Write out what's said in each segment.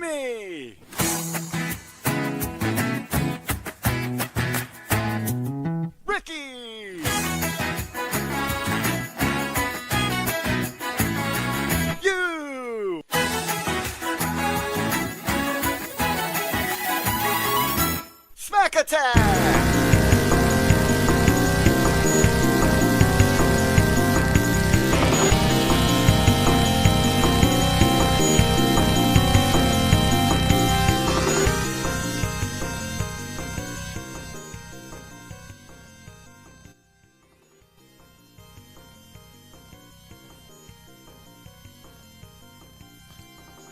Jimmy! Ricky! You! Smack Attack!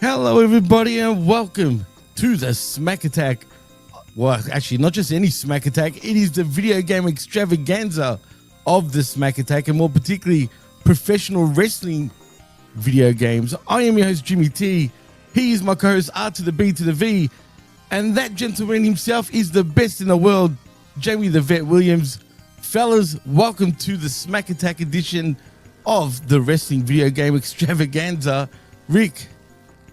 Hello everybody and welcome to the Smack Attack. Well, actually not just any Smack Attack, it is the video game extravaganza of the Smack Attack, and more particularly professional wrestling video games. I am your host Jimmy T. He is my co-host R to the B to the V, and that gentleman himself is the best in the world, Jaime the Vet Williams. Fellas, welcome to the Smack Attack edition of the wrestling video game extravaganza. Rick,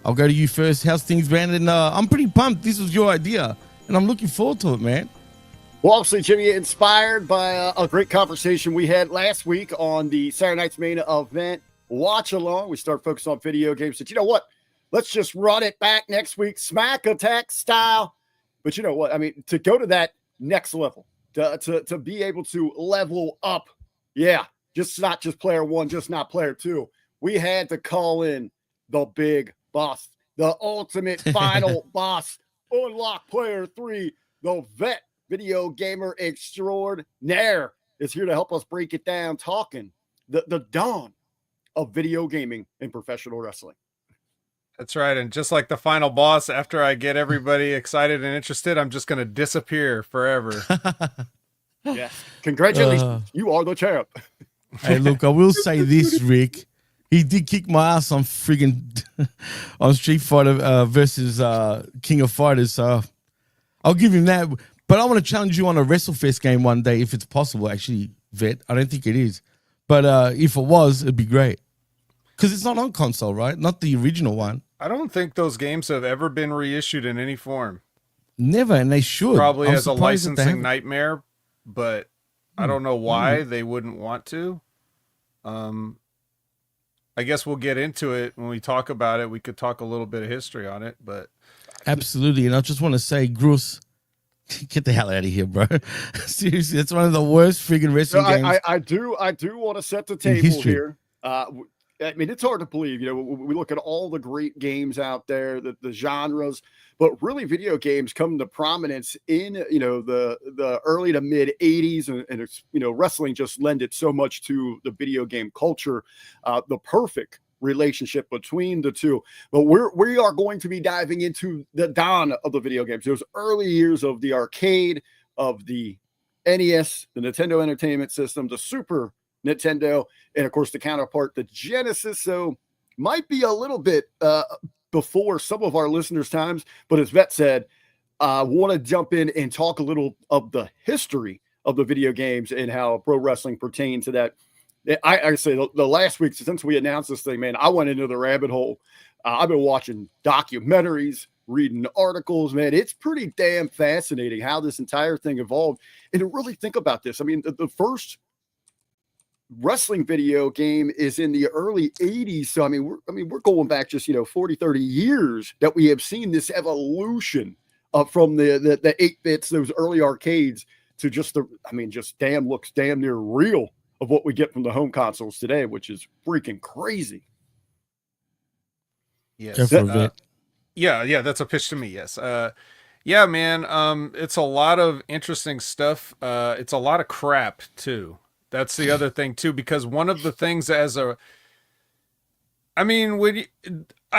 I'll go to you first. How's things, man? And I'm pretty pumped. This was your idea, and I'm looking forward to it, man. Well, obviously, Jimmy, inspired by a great conversation we had last week on the Saturday Night's Main Event Watch Along. We start focusing on video games. But you know what? Let's just run it back next week, Smack Attack style. But you know what? I mean, to go to that next level, to be able to level up, just not just player one, just not player two. We had to call in the big boss, the ultimate final boss, unlock player 3, the vet video gamer extraordinaire is here to help us break it down, talking the dawn of video gaming in professional wrestling. That's right. And just like the final boss, after I get everybody excited and interested, I'm just going to disappear forever. Yes. Congratulations. You are the champ. Hey, look, I will say this, Rick. He did kick my ass on friggin' on Street Fighter versus King of Fighters, so I'll give him that. But I want to challenge you on a WrestleFest game one day, if it's possible, actually, Vet. I don't think it is. But if it was, it'd be great. Because it's not on console, right? Not the original one. I don't think those games have ever been reissued in any form. Never, and they should. Probably as a licensing nightmare, but I don't know why they wouldn't want to. I guess we'll get into it when we talk about it. We could talk a little bit of history on it, but absolutely. And I just want to say, Gruss, get the hell out of here, bro. Seriously, that's one of the worst freaking wrestling games. I do want to set the table here. I mean, it's hard to believe. You know, we look at all the great games out there, the genres, but really, video games come to prominence in the early to mid '80s, and it's, wrestling just lended so much to the video game culture. The perfect relationship between the two. But we are going to be diving into the dawn of the video games. Those early years of the arcade, of the NES, the Nintendo Entertainment System, the Super Nintendo, and of course the counterpart, the Genesis. So might be a little bit before some of our listeners' times, but as Vet said, want to jump in and talk a little of the history of the video games and how pro wrestling pertains to that. I say the last week since we announced this thing, man, I went into the rabbit hole. I've been watching documentaries, reading articles, man. It's pretty damn fascinating how this entire thing evolved. And to really think about this, I mean, the first wrestling video game is in the early 80s. So, we're going back just, 40, 30 years that we have seen this evolution from the 8-bits, those early arcades, to just looks damn near real of what we get from the home consoles today, which is freaking crazy. Yes. Yeah, that's a pitch to me. Yes. Yeah, man. It's a lot of interesting stuff. It's a lot of crap too. That's the other thing too, because one of the things I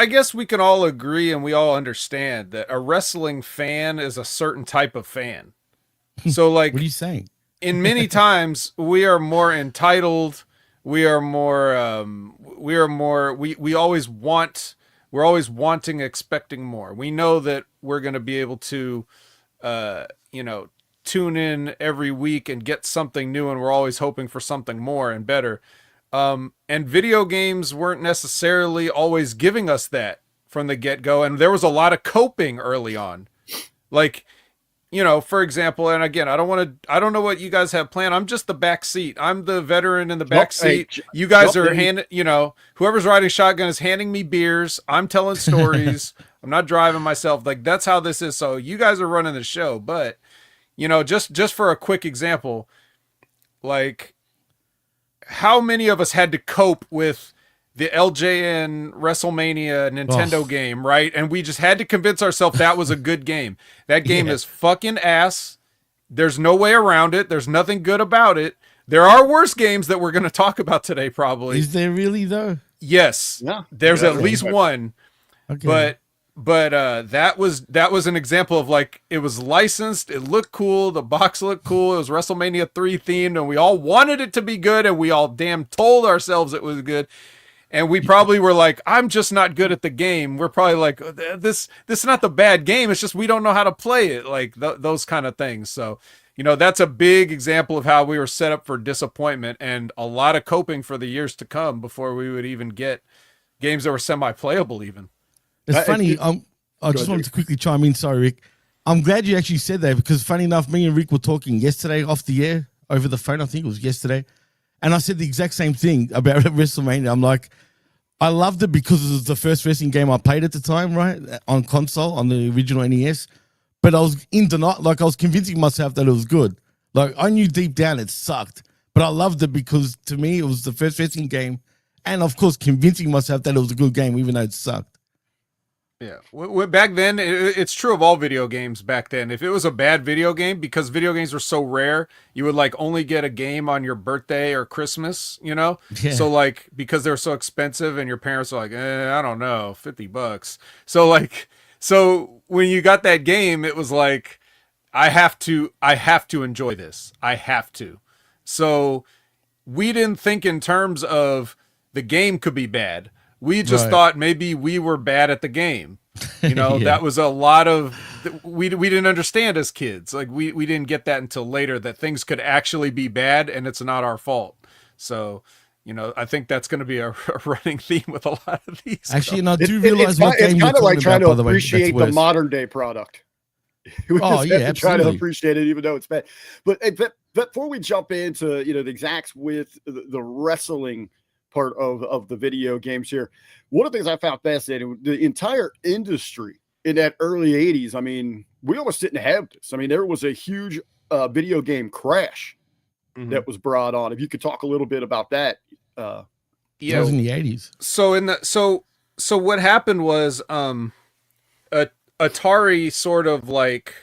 guess we can all agree and we all understand that a wrestling fan is a certain type of fan. So like, what are you saying? In many times we are more entitled. We're always wanting, expecting more. We know that we're going to be able to, tune in every week and get something new, and we're always hoping for something more and better. And video games weren't necessarily always giving us that from the get-go, and there was a lot of coping early on. Like, you know, for example, and again, I don't know what you guys have planned. I'm just the back seat. I'm the veteran in the back seat. You guys are whoever's riding shotgun is handing me beers. I'm telling stories. I'm not driving myself. Like, that's how this is. So you guys are running the show. But, you know, just for a quick example, like, how many of us had to cope with the LJN WrestleMania Nintendo game, right? And we just had to convince ourselves that was a good game. That game is fucking ass. There's no way around it. There's nothing good about it. There are worse games that we're going to talk about today, probably. Is there really, though? Yes. Yeah. There's at least one. Okay. But that was an example of, like, it was licensed, it looked cool, the box looked cool, it was WrestleMania 3 themed, and we all wanted it to be good, and we all damn told ourselves it was good. And we probably were like, I'm just not good at the game. We're probably like, this is not the bad game, it's just we don't know how to play it, like those kind of things. So, you know, that's a big example of how we were set up for disappointment and a lot of coping for the years to come before we would even get games that were semi-playable even. It's funny. I just wanted to quickly chime in. Sorry, Rick. I'm glad you actually said that, because funny enough, me and Rick were talking yesterday off the air over the phone. I think it was yesterday. And I said the exact same thing about WrestleMania. I'm like, I loved it because it was the first wrestling game I played at the time, right? On console, on the original NES. But I was in denial, like I was convincing myself that it was good. Like, I knew deep down it sucked. But I loved it because, to me, it was the first wrestling game. And, of course, convincing myself that it was a good game, even though it sucked. Yeah, back then, it's true of all video games back then. If it was a bad video game, because video games were so rare, you would, like, only get a game on your birthday or Christmas, you know? Yeah. So, like, because they're so expensive and your parents are like, I don't know, $50. So when you got that game, it was like, I have to enjoy this. I have to. So we didn't think in terms of the game could be bad. We just thought maybe we were bad at the game. You know, that was a lot of, we didn't understand as kids. Like, we didn't get that until later, that things could actually be bad and it's not our fault. So, you know, I think that's going to be a running theme with a lot of these. Actually, I do realize what game it's kind of like trying to appreciate the modern day product. We just have to try to appreciate it, even though it's bad. But before we jump into, you know, the exacts with the wrestling part of the video games here, one of the things I found fascinating, the entire industry in that early 80s, I mean, we almost didn't have this. I mean, there was a huge video game crash that was brought on. If you could talk a little bit about that. That was in the 80s. So what happened was Atari sort of, like,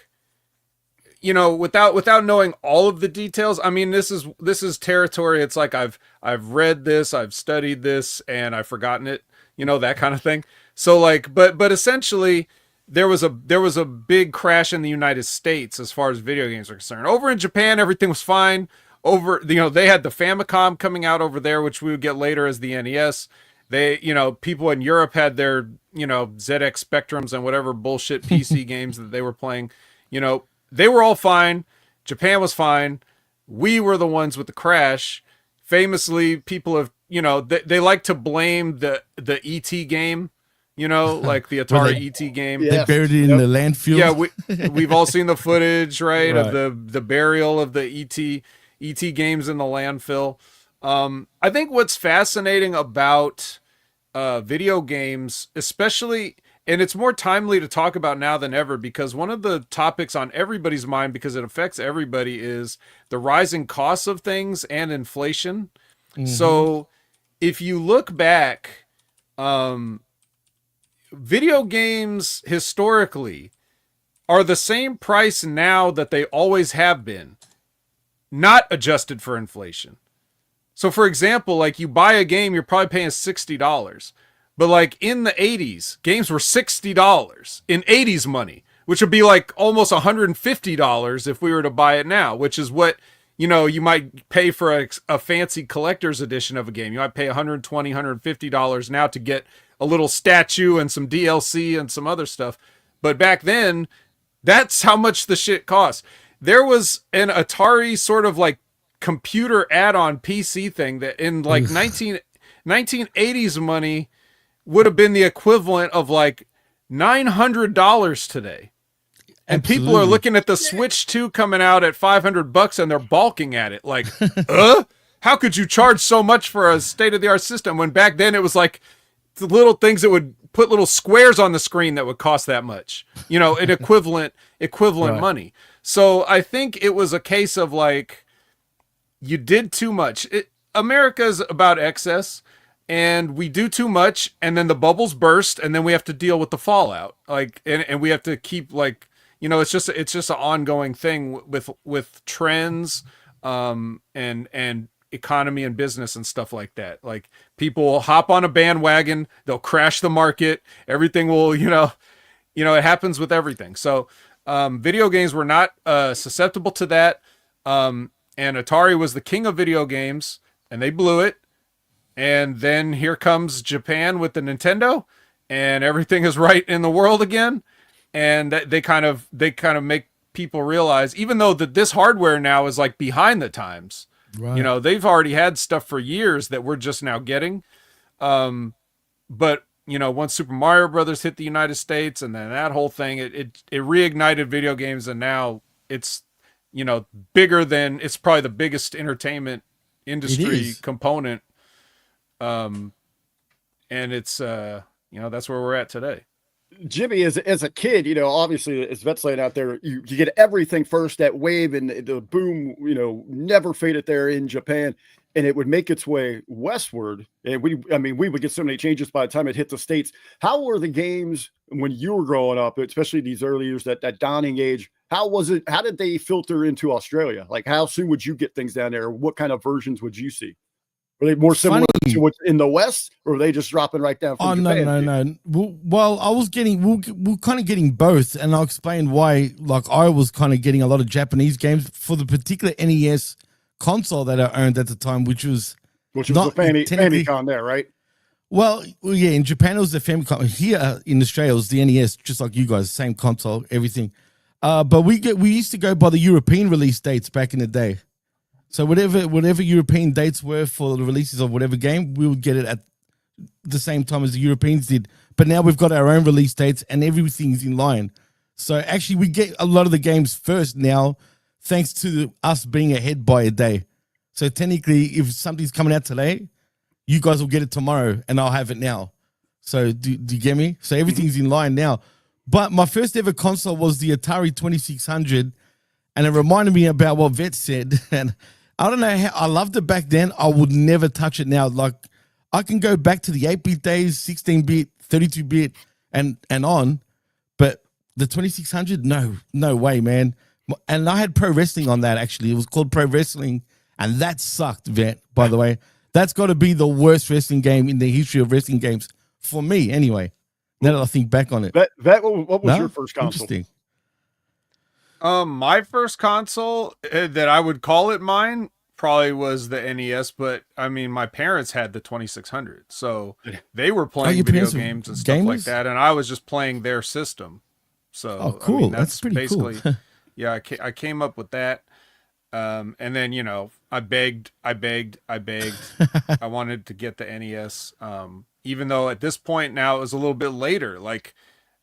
you know, without knowing all of the details, I mean, this is territory. It's like I've read this, I've studied this, and I've forgotten it, you know, that kind of thing. So, like, but essentially, there was a big crash in the United States as far as video games are concerned. Over in Japan, everything was fine. Over, you know, they had the Famicom coming out over there, which we would get later as the NES. They, you know, people in Europe had their, you know, ZX Spectrums and whatever bullshit PC games that they were playing, you know. They were all fine. Japan was fine. We were the ones with the crash. Famously, people have, you know, they like to blame the ET game, you know, like the Atari ET game. They buried it in the landfill. Yeah, we've all seen the footage, right, of the burial of the ET games in the landfill. I think what's fascinating about video games, especially, and it's more timely to talk about now than ever, because one of the topics on everybody's mind, because it affects everybody, is the rising costs of things and inflation. Mm-hmm. So if you look back, video games historically are the same price now that they always have been, not adjusted for inflation. So for example, like, you buy a game, you're probably paying $60. But, like, in the 80s, games were $60 in 80s money, which would be like almost $150 if we were to buy it now, which is what, you know, you might pay for a fancy collector's edition of a game. You might pay $120, $150 now to get a little statue and some DLC and some other stuff. But back then, that's how much the shit cost. There was an Atari sort of, like, computer add-on PC thing that in, like, 1980s money would have been the equivalent of like $900 today. And Absolutely. people are looking at the Switch 2 coming out at $500 and they're balking at it. Like, how could you charge so much for a state-of-the-art system when back then it was like the little things that would put little squares on the screen that would cost that much, you know, an equivalent Right. money. So I think it was a case of like, you did too much. America's about excess, and we do too much, and then the bubbles burst, and then we have to deal with the fallout. Like, and we have to keep like, you know, it's just an ongoing thing with trends, and economy and business and stuff like that. Like, people will hop on a bandwagon, they'll crash the market, everything will, you know, it happens with everything. So, video games were not susceptible to that. And Atari was the king of video games, and they blew it. And then here comes Japan with the Nintendo, and everything is right in the world again. And they kind of make people realize, even though this hardware now is like behind the times, Right. you know, they've already had stuff for years that we're just now getting. But you know, once Super Mario Brothers hit the United States, and then that whole thing, it reignited video games, and now it's, you know, bigger than, it's probably the biggest entertainment industry component. And it's, you know, that's where we're at today. Jimmy, as a kid, you know, obviously as Vet's laying out there, you get everything first, that wave and the boom, you know, never faded there in Japan, and it would make its way westward. And we would get so many changes by the time it hit the States. How were the games when you were growing up, especially these early years, that dawning age? How was it? How did they filter into Australia? Like, how soon would you get things down there? What kind of versions would you see? Were they more similar to what's in the West, or were they just dropping right down from Japan? No. Well, I was getting, we're kind of getting both, and I'll explain why. Like, I was kind of getting a lot of Japanese games for the particular NES console that I owned at the time, which was the Famicom there, right? Well, yeah, in Japan it was the Famicom. Here in Australia it was the NES, just like you guys, same console, everything. But we used to go by the European release dates back in the day. So whatever European dates were for the releases of whatever game, we would get it at the same time as the Europeans did. But now we've got our own release dates and everything's in line. So actually we get a lot of the games first now, thanks to us being ahead by a day. So technically, if something's coming out today, you guys will get it tomorrow and I'll have it now. So do you get me? So everything's in line now. But my first ever console was the Atari 2600, and it reminded me about what Vet said. And I don't know how, I loved it back then. I would never touch it now. Like, I can go back to the 8-bit days, 16-bit, 32-bit, and on. But the 2600, no way, man. And I had pro wrestling on that, actually. It was called Pro Wrestling, and that sucked, Vet, by the way. That's got to be the worst wrestling game in the history of wrestling games, for me, anyway. Now that I think back on it. What was your first console? Interesting. My first console that I would call it mine probably was the NES, but I mean, my parents had the 2600, so they were playing video games and stuff like that, and I was just playing their system. So, cool. I mean, that's pretty basically, cool. yeah, I came up with that. And then, you know, I begged. I wanted to get the NES. Even though at this point now it was a little bit later, like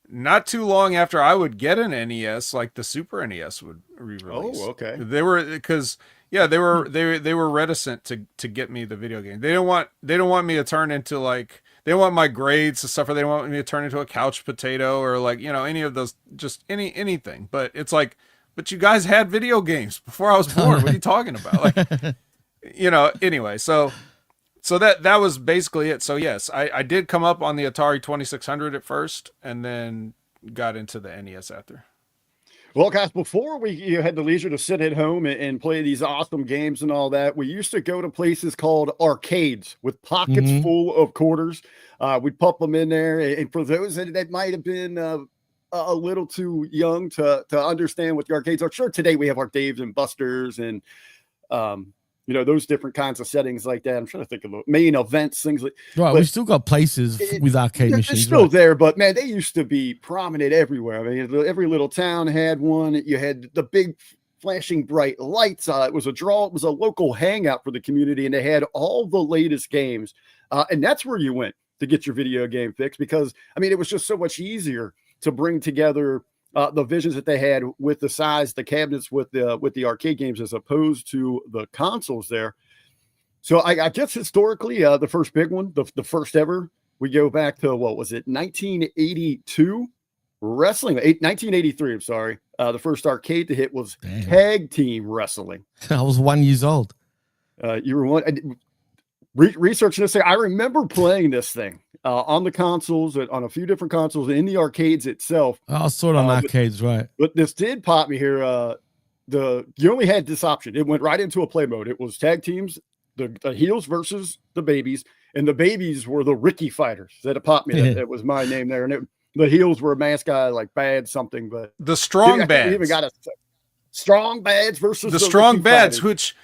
not too long after I would get an NES, like the Super NES would re-release. Oh, okay. They were, because they were reticent to get me the video game. They don't want me to turn into, like, they want my grades to suffer. They don't want me to turn into a couch potato or, like, you know, any of those, just anything. But it's like, but you guys had video games before I was born. What are you talking about? Like, you know, anyway, so that was basically it. So yes, I did come up on the Atari 2600 at first, and then got into the NES after. Well, guys, before you had the leisure to sit at home and play these awesome games and all that, we used to go to places called arcades with pockets full of quarters. We'd pump them in there. And for those that might have been a little too young to understand what the arcades are, sure, today we have our Daves and Busters and, you know, those different kinds of settings like that. I'm trying to think of the main events, things like that. Right, we still got places with arcade machines. It's still there, but man, they used to be prominent everywhere. I mean, every little town had one. You had the big flashing bright lights. It was a draw. It was a local hangout for the community, and they had all the latest games. And that's where you went to get your video game fix, because I mean, it was just so much easier to bring together the visions that they had with the size, the cabinets with the arcade games, as opposed to the consoles there. So I guess historically, the first big one, the first ever, we go back to, what was it, 1982 wrestling, 1983. I'm sorry. The first arcade to hit was tag team wrestling. I was 1 year old. You were one. Researching this thing, I remember playing this thing on the consoles, on a few different consoles, in the arcades itself. I saw it on arcades, right? But this did pop me here. You only had this option. It went right into a play mode. It was tag teams, the heels versus the babies, and the babies were the Ricky Fighters. That it popped me. That was my name there, and the heels were a mascot like Bad something, but the Strong Bads. Even got a Strong Bads versus the Strong Bads, which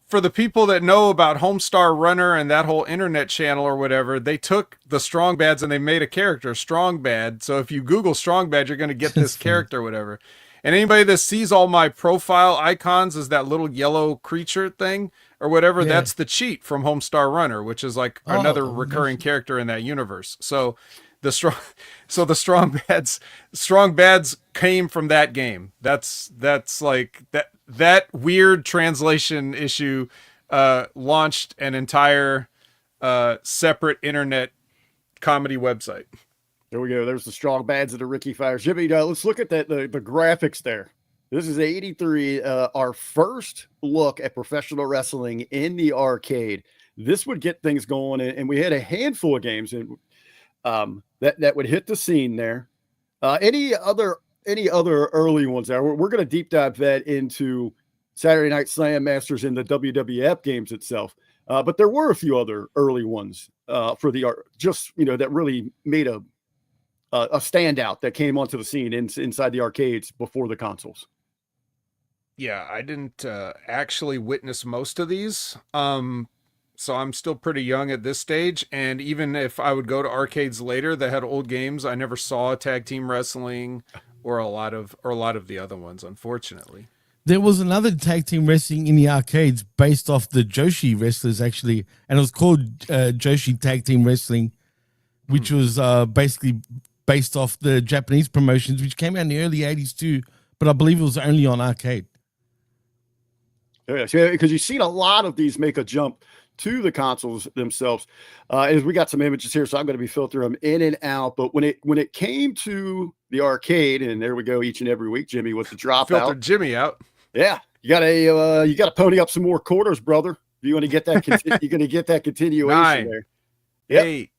for the people that know about Homestar Runner and that whole internet channel or whatever, they took the Strong Bads and they made a character, Strong Bad. So if you Google Strong Bad, you're going to get this character, whatever. And anybody that sees all my profile icons as that little yellow creature thing or whatever, that's the cheat from Homestar Runner, which is like another recurring character in that universe. So the Strong Bads came from that game. That's like that weird translation issue launched an entire separate internet comedy website. There we go. There's the Strong Bads of the Ricky Fires. Jimmy, let's look at that the graphics there. This is 83, our first look at professional wrestling in the arcade. This would get things going, and we had a handful of games that would hit the scene there. Any other early ones there? We're going to deep dive that into Saturday Night Slam Masters in the WWF games itself. But there were a few other early ones for the art, just that really made a standout that came onto the scene inside the arcades before the consoles. Yeah, I didn't actually witness most of these. So I'm still pretty young at this stage. And even if I would go to arcades later that had old games, I never saw tag team wrestling or a lot of the other ones, unfortunately. There was another tag team wrestling in the arcades based off the Joshi wrestlers, actually. And it was called Joshi Tag Team Wrestling, which was basically based off the Japanese promotions, which came out in the early 80s too. But I believe it was only on arcade. Yeah, because you've seen a lot of these make a jump to the consoles themselves. As we got some images here, so I'm going to be filtering them in and out. But when it came to the arcade, and there we go, each and every week, Jimmy with the dropout. Filtered Jimmy out. Yeah, you got to pony up some more quarters, brother. If you want to get that, you're going to get that continuation 9, there. Yep. 8,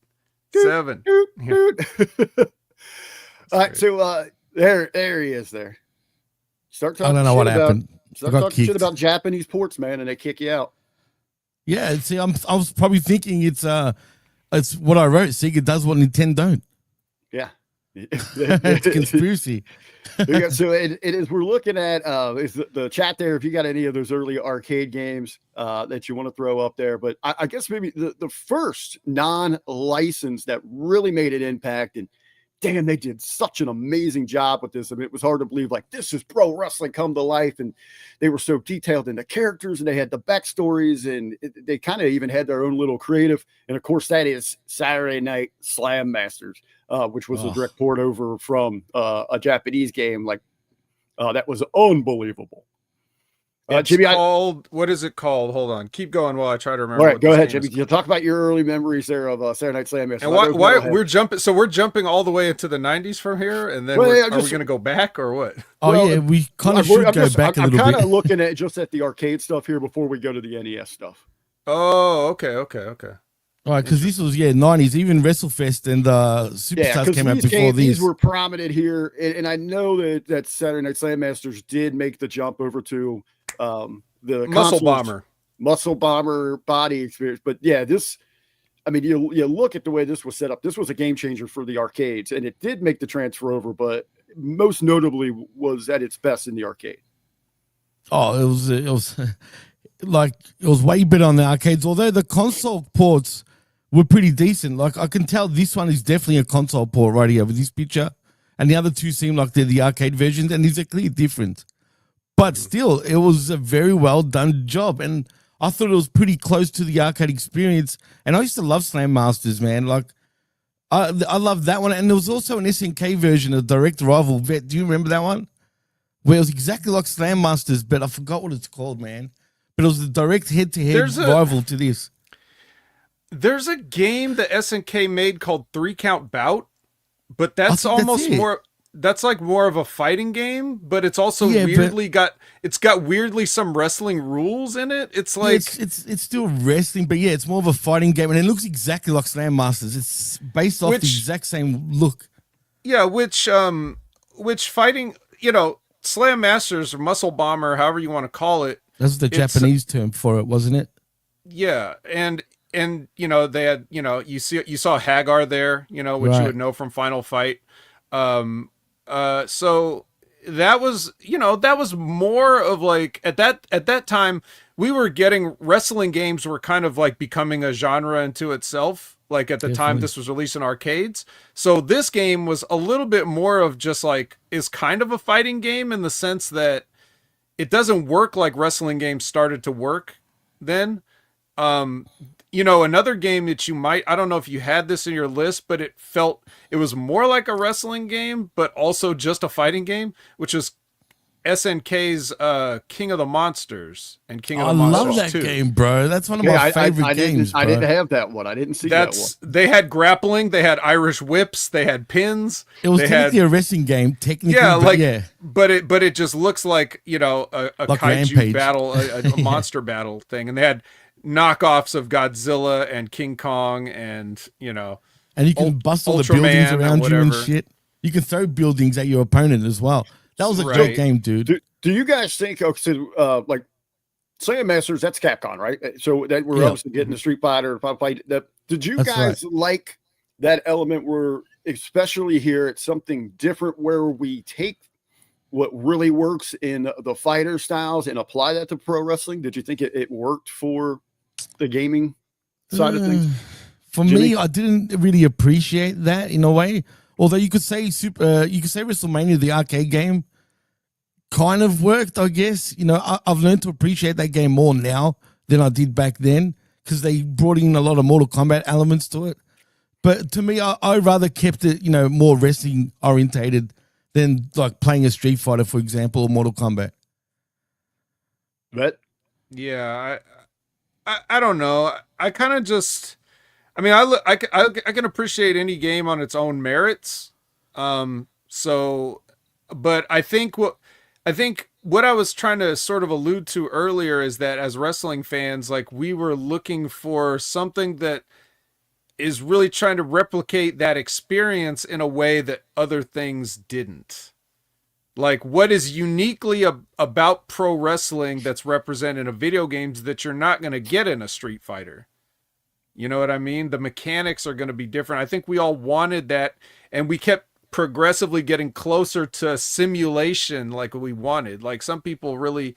7. All right, so there he is. There. Start talking. I don't know what happened. Start talking shit about Japanese ports, man, and they kick you out. Yeah, see, I was probably thinking it's what I wrote. Sega does what Nintendo don't. Yeah, It's conspiracy. Yeah, so it is. We're looking at is the chat there. If you got any of those early arcade games that you want to throw up there, but I guess maybe the first non-license that really made an impact, and damn, they did such an amazing job with this. I mean, it was hard to believe, like, this is pro wrestling come to life. And they were so detailed in the characters, and they had the backstories, and they kind of even had their own little creative. And of course, that is Saturday Night Slam Masters, which was a direct port over from a Japanese game. Like, that was unbelievable. Jimmy, what is it called? Hold on. Keep going while I try to remember. All right, go ahead, Jimmy. You'll talk about your early memories there of Saturday Night Slam. And why we're jumping? So we're jumping all the way into the 90s from here, and then are we going to go back or what? Yeah, we kind of should go back a little bit. I'm kind of looking at just at the arcade stuff here before we go to the NES stuff. Oh, okay. All right, because this was 90s. Even WrestleFest and Superstars came out before these. These were prominent here, and I know that Saturday Night Slam Masters did make the jump over to the Muscle Bomber body experience. But yeah, this, I mean, you look at the way this was set up. This was a game changer for the arcades, and it did make the transfer over, but most notably was at its best in the arcade. Oh, it was like it was way better on the arcades. Although the console ports were pretty decent. Like I can tell this one is definitely a console port right here with this picture, and the other two seem like they're the arcade versions, and there's a clear difference. But still, it was a very well done job, and I thought it was pretty close to the arcade experience. And I used to love Slam Masters, man. Like I love that one. And there was also an SNK version of Direct Rival. Vet, do you remember that one? Where it was exactly like Slam Masters, but I forgot what it's called, man. But it was the direct head-to-head rival to this. There's a game that SNK made called 3 Count Bout, but that's almost more. That's like more of a fighting game, but it's also weirdly got weirdly some wrestling rules in it. It's like it's still wrestling, but yeah, it's more of a fighting game, and it looks exactly like Slam Masters. It's based off the exact same look. Yeah, which fighting, you know, Slam Masters or Muscle Bomber, however you want to call it. That's the Japanese term for it, wasn't it? Yeah, and you know, they had, you know, you saw Hagar there, you know, which you would know from Final Fight. So that was, you know, that was more of like at that time we were getting wrestling games were kind of like becoming a genre into itself. Like at the time this was released in arcades. So this game was a little bit more of just like is kind of a fighting game in the sense that it doesn't work like wrestling games started to work then. You know, another game that you might, I don't know if you had this in your list, but it was more like a wrestling game, but also just a fighting game, which is SNK's King of the Monsters and King of the Monsters 2. I love that game, bro. That's one of my favorite games, bro. I didn't have that one. I didn't see that one. They had grappling, they had Irish whips, they had pins. It was technically a wrestling game, technically. But it just looks like, you know, a like kaiju Rampage. Battle, a monster battle thing. And they had knockoffs of Godzilla and King Kong and, you know, and you can bust all the buildings around you and shit. You can throw buildings at your opponent as well. That was a great game, dude. Do you guys think, like Slam Masters, that's Capcom, right? So that we're obviously getting the Street Fighter fight. Did you guys like that element where, especially here, it's something different where we take what really works in the fighter styles and apply that to pro wrestling? Did you think it worked for the gaming side of things? For me, I didn't really appreciate that in a way. Although you could say WrestleMania, the arcade game, kind of worked, I guess. You know, I've learned to appreciate that game more now than I did back then because they brought in a lot of Mortal Kombat elements to it. But to me, I rather kept it, you know, more wrestling orientated than like playing a Street Fighter, for example, or Mortal Kombat. But yeah, I don't know. I kind of just, I mean, I can appreciate any game on its own merits. So, but I think what I was trying to sort of allude to earlier is that as wrestling fans, like we were looking for something that is really trying to replicate that experience in a way that other things didn't. Like what is uniquely about pro wrestling that's represented in video games that you're not going to get in a Street Fighter. You know what I mean? The mechanics are going to be different. I think we all wanted that, and we kept progressively getting closer to simulation like we wanted. Like some people really,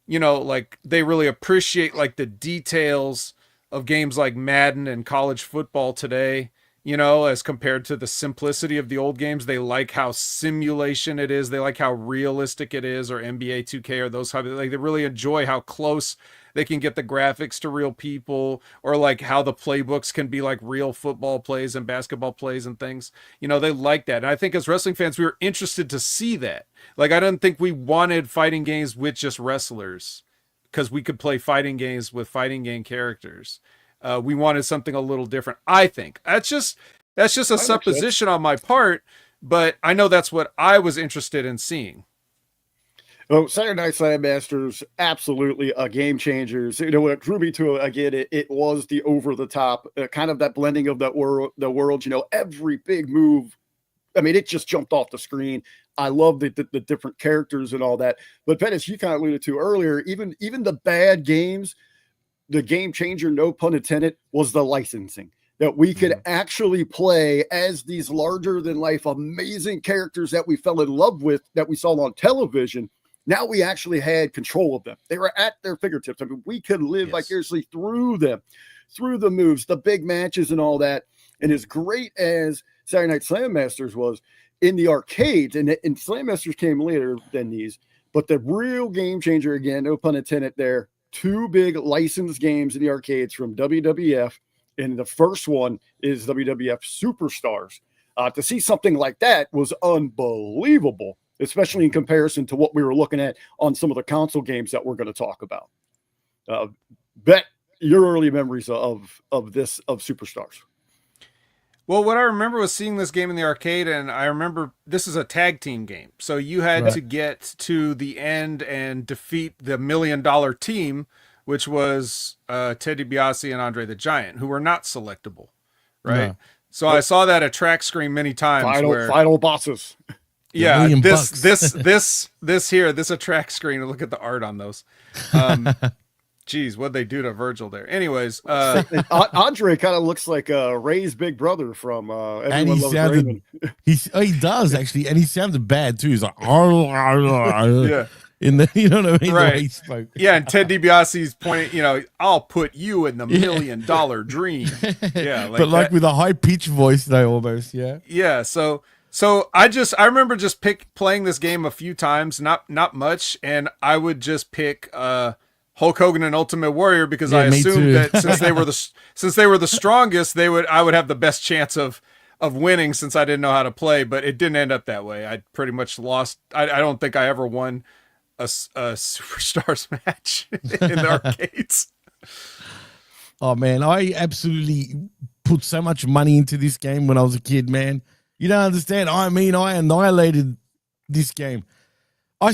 you know, like they really appreciate like the details of games like Madden and college football today, you know, as compared to the simplicity of the old games. They like how simulation it is. They like how realistic it is, or NBA 2K or those type of, like they really enjoy how close they can get the graphics to real people, or like how the playbooks can be like real football plays and basketball plays and things. You know, they like that. And I think as wrestling fans, we were interested to see that. Like, I don't think we wanted fighting games with just wrestlers because we could play fighting games with fighting game characters. We wanted something a little different. I think that's just a supposition on my part, but I know that's what I was interested in seeing. Oh, Saturday Night Slam Masters, absolutely a game changer. So, you know, what drew me to it again, it was the over the top, kind of that blending of the world. You know, every big move. I mean, it just jumped off the screen. I love the different characters and all that. But Pettis, you kind of alluded to earlier, even the bad games, the game changer, no pun intended, was the licensing. That we could actually play as these larger than life, amazing characters that we fell in love with, that we saw on television. Now we actually had control of them. They were at their fingertips. I mean, we could live vicariously through them, through the moves, the big matches and all that. And as great as Saturday Night Slam Masters was in the arcades, and Slam Masters came later than these, but the real game changer, again, no pun intended there, two big licensed games in the arcades from WWF and the first one is WWF Superstars. To see something like that was unbelievable, especially in comparison to what we were looking at on some of the console games that we're going to talk about. Bet your early memories of Superstars. Well, what I remember was seeing this game in the arcade, and I remember this is a tag team game. So you had to get to the end and defeat the $1 million team, which was Ted DiBiase and Andre the Giant, who were not selectable, right? No. So I saw that at track screen many times. Final bosses. Yeah, this here, this a track screen. Look at the art on those. Geez, what'd they do to Virgil there? Anyways, Andre kind of looks like Ray's big brother from Everyone Loves Raymond. He does actually, and he sounded bad too. He's like, yeah. In the, you know what I mean? Right. The way he spoke. Yeah, and Ted DiBiase's pointing, I'll put you in the $1 million dream. Yeah, but like with a high pitched voice, though, almost. Yeah. Yeah. So I remember just playing this game a few times, not much, and I would just pick Hulk Hogan and Ultimate Warrior because I assumed that since they were the strongest, I would have the best chance of winning since I didn't know how to play. But it didn't end up that way. I pretty much lost. I don't think I ever won a Superstars match in the arcades. Oh man, I absolutely put so much money into this game when I was a kid, man. You don't understand. I mean, I annihilated this game. I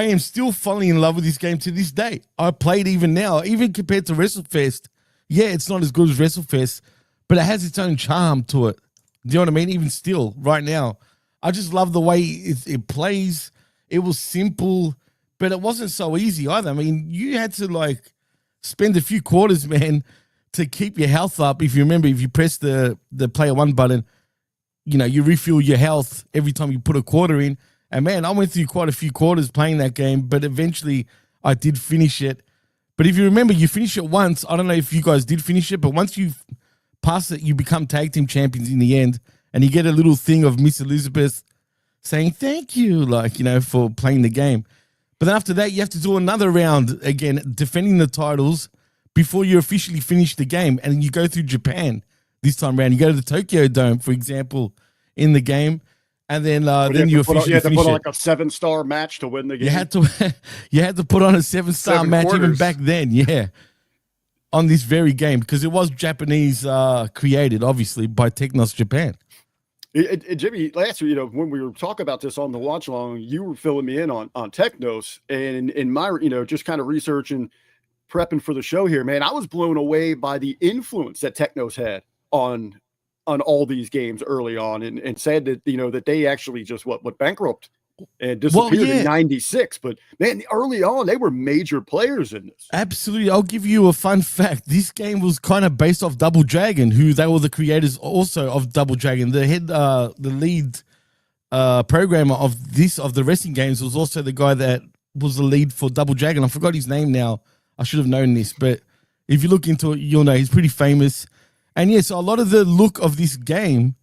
am still falling in love with this game to this day. I play it even now, even compared to WrestleFest. Yeah, it's not as good as WrestleFest, but it has its own charm to it. Do you know what I mean? Even still, right now, I just love the way it plays. It was simple, but it wasn't so easy either. I mean, you had to like spend a few quarters, man, to keep your health up. If you remember, if you press the player 1 button, you refill your health every time you put a quarter in. And man, I went through quite a few quarters playing that game, but eventually I did finish it. But if you remember, you finish it once. I don't know if you guys did finish it, but once you pass it, you become tag team champions in the end. And you get a little thing of Miss Elizabeth saying thank you, for playing the game. But then after that, you have to do another round again, defending the titles before you officially finish the game. And you go through Japan this time around. You go to the Tokyo Dome, for example, in the game. And then you officially had to put on like a 7-star match to win the game. You had to put on a 7-star match even back then, yeah, on this very game because it was Japanese created, obviously, by Technos Japan. Jimmy, last year, when we were talking about this on the watch along, you were filling me in on Technos, and in my, just kind of researching, prepping for the show here, man, I was blown away by the influence that Technos had on all these games early on, and said that that they actually just went bankrupt and disappeared in '96. But man, early on they were major players in this. Absolutely. I'll give you a fun fact. This game was kind of based off Double Dragon, who they were the creators also of Double Dragon. The lead programmer of the wrestling games was also the guy that was the lead for Double Dragon. I forgot his name now. I should have known this, but if you look into it, you'll know he's pretty famous. And yeah, so a lot of the look of this game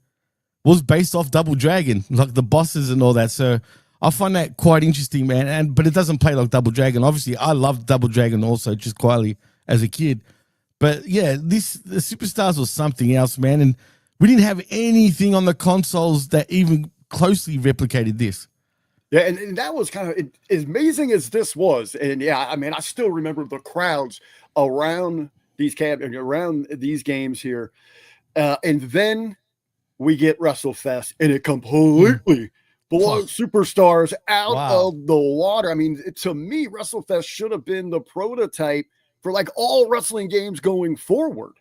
was based off Double Dragon, like the bosses and all that. So I find that quite interesting, man. But it doesn't play like Double Dragon. Obviously, I loved Double Dragon also, just quietly as a kid. But yeah, the Superstars was something else, man. And we didn't have anything on the consoles that even closely replicated this. Yeah, and that was kind of as amazing as this was. And yeah, I mean, I still remember the crowds around around these games here. And then we get WrestleFest, and it completely blows Superstars out of the water. I mean, to me, WrestleFest should have been the prototype for like all wrestling games going forward.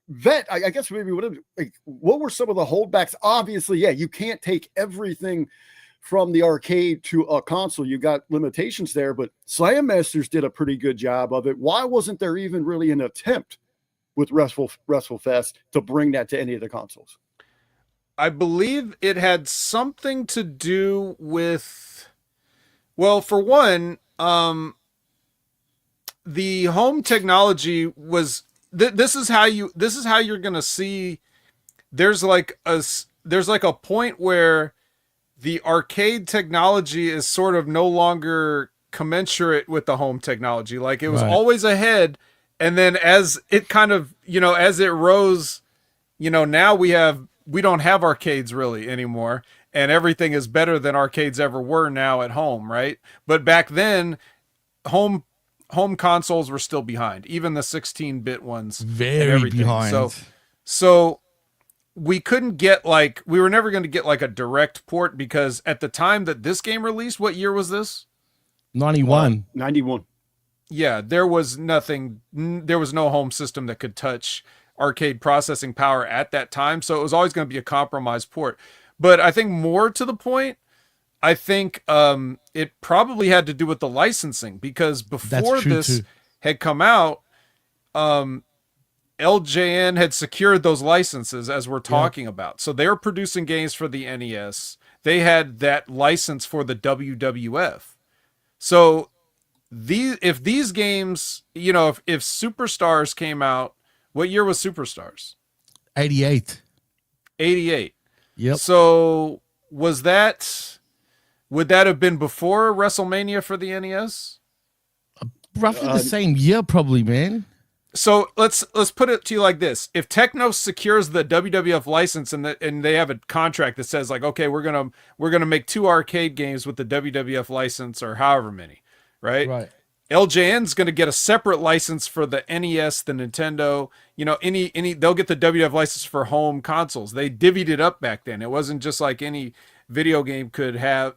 Vet, I guess maybe what were some of the holdbacks? Obviously, yeah, you can't take everything from the arcade to a console. You got limitations there, but Slam Masters did a pretty good job of it. Why wasn't there even really an attempt with WrestleFest to bring that to any of the consoles? I believe it had something to do with, well, for one, the home technology was this is how you're going to see there's like a point where the arcade technology is sort of no longer commensurate with the home technology. Like it was always ahead, And then as it kind of, as it rose, now we don't have arcades really anymore, and everything is better than arcades ever were now at home, right? But back then, home consoles were still behind, even the 16-bit ones. Very behind. So we couldn't get we were never going to get like a direct port, because at the time that this game released, what year was this? 91. 91. Yeah, there was nothing. There was no home system that could touch arcade processing power at that time. So it was always going to be a compromised port. But I think more to the point, I think it probably had to do with the licensing, because before this had come out, LJN had secured those licenses, as we're talking about. So they were producing games for the NES. They had that license for the WWF. So if these games, if Superstars came out, what year was Superstars? 88. 88. Yep. So would that have been before WrestleMania for the NES? Roughly the same year, probably, man. So let's put it to you like this: if Technos secures the WWF license and they have a contract that says okay, we're gonna make 2 arcade games with the WWF license, or however many, right? Right. LJN's gonna get a separate license for the NES, the Nintendo, they'll get the WWF license for home consoles. They divvied it up back then. It wasn't just like any video game could have.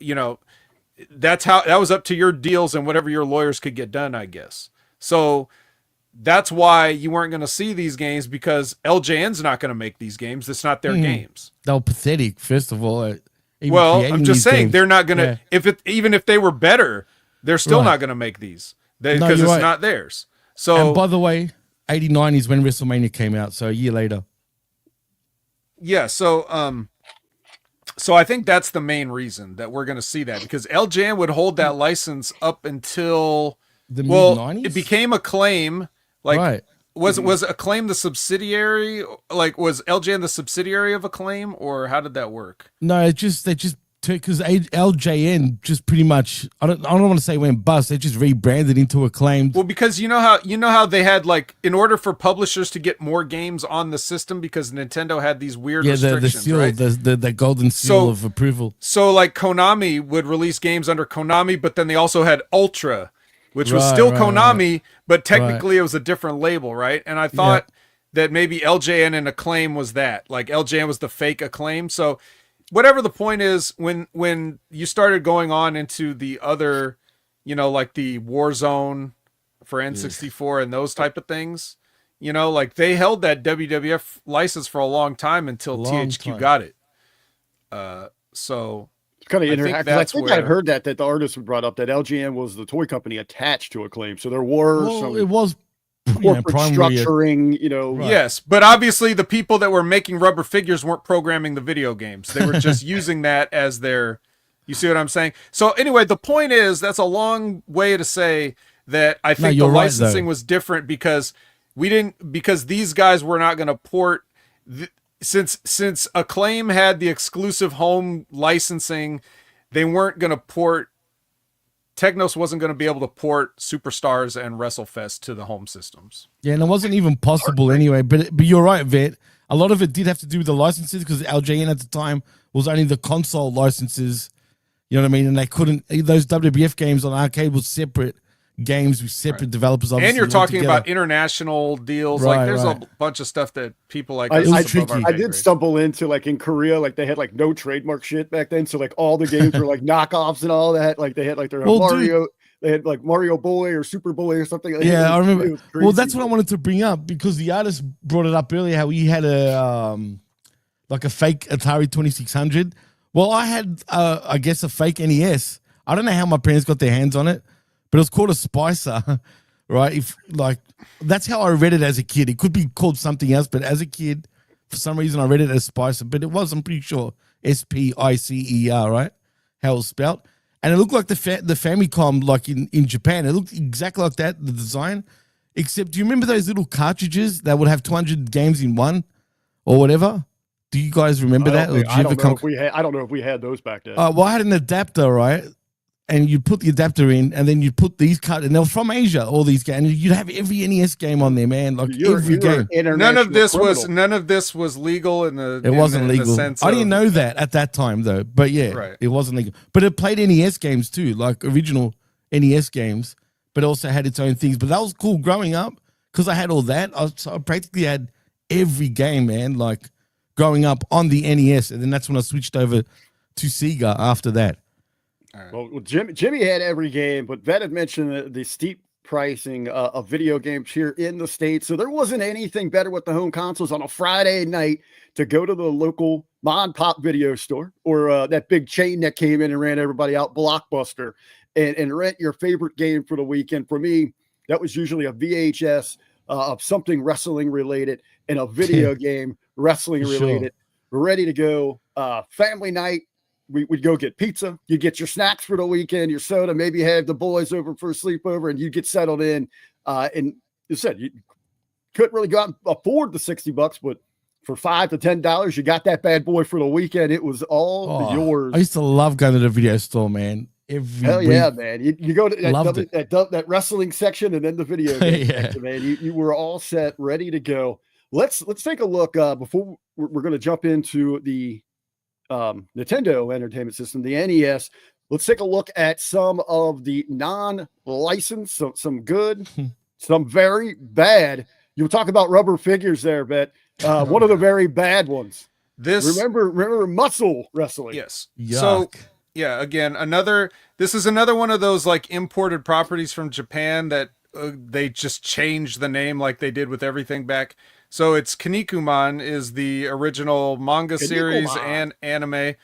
That was up to your deals and whatever your lawyers could get done, I guess. So that's why you weren't going to see these games, because LJN's not going to make these games. It's not their games. They were pathetic, first of all. I'm just saying games. They're not going to. Even if they were better, they're still not going to make these because it's not theirs. So, and by the way, 89 is when WrestleMania came out, so a year later. Yeah. So I think that's the main reason that we're going to see that, because LJN would hold that license up until the mid-90s. It became Acclaim. Right. Was Acclaim the subsidiary? Was LJN the subsidiary of Acclaim, or how did that work? No, they just because LJN just pretty much, I don't want to say went bust. They just rebranded into Acclaim. Well, because you know how they had in order for publishers to get more games on the system, because Nintendo had these weird restrictions, the seal, right? the golden seal of approval. So Konami would release games under Konami, but then they also had Ultra, which was still Konami, but technically it was a different label, right? And I thought that maybe LJN and Acclaim was that. LJN was the fake Acclaim. So whatever the point is, when you started going on into the other, the Warzone for N64 and those type of things, they held that WWF license for a long time until THQ got it. So kind of interactive. I think I've heard that the artist brought up that LGN was the toy company attached to Acclaim, so there were some. It was corporate structuring, Right. Yes, but obviously the people that were making rubber figures weren't programming the video games. They were just using that as their. You see what I'm saying? So anyway, the point is, that's a long way to say that I think the licensing was different, because because these guys were not going to port. Since Acclaim had the exclusive home licensing, they weren't going to port. Technos wasn't going to be able to port Superstars and WrestleFest to the home systems. Yeah, and it wasn't even possible anyway. But you're right, Vet. A lot of it did have to do with the licenses, because LJN at the time was only the console licenses. You know what I mean? And they couldn't. Those WWF games on arcade was separate games with separate developers. And you're talking about international deals. There's a bunch of stuff that people like. I did stumble into in Korea, they had no trademark shit back then. So all the games were knockoffs and all that. They had their Mario. They had Mario Boy or Super Boy or something. I remember. Well, that's what I wanted to bring up, because the artist brought it up earlier, how he had a fake Atari 2600. Well, I had I guess a fake NES. I don't know how my parents got their hands on it, but it was called a Spicer, right? That's how I read it as a kid. It could be called something else, but as a kid, for some reason, I read it as Spicer. But it was, I'm pretty sure, SPICER, right? How it was spelled. And it looked like the Famicom, in Japan. It looked exactly like that, the design. Except, do you remember those little cartridges that would have 200 games in one, or whatever? Do you guys remember that? I don't know if we had those back then. Well, I had an adapter, right? and you'd put the adapter in, and then you'd put these cards, and they were from Asia, all these games. And you'd have every NES game on there, man. Like every game. None of this was legal in the. It wasn't in legal. the sense I didn't know that at that time, though. But yeah, It wasn't legal. But it played NES games too, like original NES games. But also had its own things. But that was cool growing up because I had all that. I practically had every game, man. Like growing up on the NES, and then that's when I switched over to Sega after that. Right. Well, Jimmy had every game, but Vet had mentioned the steep pricing of video games here in the States. So there wasn't anything better with the home consoles on a Friday night to go to the local mom and pop video store or that big chain that came in and ran everybody out, Blockbuster, and rent your favorite game for the weekend. For me, that was usually a VHS of something wrestling related and a video game wrestling related. We're ready to go. Family night. We'd go get pizza. You get your snacks for the weekend, your soda, maybe have the boys over for a sleepover, and you get settled in. And you said you couldn't really go out and afford the $60, but for $5 to $10, you got that bad boy for the weekend. It was all yours. I used to love going to the video store, man. Hell yeah, man! You go to that wrestling section and then the video game section, man. You were all set, ready to go. Let's take a look before we're going to jump into the Nintendo Entertainment System, the NES. Let's take a look at some of the non-licensed, some good, some very bad. You were talking about rubber figures there, Bet. One of the very bad ones. Remember muscle wrestling. Yes. Yuck. So yeah, again, this is another one of those like imported properties from Japan that they just changed the name like they did with everything back. So it's Kinnikuman is the original manga series and anime,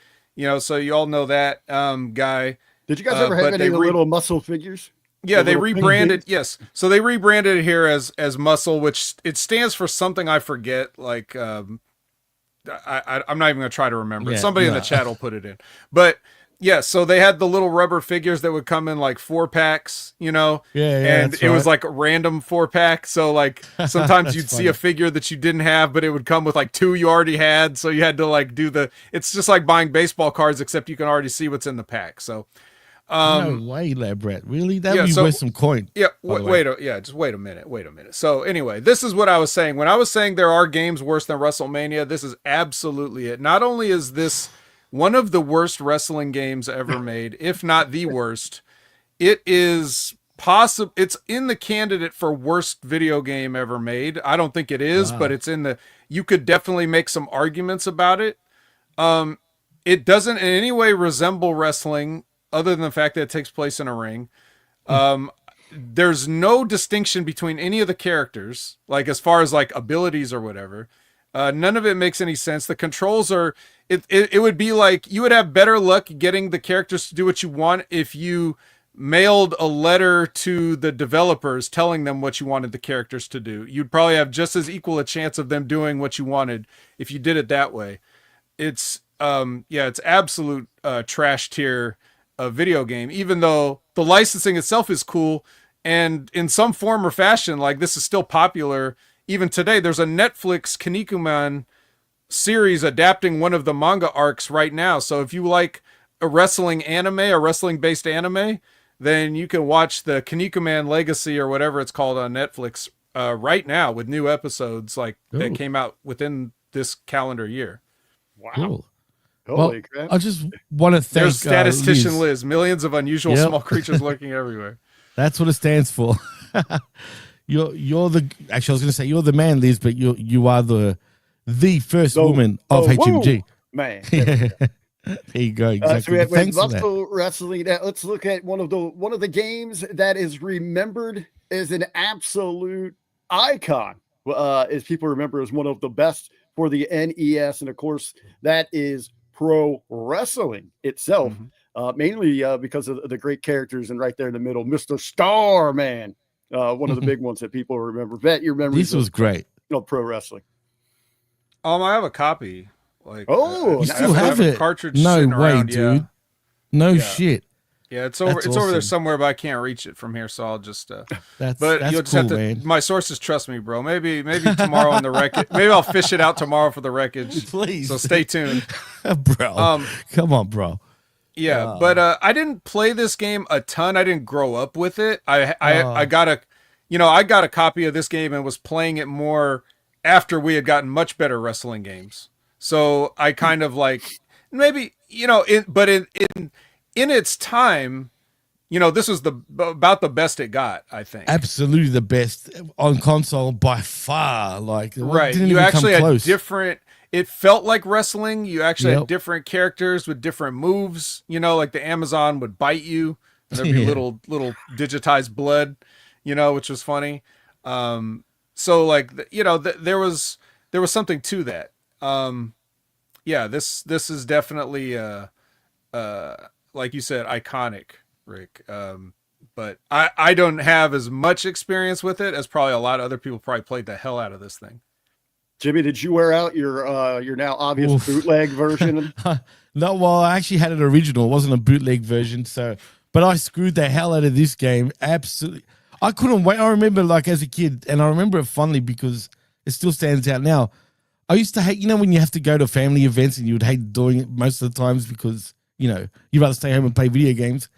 so you all know that guy. Did you guys ever have any little muscle figures? Yeah, they rebranded. Yes. So they rebranded it here as Muscle, which it stands for something I forget. Like, I'm not even going to try to remember. Yeah, Somebody in the chat will put it in. But yeah, so they had the little rubber figures that would come in like 4-packs, and it was like a random 4-pack. So like sometimes you'd see a figure that you didn't have, but it would come with like 2 you already had. So you had to like it's just like buying baseball cards, except you can already see what's in the pack. So no way, Labret. Really? That would be worth some coin. Yeah, just wait a minute. So anyway, this is what I was saying. When I was saying there are games worse than WrestleMania, this is absolutely it. Not only is this one of the worst wrestling games ever made, if not the worst, it is possible. It's in the candidate for worst video game ever made. I don't think it is, but it's you could definitely make some arguments about it. It doesn't in any way resemble wrestling other than the fact that it takes place in a ring. There's no distinction between any of the characters, like as far as like abilities or whatever. None of it makes any sense. The controls are, it would be like you would have better luck getting the characters to do what you want if you mailed a letter to the developers telling them what you wanted the characters to do. You'd probably have just as equal a chance of them doing what you wanted if you did it that way. It's absolute trash tier video game, even though the licensing itself is cool. And in some form or fashion, like this is still popular. Even today, there's a Netflix Kinnikuman series adapting one of the manga arcs right now. So if you like a wrestling anime, a wrestling-based anime, then you can watch the Kinnikuman Legacy or whatever it's called on Netflix right now with new episodes that came out within this calendar year. Wow. Cool. Holy crap. I just want to thank There's statistician Liz. Millions of unusual small creatures lurking everywhere. That's what it stands for. You're the I was going to say you're the man, Liz, but you are the first woman of HMG. Man. There you go. Exactly. So we have Thanks for muscle wrestling. Let's look at one of the games that is remembered as an absolute icon. As people remember as one of the best for the NES, and of course that is pro wrestling itself. Mainly because of the great characters, and right there in the middle, Mr. Starman. One of the big ones that people remember. Vet, you remember this was great. Pro wrestling. I have a copy. You still have it? Cartridge. No way, around, dude. No shit. Yeah, it's over. It's over there somewhere, but I can't reach it from here, so I'll just. That's you'll just cool, have to. man. My sources trust me, bro. Maybe tomorrow on the wreckage. Maybe I'll fish it out tomorrow for the wreckage. Please. So stay tuned, bro. Come on, bro. Yeah, but I didn't play this game a ton. I didn't grow up with it. I got a copy of this game and was playing it more after we had gotten much better wrestling games. So I kind of like maybe in its time, this was about the best it got, I think. Absolutely the best on console by far. Like, right, you actually had different. It felt like wrestling. You actually had different characters with different moves. Like the Amazon would bite you, and there'd be little digitized blood, which was funny. So like there was something to that. This is definitely like you said, iconic, Rick. But I don't have as much experience with it as probably a lot of other people. Probably played the hell out of this thing. Jimmy, did you wear out your now obvious bootleg version? No, well, I actually had an original. It wasn't a bootleg version. But I screwed the hell out of this game. Absolutely. I couldn't wait. I remember like as a kid, and I remember it fondly because it still stands out now. I used to hate, when you have to go to family events and you would hate doing it most of the times because, you'd rather stay home and play video games.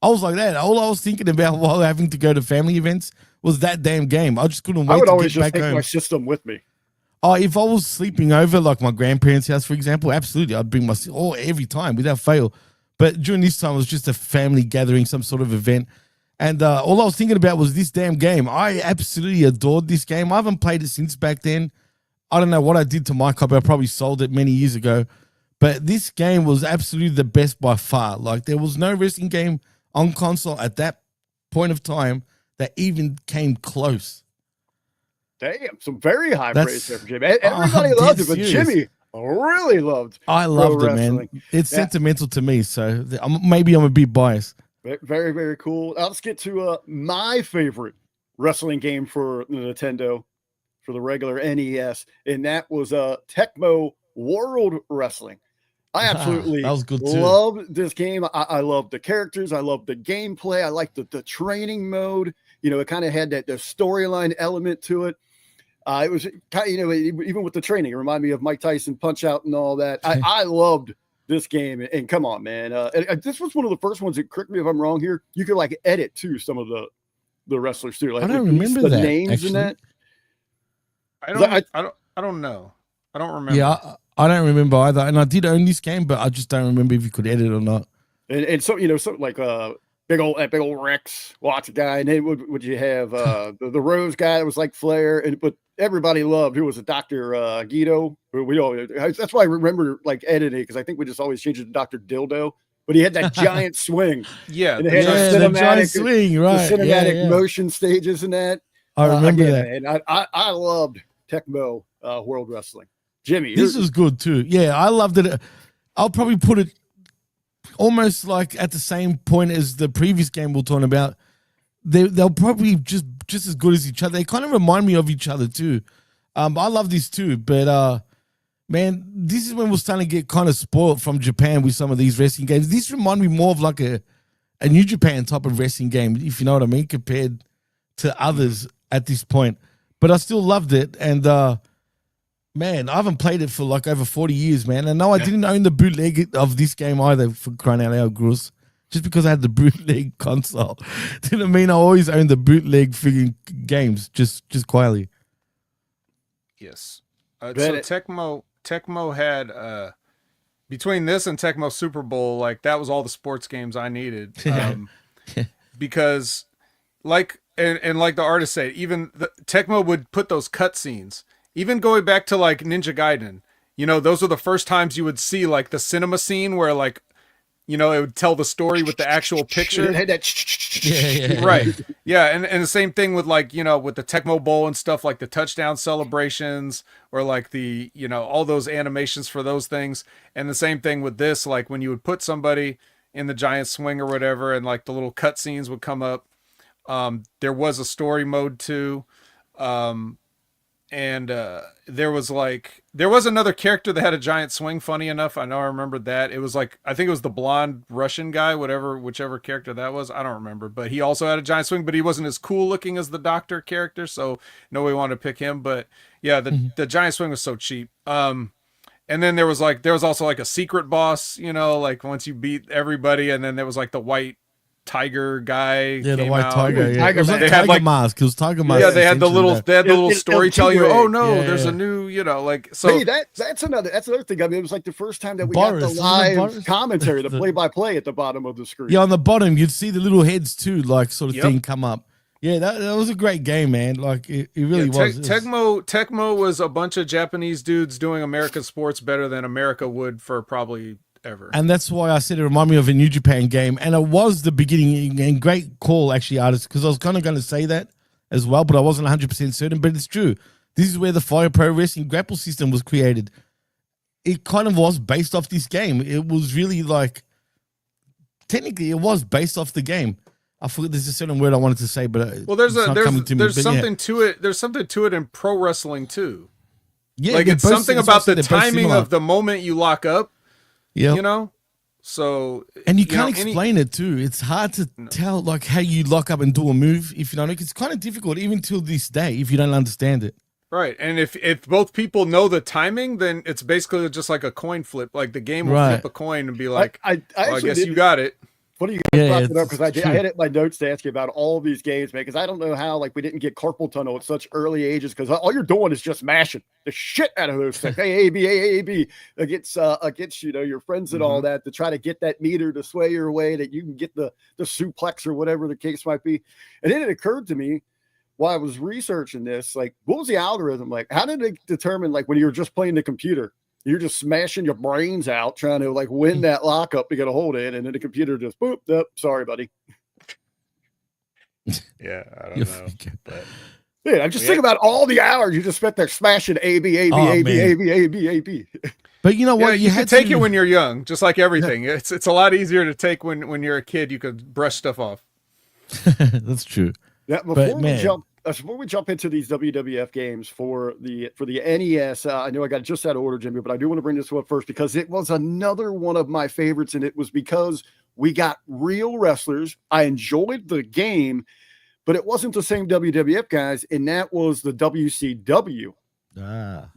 I was like that. All I was thinking about while having to go to family events was that damn game. I just couldn't wait to get back home. I would always just take my system with me. Oh, if I was sleeping over, like my grandparents' house, for example, absolutely, I'd bring my every time without fail. But during this time, it was just a family gathering, some sort of event. And all I was thinking about was this damn game. I absolutely adored this game. I haven't played it since back then. I don't know what I did to my copy. I probably sold it many years ago. But this game was absolutely the best by far. Like, there was no wrestling game on console at that point of time that even came close. Damn, some very high praise there for Jimmy. Everybody loved it, but Jimmy really loved I loved it, man. It's sentimental to me, so maybe I'm a bit biased. Very, very cool. Now let's get to my favorite wrestling game for the Nintendo, for the regular NES, and that was Tecmo World Wrestling. I absolutely that was good too. Loved this game. I loved the characters. I loved the gameplay. I liked the training mode. It kind of had the storyline element to it. It was kind of, even with the training, it reminded me of Mike Tyson Punch Out and all that. I loved this game. And come on, man. This was one of the first ones that, correct me if I'm wrong here, you could like edit too some of the wrestlers too. Like, I don't remember the names actually. in that. I don't know. I don't remember. Yeah, I don't remember either. And I did own this game, but I just don't remember if you could edit or not. And so, something like big old Rex Watts guy, and then would you have the Rose guy that was like Flair, but everybody loved who was a Dr. Guido. That's why I remember like editing, because I think we just always changed it to Dr. Dildo. But he had that giant swing. Yeah, and it had the giant swing, right? The cinematic motion stages and that. I remember that. And I loved Tecmo World Wrestling. Jimmy, this was good too. Yeah, I loved it. I'll probably put it almost like at the same point as the previous game we're talking about. They'll probably just as good as each other. They kind of remind me of each other too. I love this too, but man, this is when we're starting to get kind of spoiled from Japan with some of these wrestling games. This remind me more of like a New Japan type of wrestling game, if you know what I mean, compared to others at this point. But I still loved it, and man, I haven't played it for like over 40 years, man. And no, I didn't own the bootleg of this game either, for crying out loud, Gross. Just because I had the bootleg console didn't mean I always owned the bootleg frigging games, just quietly. Yes. So Tecmo had between this and Tecmo Super Bowl, like that was all the sports games I needed. Because like and like the artist said, even Tecmo would put those cutscenes. Even going back to like Ninja Gaiden, those were the first times you would see like the cinema scene where like, it would tell the story with the actual picture. It had that yeah. Right. Yeah. And the same thing with like, with the Tecmo Bowl and stuff, like the touchdown celebrations or like the, all those animations for those things. And the same thing with this, like when you would put somebody in the giant swing or whatever, and like the little cutscenes would come up. There was a story mode too. And there was another character that had a giant swing. Funny enough, I know I remembered that. It was like, I think it was the blonde Russian guy, whichever character that was. I don't remember, but he also had a giant swing, but he wasn't as cool looking as the Doctor character, so nobody wanted to pick him. But yeah, the giant swing was so cheap. And then there was also like a secret boss, you know, like once you beat everybody, and then there was like the white tiger guy. Yeah, the white tiger. Yeah. Tiger It was like Mask. Tiger like- Mask. It was Tiger Mask. Yeah, they had the little story telling you, T-Ray. oh no, Yeah, there's yeah. a new, you know, like so. Hey, that's another thing. I mean, it was like the first time that we Boris, got the isn't it live Boris? commentary, the play-by-play at the bottom of the screen. Yeah, on the bottom, you'd see the little heads too, like sort of Yep. thing come up. Yeah, that was a great game, man. Like it really was. Tecmo was a bunch of Japanese dudes doing American sports better than America would for probably ever. And that's why I said it reminded me of a New Japan game. And it was the beginning, and great call, actually, artist, because I was kind of going to say that as well, but I wasn't 100% certain. But it's true. This is where the Fire Pro Wrestling grapple system was created. It kind of was based off this game. It was really like, technically, it was based off the game. I forget there's a certain word I wanted to say, but well, there's it's not coming to me, there's but something yeah. to it. There's something to it in pro wrestling too. Yeah, Like they're it's both- something that's why I about said the they're both timing similar. of the moment you lock up. Yeah. You know, so And you know, can't explain it too. It's hard to tell like how you lock up and do a move if you don't. It's kind of difficult even till this day if you don't understand it. Right, and if both people know the timing, then it's basically just like a coin flip. Like the game will Right. flip a coin and be like, I well, I actually guess did- you got it. Funny you Yeah, guys brought it's it up because I true. had it in my notes to ask you about all these games, man. Because I don't know how like we didn't get carpal tunnel at such early ages. Because all you're doing is just mashing the shit out of those things. A-A-B against you know your friends and all that to try to get that meter to sway your way that you can get the suplex or whatever the case might be. And then it occurred to me while I was researching this, like what was the algorithm like? How did it determine like when you were just playing the computer? You're just smashing your brains out trying to like win that lockup to get a hold in, and then the computer just boop. Nope, sorry, buddy. Yeah, I don't You're know. freaking- But Yeah, I'm just thinking about all the hours you just spent there smashing A B A B Oh, A B man. A B A B A B. But you know yeah, what? you can had take to- it when you're young, just like everything. It's a lot easier to take when you're a kid. You could brush stuff off. That's true. Yeah, man. before we jump into these WWF games for the NES, I know I got just out of order, Jimmy, but I do want to bring this up first because it was another one of my favorites, and it was because we got real wrestlers. I enjoyed the game, but it wasn't the same WWF guys, and that was the WCW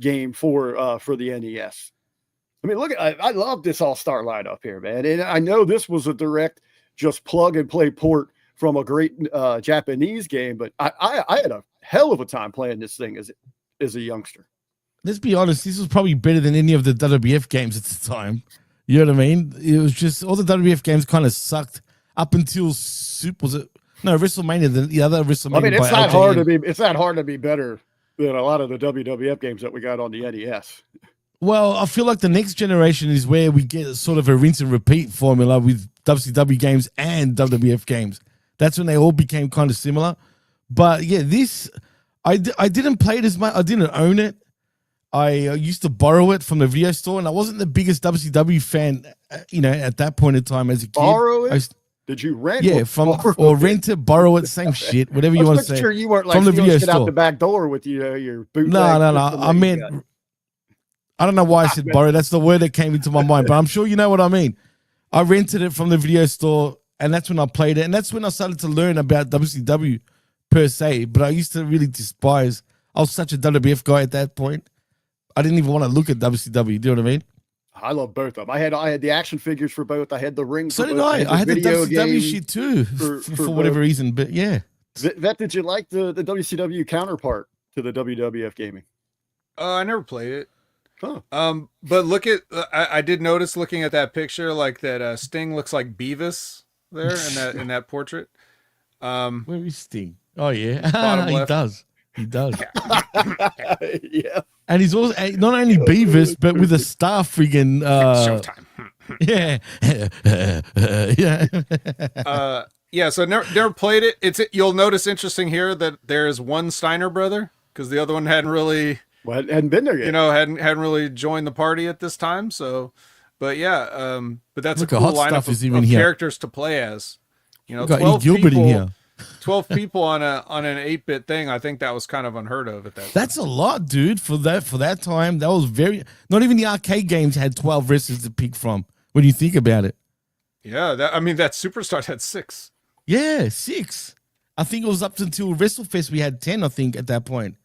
game for the NES. I mean, look, I love this all-star lineup here, man, and I know this was a direct just plug and play port from a great Japanese game, but I had a hell of a time playing this thing as a youngster. Let's be honest, this was probably better than any of the WWF games at the time. You know what I mean? It was just all the WWF games kind of sucked up until WrestleMania, the other WrestleMania. I mean, it's by not LJN. hard to be better than a lot of the WWF games that we got on the NES. Well, I feel like the next generation is where we get sort of a rinse and repeat formula with WCW games and WWF games. That's when they all became kind of similar. But yeah, this, I didn't play it as much. I didn't own it. I used to borrow it from the video store, and I wasn't the biggest WCW fan, at that point in time as a kid. Borrow it? I used- Did you rent? yeah, or rent it, borrow it, same shit, whatever you want to say. Sure, you weren't like from the video get out store. the back door with your bootleg. No. system I that you meant, got. I don't know why I said borrow. That's the word that came into my mind, but I'm sure you know what I mean. I rented it from the video store, and that's when I played it. And that's when I started to learn about WCW per se. But I used to really despise. I was such a WWF guy at that point. I didn't even want to look at WCW. Do you know what I mean? I love both of them. I had the action figures for both. I had the ring. So for did both. I. I had the video WCW game. shit too, for for whatever both. reason. But yeah. Vet, did you like the WCW counterpart to the WWF gaming? I never played it. Huh. But look at I did notice looking at that picture, like that Sting looks like Beavis there in that portrait. Where is Sting? Oh yeah, Bottom he left. does. He does. Yeah. And he's also not only Beavis, but with a star friggin' Showtime. yeah. Yeah, so never played it. You'll notice interesting here that there is one Steiner brother because the other one hadn't really, Well, hadn't been there yet. hadn't really joined the party at this time. So, but yeah, but that's Look, a a cool Hot Stuff lineup is of even here. characters to play as. Got 12 E. Gilbert people, in here. 12 people on an 8-bit thing. I think that was kind of unheard of at that. That's a lot, dude. For that time, that was very. Not even the arcade games had 12 wrestlers to pick from. When you think about it, Yeah, that Superstar had 6. yeah, 6. I think it was up until WrestleFest we had 10. I think at that point,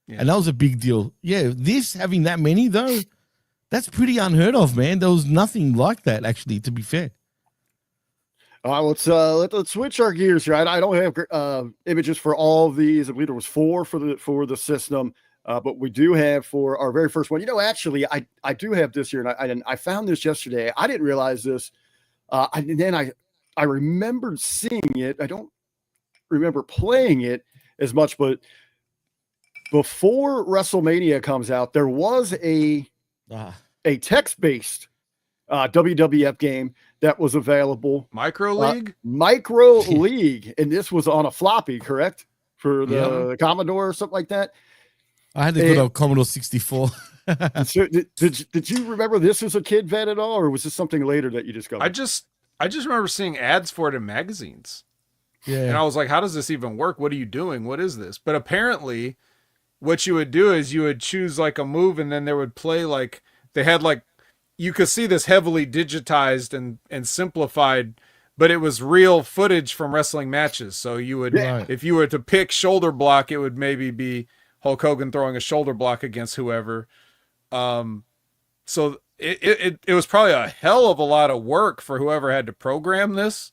Yeah. and that was a big deal. Yeah, this having that many though, That's pretty unheard of, man. There was nothing like that, actually, to be fair. All right, let's switch our gears here. I don't have images for all of these. I believe there was 4 for the system, but we do have for our very first one. You know, actually, I do have this here, and I found this yesterday. I didn't realize this. And then I remembered seeing it. I don't remember playing it as much, but before WrestleMania comes out, there was a text-based WWF game that was available. Micro League? Micro League. And this was on a floppy, correct? For the Commodore or something like that. I had the good old Commodore 64. So did you remember this as a kid, Van, at all? Or was this something later that you discovered? I just remember seeing ads for it in magazines. Yeah. And I was like, how does this even work? What are you doing? What is this? But apparently what you would do is you would choose like a move, and then they would play like they had like, you could see this heavily digitized and simplified, but it was real footage from wrestling matches. So you would, if you were to pick shoulder block, it would maybe be Hulk Hogan throwing a shoulder block against whoever. So it was probably a hell of a lot of work for whoever had to program this,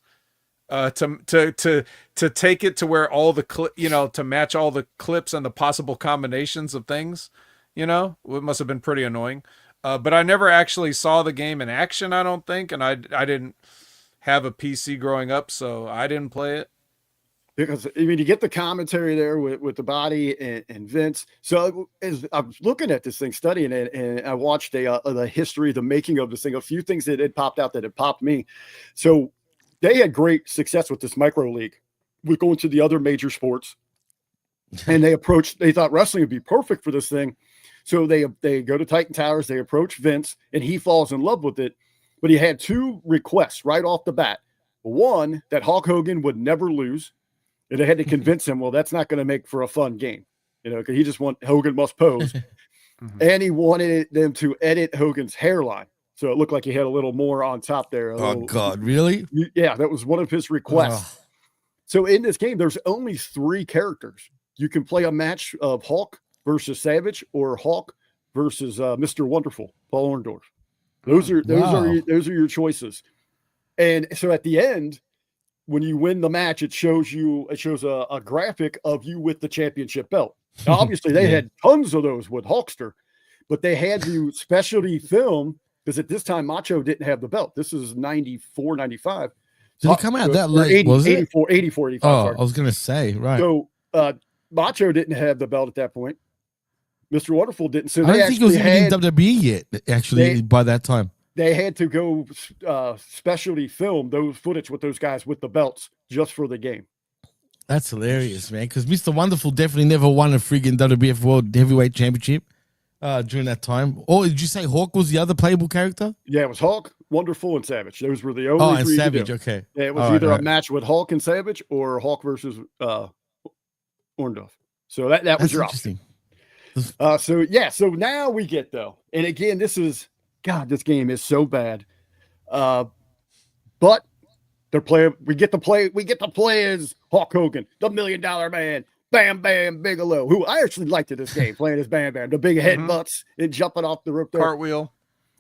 to take it to where all the to match all the clips and the possible combinations of things, it must have been pretty annoying. But I never actually saw the game in action, I don't think. And I didn't have a PC growing up, so I didn't play it. Because, I mean, you get the commentary there with the body and Vince. So as I was looking at this thing, studying it, and I watched the history, the making of this thing, a few things that had popped out that had popped me. So they had great success with this micro league. We're going to the other major sports. And they thought wrestling would be perfect for this thing. So they go to Titan Towers, they approach Vince, and he falls in love with it. But he had 2 requests right off the bat. One, that Hulk Hogan would never lose. And they had to convince him, well, that's not going to make for a fun game. Because he just Hogan must pose. And he wanted them to edit Hogan's hairline. So it looked like he had a little more on top there. God, really? Yeah, that was one of his requests. So in this game, there's only 3 characters. You can play a match of Hulk versus Savage, or Hulk versus Mr. Wonderful, Paul Orndorff. Those are your choices. And so at the end, when you win the match, it shows a graphic of you with the championship belt. Now, obviously, they had tons of those with Hulkster, but they had to specialty film, because at this time Macho didn't have the belt. This is 94, 95. Did it come out that late? Was it 84, 85? Oh, sorry. I was gonna say, right. So Macho didn't have the belt at that point. Mr. Wonderful didn't. So I don't think it was even in WWE yet, actually, by that time. They had to go specialty film those footage with those guys with the belts just for the game. That's hilarious, man, because Mr. Wonderful definitely never won a friggin' WWF World Heavyweight Championship during that time. Or did you say Hawk was the other playable character? Yeah, it was Hulk, Wonderful, and Savage. Those were the only and three. Savage, okay. Yeah, it was either a match with Hulk and Savage or Hulk versus Orndorff. So that was your option. So now we get, though, and again, this game is so bad. But we get to play as Hulk Hogan, the $1 Million Man, Bam Bam Bigelow, who I actually liked in this game, playing as Bam Bam, the big headbutts and jumping off the rope there. Cartwheel.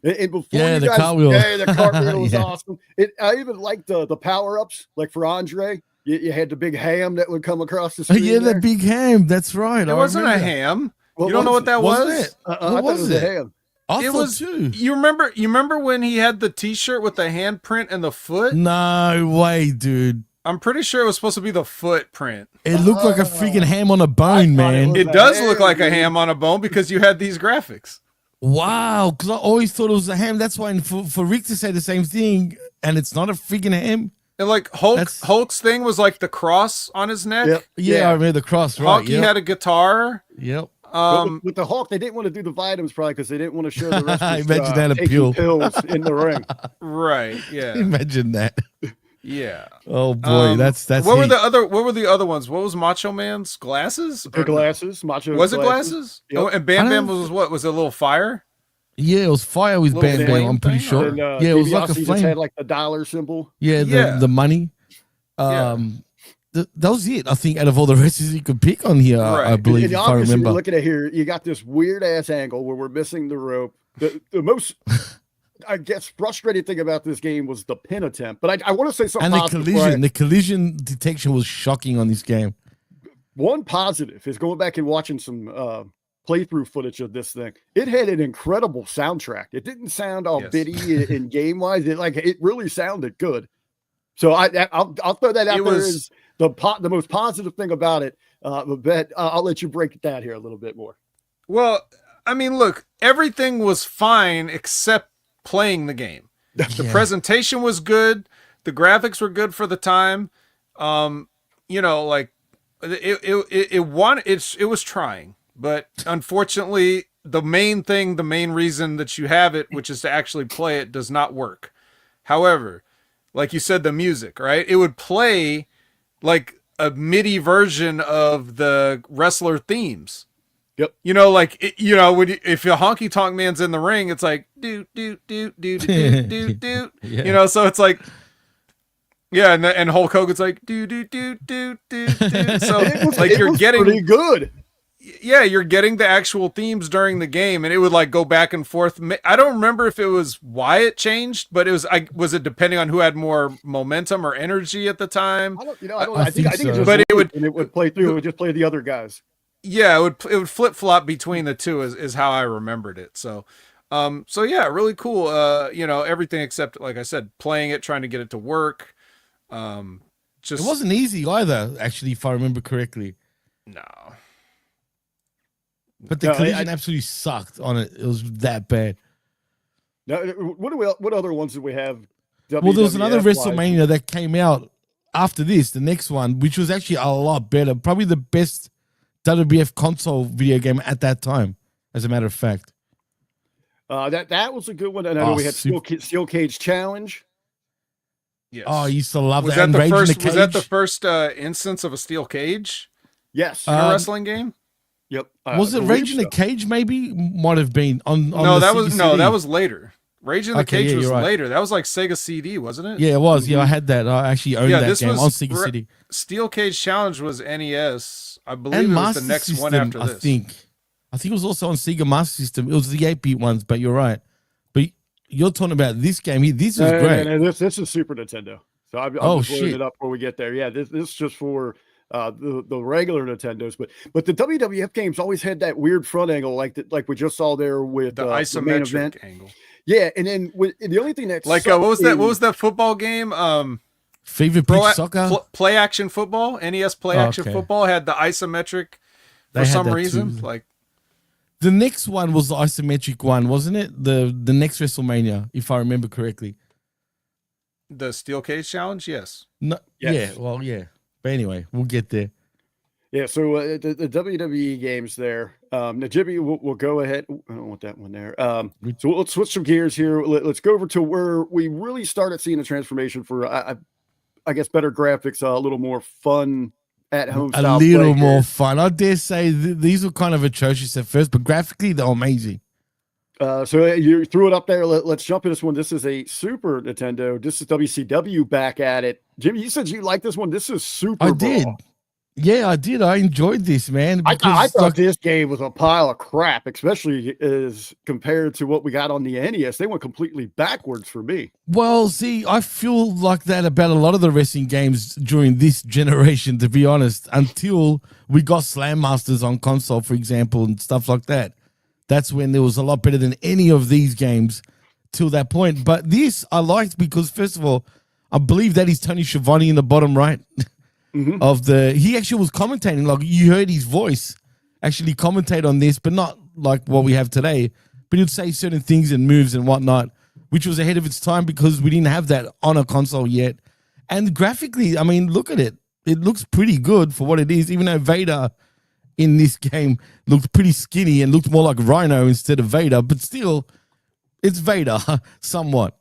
And before the cartwheel. Yeah, the cartwheel was awesome. I even liked the power-ups, like for Andre. You had the big ham that would come across the screen. The big ham. That's right. It wasn't a ham. You don't know what that was? What was it? A ham. It was too. You remember when he had the T-shirt with the handprint and the foot? No way, dude. I'm pretty sure it was supposed to be the footprint. It looked like a freaking ham on a bone, man. It does look like a ham on a bone because you had these graphics. Wow, because I always thought it was a ham. That's why for Rick to say the same thing, and it's not a freaking ham. And like Hulk's thing was like the cross on his neck. Yep. Yeah, I remember the cross. Right? Hulk, had a guitar. Yep. With the Hulk, they didn't want to do the vitamins probably because they didn't want to show the rest of Imagine that taking pills in the ring. Right. Yeah. Imagine that. Yeah. Oh boy, that's what were the other ones? What was Macho Man's glasses? The glasses. Macho was it glasses? Yep. Oh, and Bam Bam was what? Was it a little fire? Yeah, it was fire with Bam Bam. I'm pretty sure. And, it was like a flame. Just had like the dollar symbol. Yeah, the money. that was it. I think out of all the wrestlers you could pick on here, I And believe, if I obviously, remember. looking at here, you got this weird ass angle where we're missing the rope. The most, I guess, frustrating thing about this game was the pin attempt. But I want to say something. And the collision detection was shocking on this game. One positive is going back and watching some playthrough footage of this thing. It had an incredible soundtrack. It didn't sound all bitty in game wise. It really sounded good. So I'll throw that out there as the most positive thing about it. But I'll let you break it down here a little bit more. Well, I mean, look, everything was fine except playing the game. The presentation was good. The graphics were good for the time. Like it was trying, but unfortunately, the main reason that you have it, which is to actually play it, does not work. However, like you said, the music, right? It would play like a MIDI version of the wrestler themes. Yep. If your honky tonk man's in the ring, it's like do do do do do do do. So it's like, yeah, and Hulk Hogan's like do do do do do do. So you're getting pretty good. Yeah, you're getting the actual themes during the game, and it would like go back and forth. I don't remember if it was why it changed, but it was it depending on who had more momentum or energy at the time. I think it just it would play through. It would just play the other guys. Yeah, it would flip flop between the two is how I remembered it. So yeah, really cool. Everything except, like I said, playing it, trying to get it to work. It wasn't easy either, actually, if I remember correctly. No. But the collision absolutely sucked on it. It was that bad. Now, what other ones did we have? Well, there was another WrestleMania that came out after this, the next one, which was actually a lot better. Probably the best WWF console video game at that time, as a matter of fact. That was a good one. And I know we had Steel Cage Challenge. Yes. Oh, I used to love that. Was that the first instance of a steel cage? Yes. In a wrestling game? Yep. Was it Rage in the Cage? Maybe might have been on. That was later. Rage in the Cage was later. That was like Sega CD, wasn't it? Yeah, it was. Yeah, I had that. I actually owned that game on Sega CD. Steel Cage Challenge was NES. I believe it was the next one after this. I think it was also on Sega Master System. It was the 8-bit ones, but you're right. But you're talking about this game here. This is great. No, this is Super Nintendo. So I'm just loading it up before we get there. Yeah, this is just for the regular Nintendos, but the WWF games always had that weird front angle, like we just saw there with the isometric angle. Yeah, and then the only thing that's like what was that football game? Fever Pitch Soccer, play action football. NES play action football had the isometric for some reason. Too. Like the next one was the isometric one, wasn't it? The next WrestleMania, if I remember correctly. The Steel Cage Challenge, yes. No, yes. Yeah, well, yeah. But anyway, we'll get there. Yeah, so the WWE games there. Now, Jimmy, we'll go ahead. I don't want that one there. So let's switch some gears here. Let's go over to where we really started seeing a transformation for, I guess, better graphics, a little more fun at home style. A little more fun. I dare say these were kind of atrocious at first, but graphically, they're amazing. So you threw it up there. Let's jump into this one. This is a Super Nintendo. This is WCW back at it. Jimmy, you said you liked this one. This is Super Brawl. Did. Yeah, I did. I enjoyed this, man. I thought this game was a pile of crap, especially as compared to what we got on the NES. They went completely backwards for me. Well, see, I feel like that about a lot of the wrestling games during this generation, to be honest, until we got Slam Masters on console, for example, and stuff like that. That's when there was a lot better than any of these games till that point. But this I liked because, first of all, I believe that is Tony Schiavone in the bottom right. Mm-hmm. He actually was commentating, like you heard his voice actually commentate on this, but not like what we have today. But he'd say certain things and moves and whatnot, which was ahead of its time because we didn't have that on a console yet. And graphically, I mean, look at it. It looks pretty good for what it is, even though Vader in this game looked pretty skinny and looked more like Rhino instead of Vader, but still, it's Vader somewhat.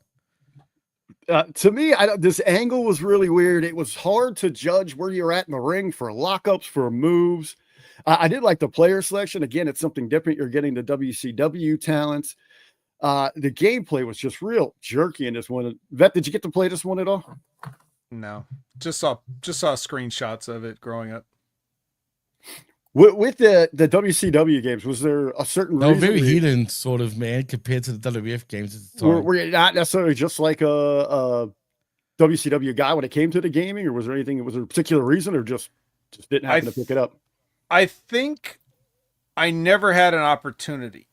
To me, this angle was really weird. It was hard to judge where you're at in the ring for lockups, for moves. I did like the player selection. Again, it's something different. You're getting the WCW talents. The gameplay was just real jerky in this one. Vet, did you get to play this one at all? No, just saw screenshots of it growing up. With the WCW games, was there a certain They were reason? very hidden, sort of, man, compared to the WWF games at the time. Were you not necessarily just like a WCW guy when it came to the gaming, or was there a particular reason, or just didn't happen to pick it up? I think I never had an opportunity.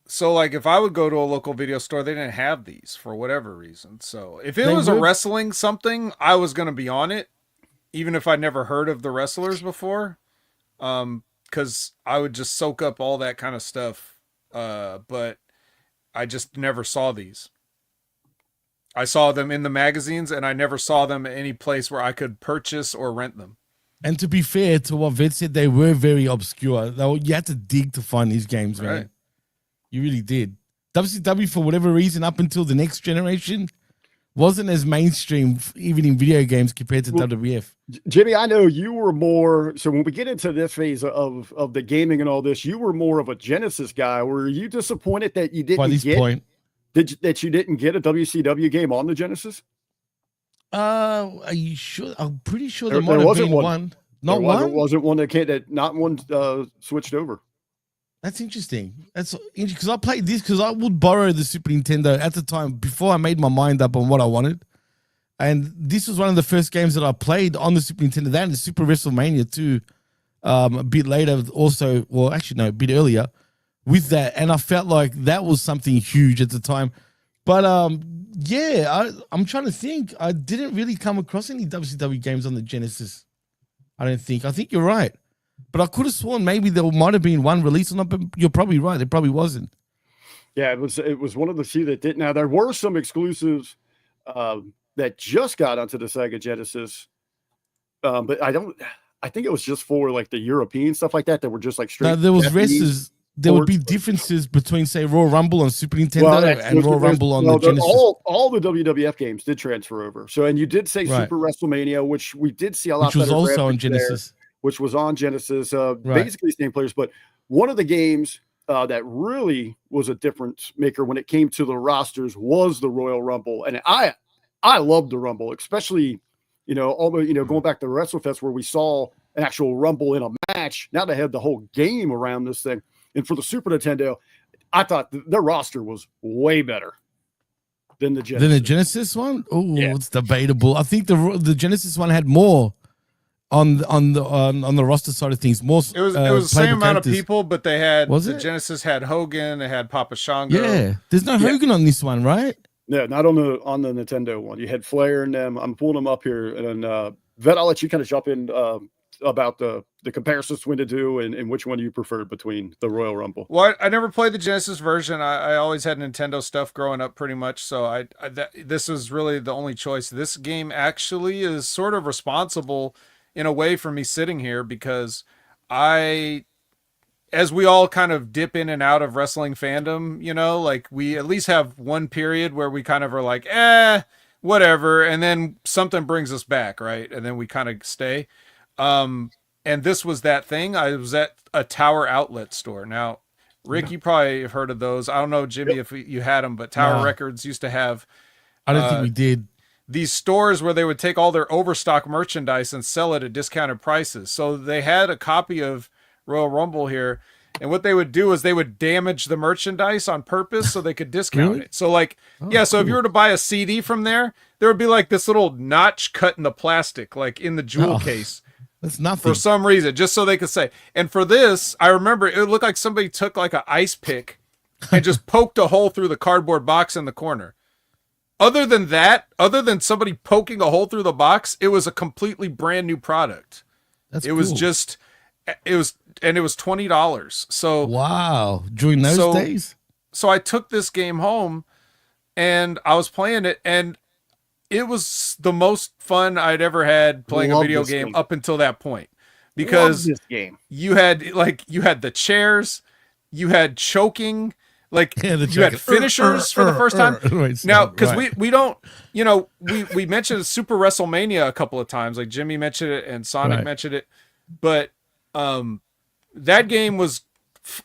So, like, if I would go to a local video store, they didn't have these for whatever reason. So, if it was a wrestling something, I was going to be on it, even if I'd never heard of the wrestlers before. Because I would just soak up all that kind of stuff. But I just never saw these. I saw them in the magazines, and I never saw them at any place where I could purchase or rent them. And to be fair to what Vet said, they were very obscure. You had to dig to find these games, man. Right. You really did. WCW, for whatever reason, up until the next generation, wasn't as mainstream, even in video games, compared to WWF. Jimmy, I know you were more. So when we get into this phase of the gaming and all this, you were more of a Genesis guy. Were you disappointed that you didn't By this point, that you didn't get a WCW game on the Genesis? are you sure? I'm pretty sure There might have wasn't been one. one. Not one? There wasn't one not one switched over. That's interesting. That's interesting because I played this because I would borrow the Super Nintendo at the time before I made my mind up on what I wanted. And this was one of the first games that I played on the Super Nintendo. That and the Super WrestleMania too, a bit later also. Well, actually, no, a bit earlier with that. And I felt like that was something huge at the time. But yeah, I'm trying to think. I didn't really come across any WCW games on the Genesis. I don't think. I think you're right. But I could have sworn maybe there might have been one release or not, but you're probably right. It probably wasn't. Yeah, it was one of the few that didn't. Now, there were some exclusives that just got onto the Sega Genesis, but I think it was just for like the European stuff like that were just like straight. Now, there was wrestlers. There would be differences between, say, Royal Rumble on Super Nintendo and Royal Rumble on the Genesis. All the WWF games did transfer over. So, and you did say Super WrestleMania, which we did see a lot. Which was also on Genesis. Which was on Genesis, basically the same players. But one of the games that really was a difference maker when it came to the rosters was the Royal Rumble. And I loved the Rumble, especially, going back to WrestleFest where we saw an actual Rumble in a match. Now they had the whole game around this thing. And for the Super Nintendo, I thought their roster was way better than the Genesis. Than the Genesis one? Oh, yeah. It's debatable. I think the Genesis one had more on the roster side of things. More. It was the same amount of people, but they had Genesis had Hogan, they had Papa Shango. Yeah, there's no Hogan on this one, right? Yeah, not on the Nintendo one. You had Flair and them. I'm pulling them up here, and Vet, I'll let you kind of jump in about the comparisons between the two and which one you preferred between the Royal Rumble. Well, I never played the Genesis version. I always had Nintendo stuff growing up pretty much, so this is really the only choice. This game actually is sort of responsible in a way for me sitting here because as we all kind of dip in and out of wrestling fandom, like we at least have one period where we kind of are like, whatever. And then something brings us back. Right. And then we kind of stay. And this was that thing. I was at a Tower Outlet store. Now, Rick, you probably have heard of those. I don't know, Jimmy, if you had them, but Tower Records used to have. I don't think we did. These stores where they would take all their overstock merchandise and sell it at discounted prices. So they had a copy of Royal Rumble here. And what they would do is they would damage the merchandise on purpose so they could discount it. So like, so if you were to buy a CD from there would be like this little notch cut in the plastic, like in the jewel case. That's nothing. For some reason, just so they could say. And for this, I remember it looked like somebody took like an ice pick and just poked a hole through the cardboard box in the corner. Other than somebody poking a hole through the box, it was a completely brand new product. That's it was $20. So wow, during those days. So I took this game home and I was playing it, and it was the most fun I'd ever had playing a video game up until that point. Because you had the chairs, you had choking. Like you had finishers for the first time. Now, because we don't, we mentioned Super WrestleMania a couple of times. Like Jimmy mentioned it and Sonic mentioned it, but that game was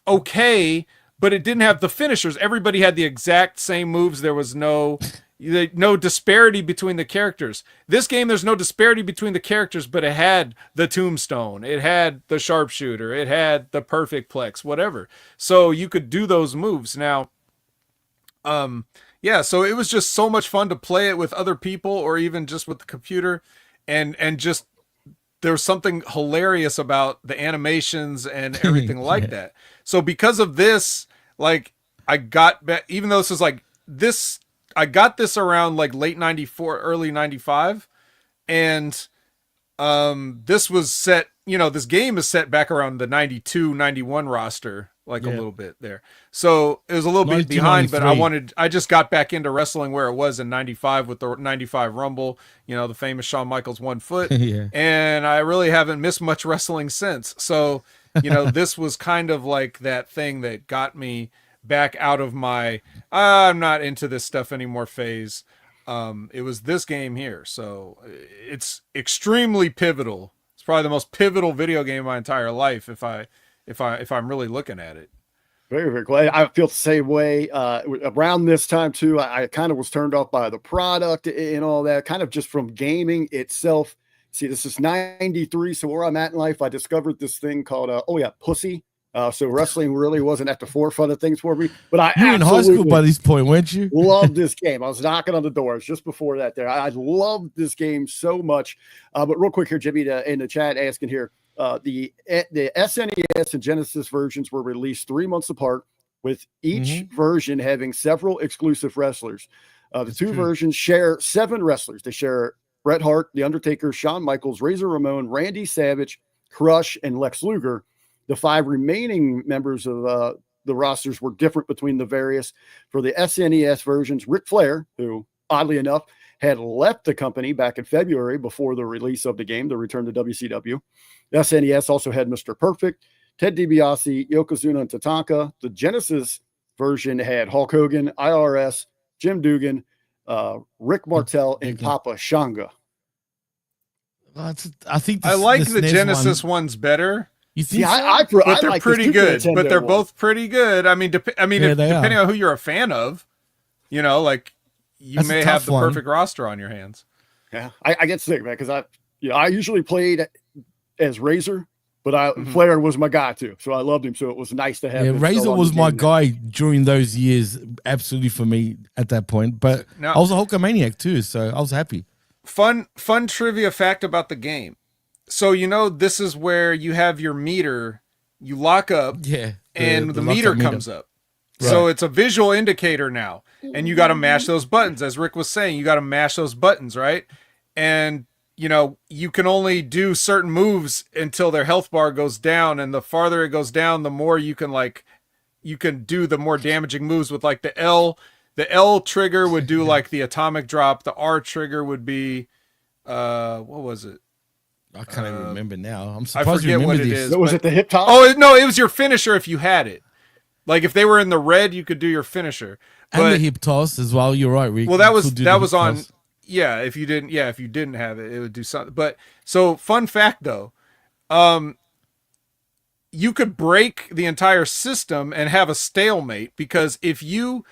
okay but it didn't have the finishers. Everybody had the exact same moves. There was no disparity between the characters. This game, there's no disparity between the characters, but it had the tombstone, it had the sharpshooter, it had the perfect plex, whatever. So you could do those moves. Now, yeah, so it was just so much fun to play it with other people or even just with the computer, and just there was something hilarious about the animations and everything like that. So because of this, like, I got back, even though this is like this, I got this around like late 94, early 95. And this was set, this game is set back around the 92, 91 roster, like a little bit there. So it was a little bit behind, but I just got back into wrestling where it was in 95 with the 95 Rumble, the famous Shawn Michaels 1 foot. And I really haven't missed much wrestling since. So, this was kind of like that thing that got me back out of my I'm not into this stuff anymore phase. It was this game here, so it's extremely pivotal. It's probably the most pivotal video game of my entire life if I'm really looking at it. Very, very cool. I feel the same way. Around this time too, I kind of was turned off by the product and all that, kind of just from gaming itself. See, this is 93, so where I'm at in life, I discovered this thing called Pussy. So wrestling really wasn't at the forefront of things for me, but you were in high school by this point, weren't you? Loved this game. I was knocking on the doors just before that. I loved this game so much. But real quick here, Jimmy, in the chat asking here, the SNES and Genesis versions were released 3 months apart, with each version having several exclusive wrestlers. The two versions share 7 wrestlers. They share Bret Hart, The Undertaker, Shawn Michaels, Razor Ramon, Randy Savage, Crush, and Lex Luger. The 5 remaining members of the rosters were different between the various. For the SNES versions, Ric Flair, who oddly enough had left the company back in February before the release of the game, the return to WCW. The SNES also had Mr. Perfect, Ted DiBiase, Yokozuna, and Tatanka. The Genesis version had Hulk Hogan, IRS, Jim Dugan, Rick Martel, and Papa Shango. I think I like the Genesis one's better. You think but they're like pretty good. But they're both pretty good. I mean, depending on who you're a fan of, like you may have the perfect roster on your hands. Yeah, I get sick, man, because I usually played as Razor, but Flair was my guy too, so I loved him. So it was nice to have. Yeah, Razor was my guy during those years, absolutely for me at that point. But I was a Hulkamaniac too, so I was happy. Fun trivia fact about the game. So, this is where you have your meter, you lock up, and the meter comes up. Right. So it's a visual indicator now, and you got to mash those buttons. As Rick was saying, you got to mash those buttons, right? And, you can only do certain moves until their health bar goes down, and the farther it goes down, the more you can do the more damaging moves with like the L. The L trigger would do like the atomic drop. The R trigger would be, what was it? I can't even remember now. I'm surprised you remember what it this. is. Was it the hip toss? Oh, no, it was your finisher if you had it. Like if they were in the red, you could do your finisher. And the hip toss as well. You're right, Rick. Well, that was on. Yeah, if you didn't have it, it would do something. But so fun fact though, you could break the entire system and have a stalemate, because if you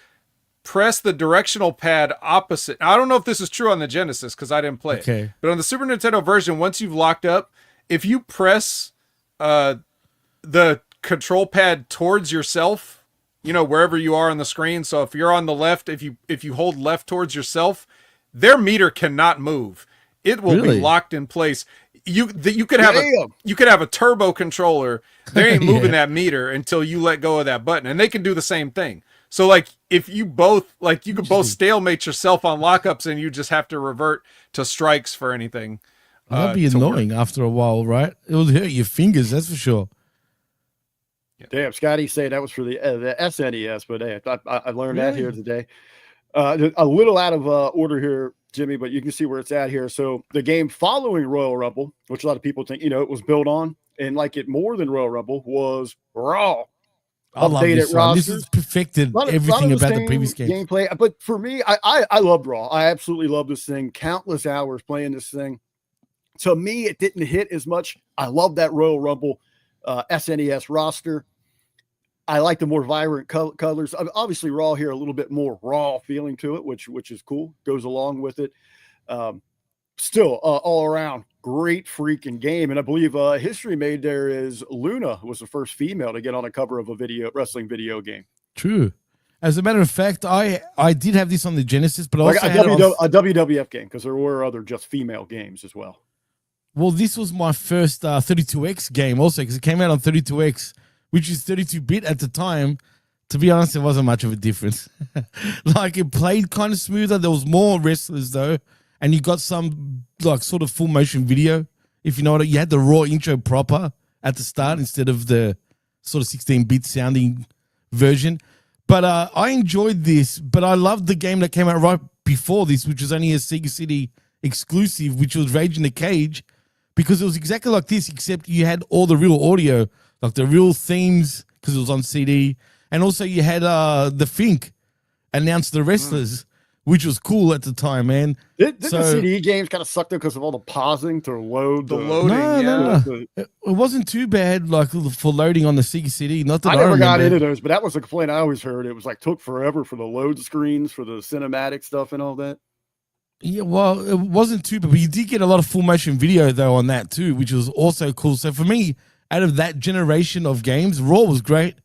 press the directional pad opposite. I don't know if this is true on the Genesis because I didn't play it. But on the Super Nintendo version, once you've locked up, if you press the control pad towards yourself, wherever you are on the screen. So if you're on the left, if you hold left towards yourself, their meter cannot move. It will be locked in place. You could have a turbo controller. They ain't moving that meter until you let go of that button, and they can do the same thing. So like if you both you could both stalemate yourself on lockups, and you just have to revert to strikes for anything. That'd be annoying after a while, right? It would hurt your fingers, that's for sure. Yeah. Damn, Scotty say that was for the SNES, but hey, I learned that here today. A little out of order here, Jimmy, but you can see where it's at here. So the game following Royal Rumble, which a lot of people think it was built on, and like it more than Royal Rumble, was Raw. I love this one. This has perfected everything about the previous game. Gameplay, but for me, I loved Raw. I absolutely love this thing. Countless hours playing this thing. To me, it didn't hit as much. I love that Royal Rumble SNES roster. I like the more vibrant colors. Obviously, Raw here a little bit more raw feeling to it, which is cool. Goes along with it. Still, all around great freaking game. And I believe history made there is Luna was the first female to get on a cover of a wrestling video game. True. As a matter of fact, I did have this on the Genesis, but Like also a WWF game, because there were other just female games as well. Well, this was my first 32X game also, because it came out on 32X, which is 32-bit at the time. To be honest, there wasn't much of a difference. Like, it played kind of smoother. There was more wrestlers, though, and you got some, like, sort of full motion video. If you know what I mean. You had the raw intro proper at the start instead of the sort of 16-bit sounding version. But I enjoyed this, but I loved the game that came out right before this, which was only a Sega City exclusive, which was Rage in the Cage, because it was exactly like this, except you had all the real audio, like the real themes, because it was on CD, and also you had the Fink announce the wrestlers, which was cool at the time, man. Did the CD games kind of suck them because of all the pausing to load? The loading, no. It wasn't too bad, like, for loading on the Sega CD. Not that I never got into those, but that was a complaint I always heard. It was like took forever for the load screens, for the cinematic stuff and all that. Yeah, well, it wasn't too bad, but you did get a lot of full motion video, though, on that, too, which was also cool. So for me, out of that generation of games, Raw was great,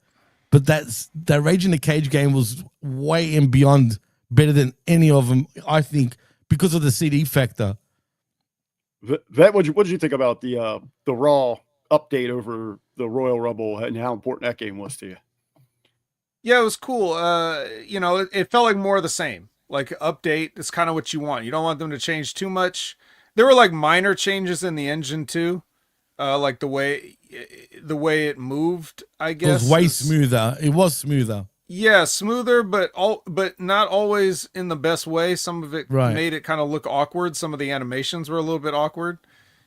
but that Rage in the Cage game was way and beyond better than any of them, I think, because of the CD factor. What did you think about the Raw update over the Royal Rumble and how important that game was to you? Yeah, it was cool. It felt like more of the same. Like, update is kind of what you want. You don't want them to change too much. There were like minor changes in the engine too, like the way it moved. I guess it was way smoother. It was smoother. Yeah, smoother, but not always in the best way. Some of it made it kind of look awkward. Some of the animations were a little bit awkward.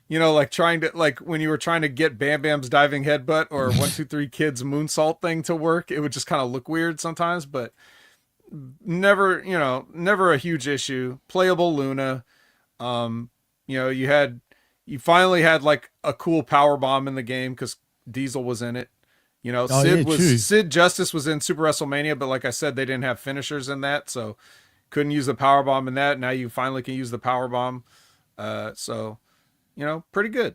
You know, like when you were trying to get Bam Bam's diving headbutt or 1 2 3 Kids moonsault thing to work, it would just kind of look weird sometimes. But never a huge issue. Playable Luna. You finally had like a cool power bomb in the game because Diesel was in it. You know, Sid Justice was in Super WrestleMania, but like I said, they didn't have finishers in that, so couldn't use the power bomb in that. Now you finally can use the power bomb. So, pretty good.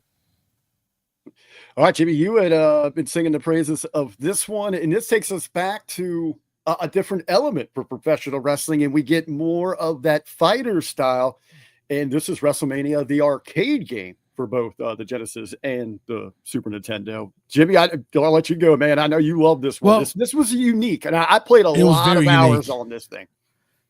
All right, Jimmy, you had been singing the praises of this one, and this takes us back to a different element for professional wrestling, and we get more of that fighter style. And this is WrestleMania, the arcade game for both the Genesis and the Super Nintendo. Jimmy, I'll let you go, man. I know you love this one. Well, this was unique, and I played a lot of hours on this thing.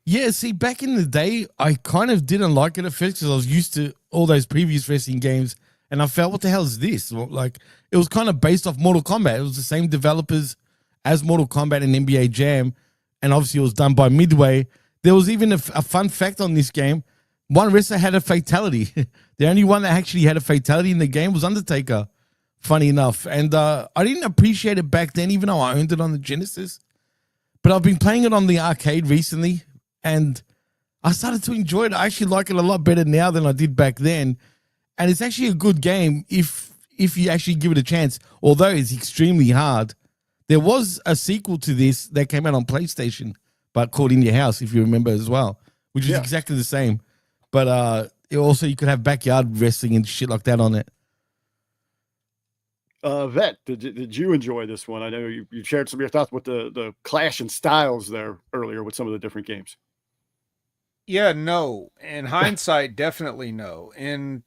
Yeah, see, back in the day, I kind of didn't like it at first because I was used to all those previous wrestling games, and I felt, what the hell is this? Like, it was kind of based off Mortal Kombat. It was the same developers as Mortal Kombat and NBA Jam, and obviously it was done by Midway. There was even a fun fact on this game. One wrestler had a fatality. The only one that actually had a fatality in the game was Undertaker, funny enough. And I didn't appreciate it back then, even though I owned it on the Genesis. But I've been playing it on the arcade recently, and I started to enjoy it. I actually like it a lot better now than I did back then. And it's actually a good game if you actually give it a chance, although it's extremely hard. There was a sequel to this that came out on PlayStation, but called In Your House, if you remember as well, which is exactly the same. But also you could have backyard wrestling and shit like that on it. Vet, did you enjoy this one? I know you shared some of your thoughts with the clash in styles there earlier with some of the different games. Yeah, no. In hindsight, definitely no. In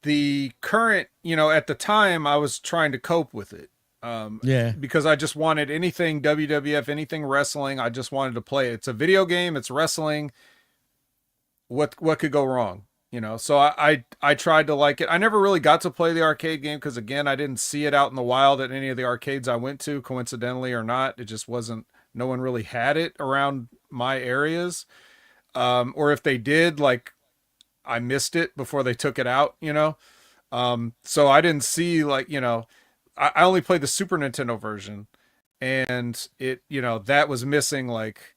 the current, at the time, I was trying to cope with it. Because I just wanted anything WWF, anything wrestling. I just wanted to play it. It's a video game. It's wrestling. What could go wrong? So I tried to like it. I never really got to play the arcade game because, again, I didn't see it out in the wild at any of the arcades I went to, coincidentally or not. It just wasn't, no one really had it around my areas. Or if they did, like, I missed it before they took it out, so I didn't see, like, I only played the Super Nintendo version, and it, that was missing, like,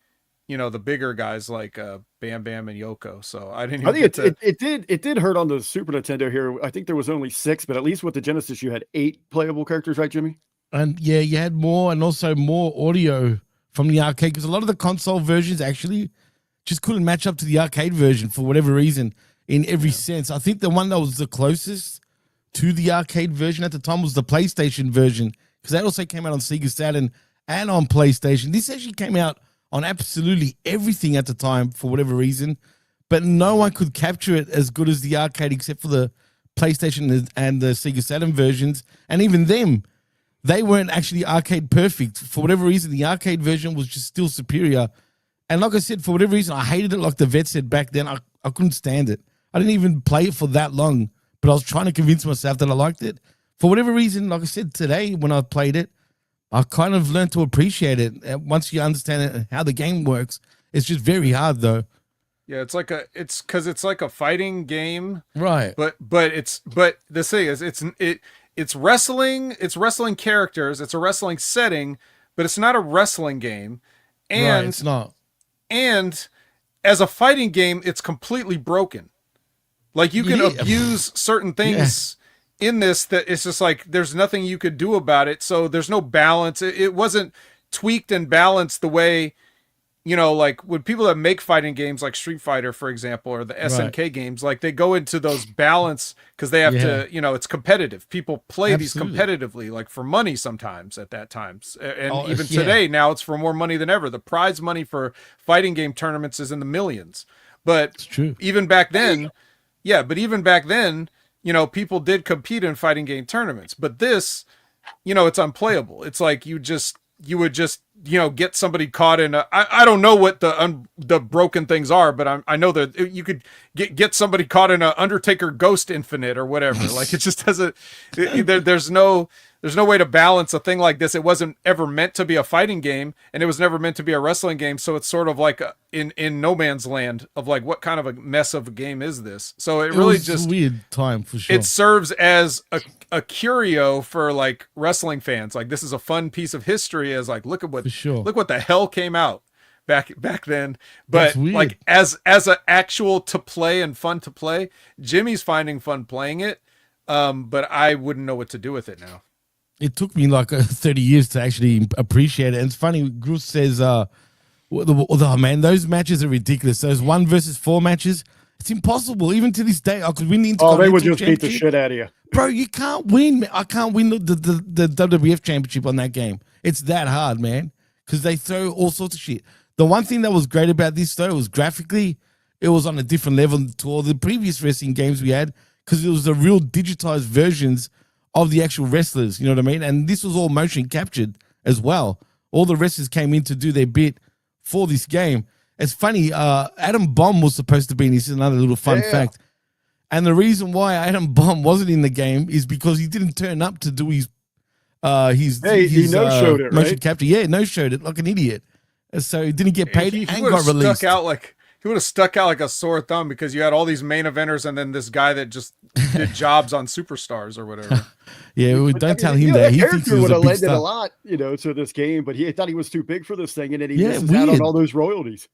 the bigger guys like Bam Bam and Yoko. So I didn't. I think it did hurt on the Super Nintendo here. I think there was only 6, but at least with the Genesis you had 8 playable characters, right, Jimmy? And yeah, you had more and also more audio from the arcade because a lot of the console versions actually just couldn't match up to the arcade version for whatever reason in every sense. I think the one that was the closest to the arcade version at the time was the PlayStation version because that also came out on Sega Saturn and on PlayStation. This actually came out on absolutely everything at the time for whatever reason, but no one could capture it as good as the arcade except for the PlayStation and the Sega Saturn versions. And even them, they weren't actually arcade perfect. For whatever reason, the arcade version was just still superior. And like I said, for whatever reason, I hated it like the vet said back then. I couldn't stand it. I didn't even play it for that long, but I was trying to convince myself that I liked it. For whatever reason, like I said, today when I played it, I kind of learned to appreciate it. And once you understand it, how the game works, it's just very hard though. Yeah, it's because it's like a fighting game, right? But the thing is, it's wrestling characters, it's a wrestling setting, but it's not a wrestling game, and right, it's not. And as a fighting game, it's completely broken. Like you can abuse certain things in this that it's just like there's nothing you could do about it. So there's no balance. It wasn't tweaked and balanced the way, you know, like when people that make fighting games like Street Fighter, for example, or the SNK games, like they go into those balance because they have to, you know, it's competitive. People play these competitively, like for money sometimes at that times. And even today, now it's for more money than ever. The prize money for fighting game tournaments is in the millions. But even back then, you know, people did compete in fighting game tournaments. But this, you know, it's unplayable. It's like you would just, you know, get somebody caught in a, I don't know what the broken things are, but I know that you could get somebody caught in a Undertaker Ghost Infinite or whatever. Like it just doesn't, there's no way to balance a thing like this. It wasn't ever meant to be a fighting game, and it was never meant to be a wrestling game. So it's sort of like in no man's land of like, what kind of a mess of a game is this? So it really just a weird time for sure. It serves as a curio for like wrestling fans. Like this is a fun piece of history as like, look what the hell came out back then. But like as an actual to play and fun to play, Jimmy's finding fun playing it. But I wouldn't know what to do with it now. It took me like 30 years to actually appreciate it. And it's funny, Bruce says, oh man, those matches are ridiculous. Those 1 versus 4 matches, it's impossible. Even to this day, I could win the Intercontinental they would just beat the shit out of you. Bro, you can't win. I can't win the WWF Championship on that game. It's that hard, man, because they throw all sorts of shit. The one thing that was great about this, though, was graphically, it was on a different level to all the previous wrestling games we had because it was the real digitized versions of the actual wrestlers, you know what I mean? And this was all motion captured as well. All the wrestlers came in to do their bit for this game. It's funny, Adam Bomb was supposed to be in this. Is another little fun fact. And the reason why Adam Bomb wasn't in the game is because he didn't turn up to do his no-showed it, motion capture. Yeah, no-showed it like an idiot. So he didn't get paid and got released. He would have stuck out like a sore thumb because you had all these main eventers and then this guy that just did jobs on Superstars or whatever. Don't tell him that. He thinks he was a big star. A lot, you know, to this game, but he thought he was too big for this thing, and then he misses out on all those royalties.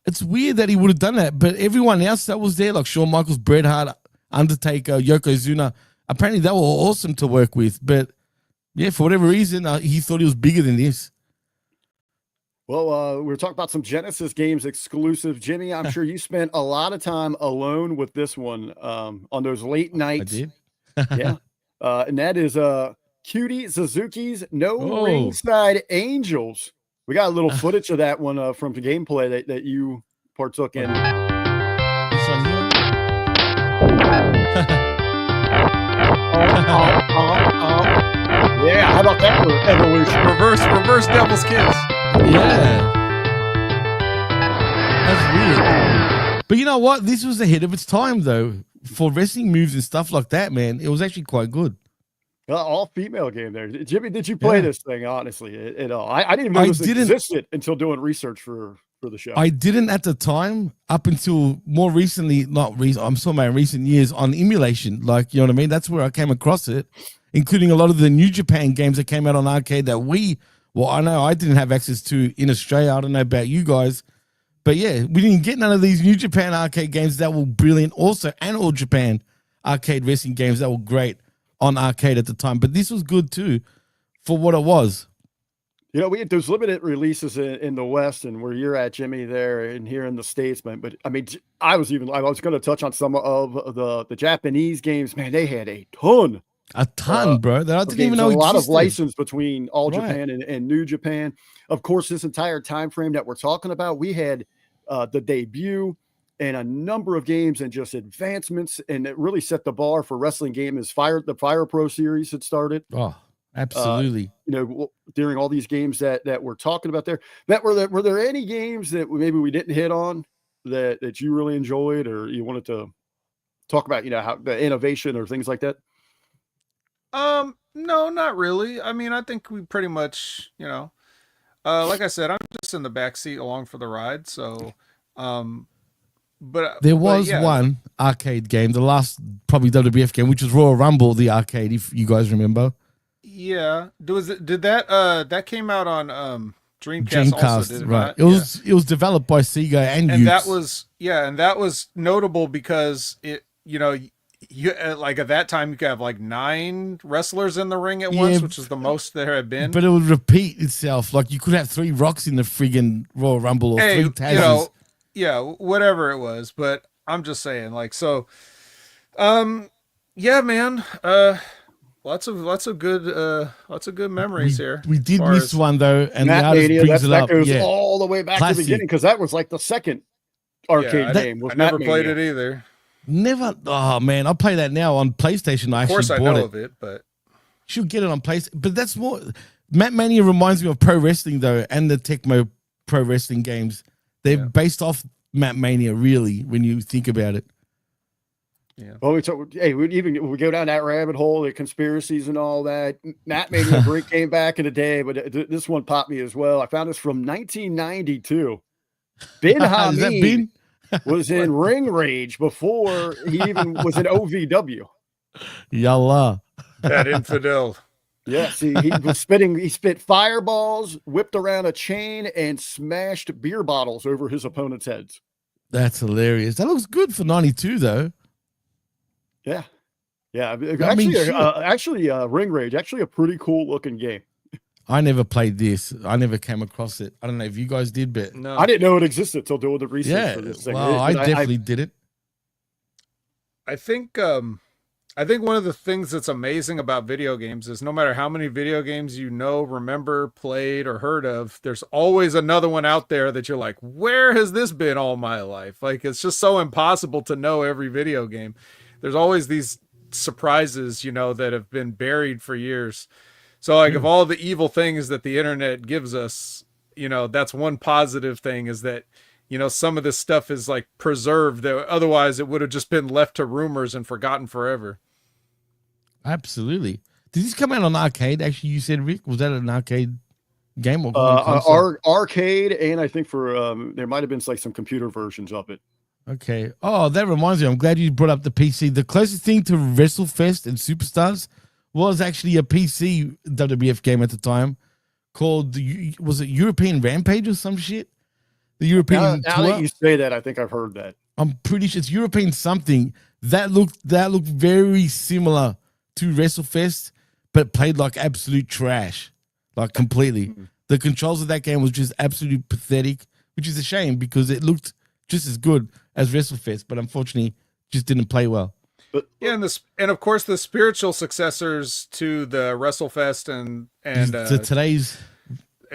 It's weird that he would have done that, but everyone else that was there, like Shawn Michaels, Bret Hart, Undertaker, Yokozuna, apparently they were awesome to work with. But yeah, for whatever reason, he thought he was bigger than this. Well, we're talking about some Genesis games exclusive. Jimmy, I'm sure you spent a lot of time alone with this one on those late nights. I did. And that is Cutie Suzuki's Ringside Angels. We got a little footage of that one from the gameplay that you partook in. This one here? Yeah, how about that for evolution? Reverse devil's kiss. Yeah. That's weird. But you know what? This was ahead of its time, though. For wrestling moves and stuff like that, man, it was actually quite good. All female game there. Jimmy, did you play this thing, honestly, at all? I didn't even know this existed until doing research for the show. I didn't at the time, up until more recently, I'm talking about recent years, on emulation. Like, you know what I mean? That's where I came across it, including a lot of the New Japan games that came out on arcade that I know I didn't have access to in Australia. I don't know about you guys. But yeah, we didn't get none of these New Japan arcade games that were brilliant also, and All Japan arcade wrestling games that were great on arcade at the time. But this was good too for what it was. We had those limited releases in the West, and where you're at, Jimmy, there and here in the States, man. But I mean, I was going to touch on some of the Japanese games. Man, they had a ton, bro. That I didn't even know. A lot existed. of license between All Japan and New Japan. Of course, this entire time frame that we're talking about, we had the debut and a number of games and just advancements, and it really set the bar for wrestling game as the Fire Pro series had started. Oh. Absolutely. During all these games that we're talking about there, were there any games that maybe we didn't hit on that you really enjoyed or you wanted to talk about, how the innovation or things like that? No, not really. I mean, I think we pretty much, like I said, I'm just in the backseat along for the ride. So, but there was one arcade game, the last probably WWF game, which was Royal Rumble, the arcade, if you guys remember. Yeah, did that came out on Dreamcast also, did it right? Not? It was developed by Sega and that was notable because it you like at that time you could have like 9 wrestlers in the ring at once, which is the most there had been. But it would repeat itself. Like you could have 3 Rocks in the friggin' Royal Rumble or 3 Tazes. Whatever it was. But I'm just saying, like, so, yeah, man. Lots of good memories here. We did miss one though, and that goes Yeah. all the way back to the beginning because that was like the second arcade game. I never played it either. Never. Oh man, I play that now on PlayStation. Of course, I know of it, but should get it on PlayStation. But that's more. Matt Mania reminds me of pro wrestling though, and the Tecmo pro wrestling games. They're based off Matt Mania, really, when you think about it. Yeah. Well, we go down that rabbit hole, the conspiracies and all that. Matt made a great game back in the day, but this one popped me as well. I found this from 1992. Bin Hamid was in Ring Rage before he even was in OVW. Yalla. That infidel. Yes, he spit fireballs, whipped around a chain, and smashed beer bottles over his opponent's heads. That's hilarious. That looks good for 92 though. Yeah. Actually, Ring Rage, actually a pretty cool looking game. I never played this. I never came across it. I don't know if you guys did, but no, I didn't know it existed until doing the research for this thing. Well, I definitely did it. I think one of the things that's amazing about video games is no matter how many video games remember, played, or heard of, there's always another one out there that you're like, where has this been all my life? Like, it's just so impossible to know every video game. There's always these surprises, that have been buried for years. So like of all the evil things that the internet gives us, that's one positive thing is that, some of this stuff is like preserved that otherwise it would have just been left to rumors and forgotten forever. Absolutely. Did this come out on arcade? Actually, you said, Rick, was that an arcade game or arcade? And I think for there might have been like some computer versions of it. Okay. Oh, that reminds me. I'm glad you brought up the PC. The closest thing to WrestleFest and Superstars was actually a PC WWF game at the time called, was it European Rampage or some shit? The European Now that you say that, I think I've heard that. I'm pretty sure it's European something. That looked very similar to WrestleFest, but played like absolute trash, like completely. The controls of that game was just absolutely pathetic, which is a shame because it looked just as good as WrestleFest, but unfortunately just didn't play well. And of course the spiritual successors to the WrestleFest and today's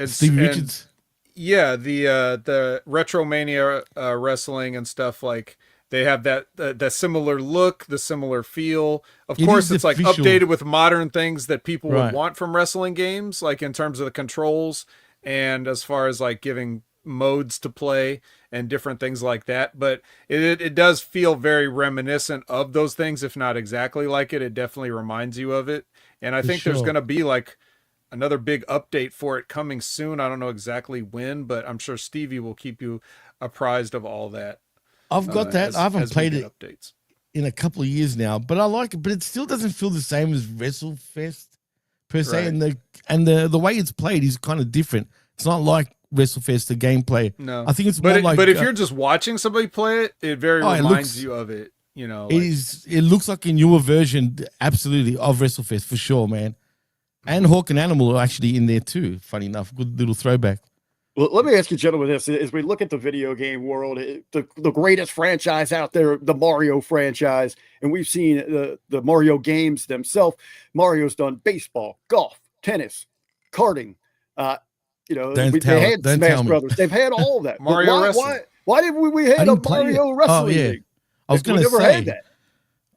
Steve Richards. The Retromania wrestling and stuff, like they have that similar look, the similar feel. Of course, it's like updated with modern things that people would want from wrestling games, like in terms of the controls and as far as like giving modes to play and different things like that. But it does feel very reminiscent of those things, if not exactly like it. It definitely reminds you of it. And I think there's going to be like another big update for it coming soon. I don't know exactly when, but I'm sure Stevie will keep you apprised of all that. I've got that. I haven't played it in a couple of years now, but I like it. But it still doesn't feel the same as WrestleFest per se, and the way it's played is kind of different. It's not like WrestleFest, the gameplay. No, I think it's more like. But if you're just watching somebody play it, it reminds you of it. It looks like a newer version, absolutely, of WrestleFest for sure, man. And Hawk and Animal are actually in there too. Funny enough, good little throwback. Well, let me ask you, gentlemen, this. As we look at the video game world, the greatest franchise out there, the Mario franchise, and we've seen the Mario games themselves. Mario's done baseball, golf, tennis, karting. They had Smash Brothers. They've had all that. Mario Wrestling. Why did we had a Mario Wrestling league? I was going to say that.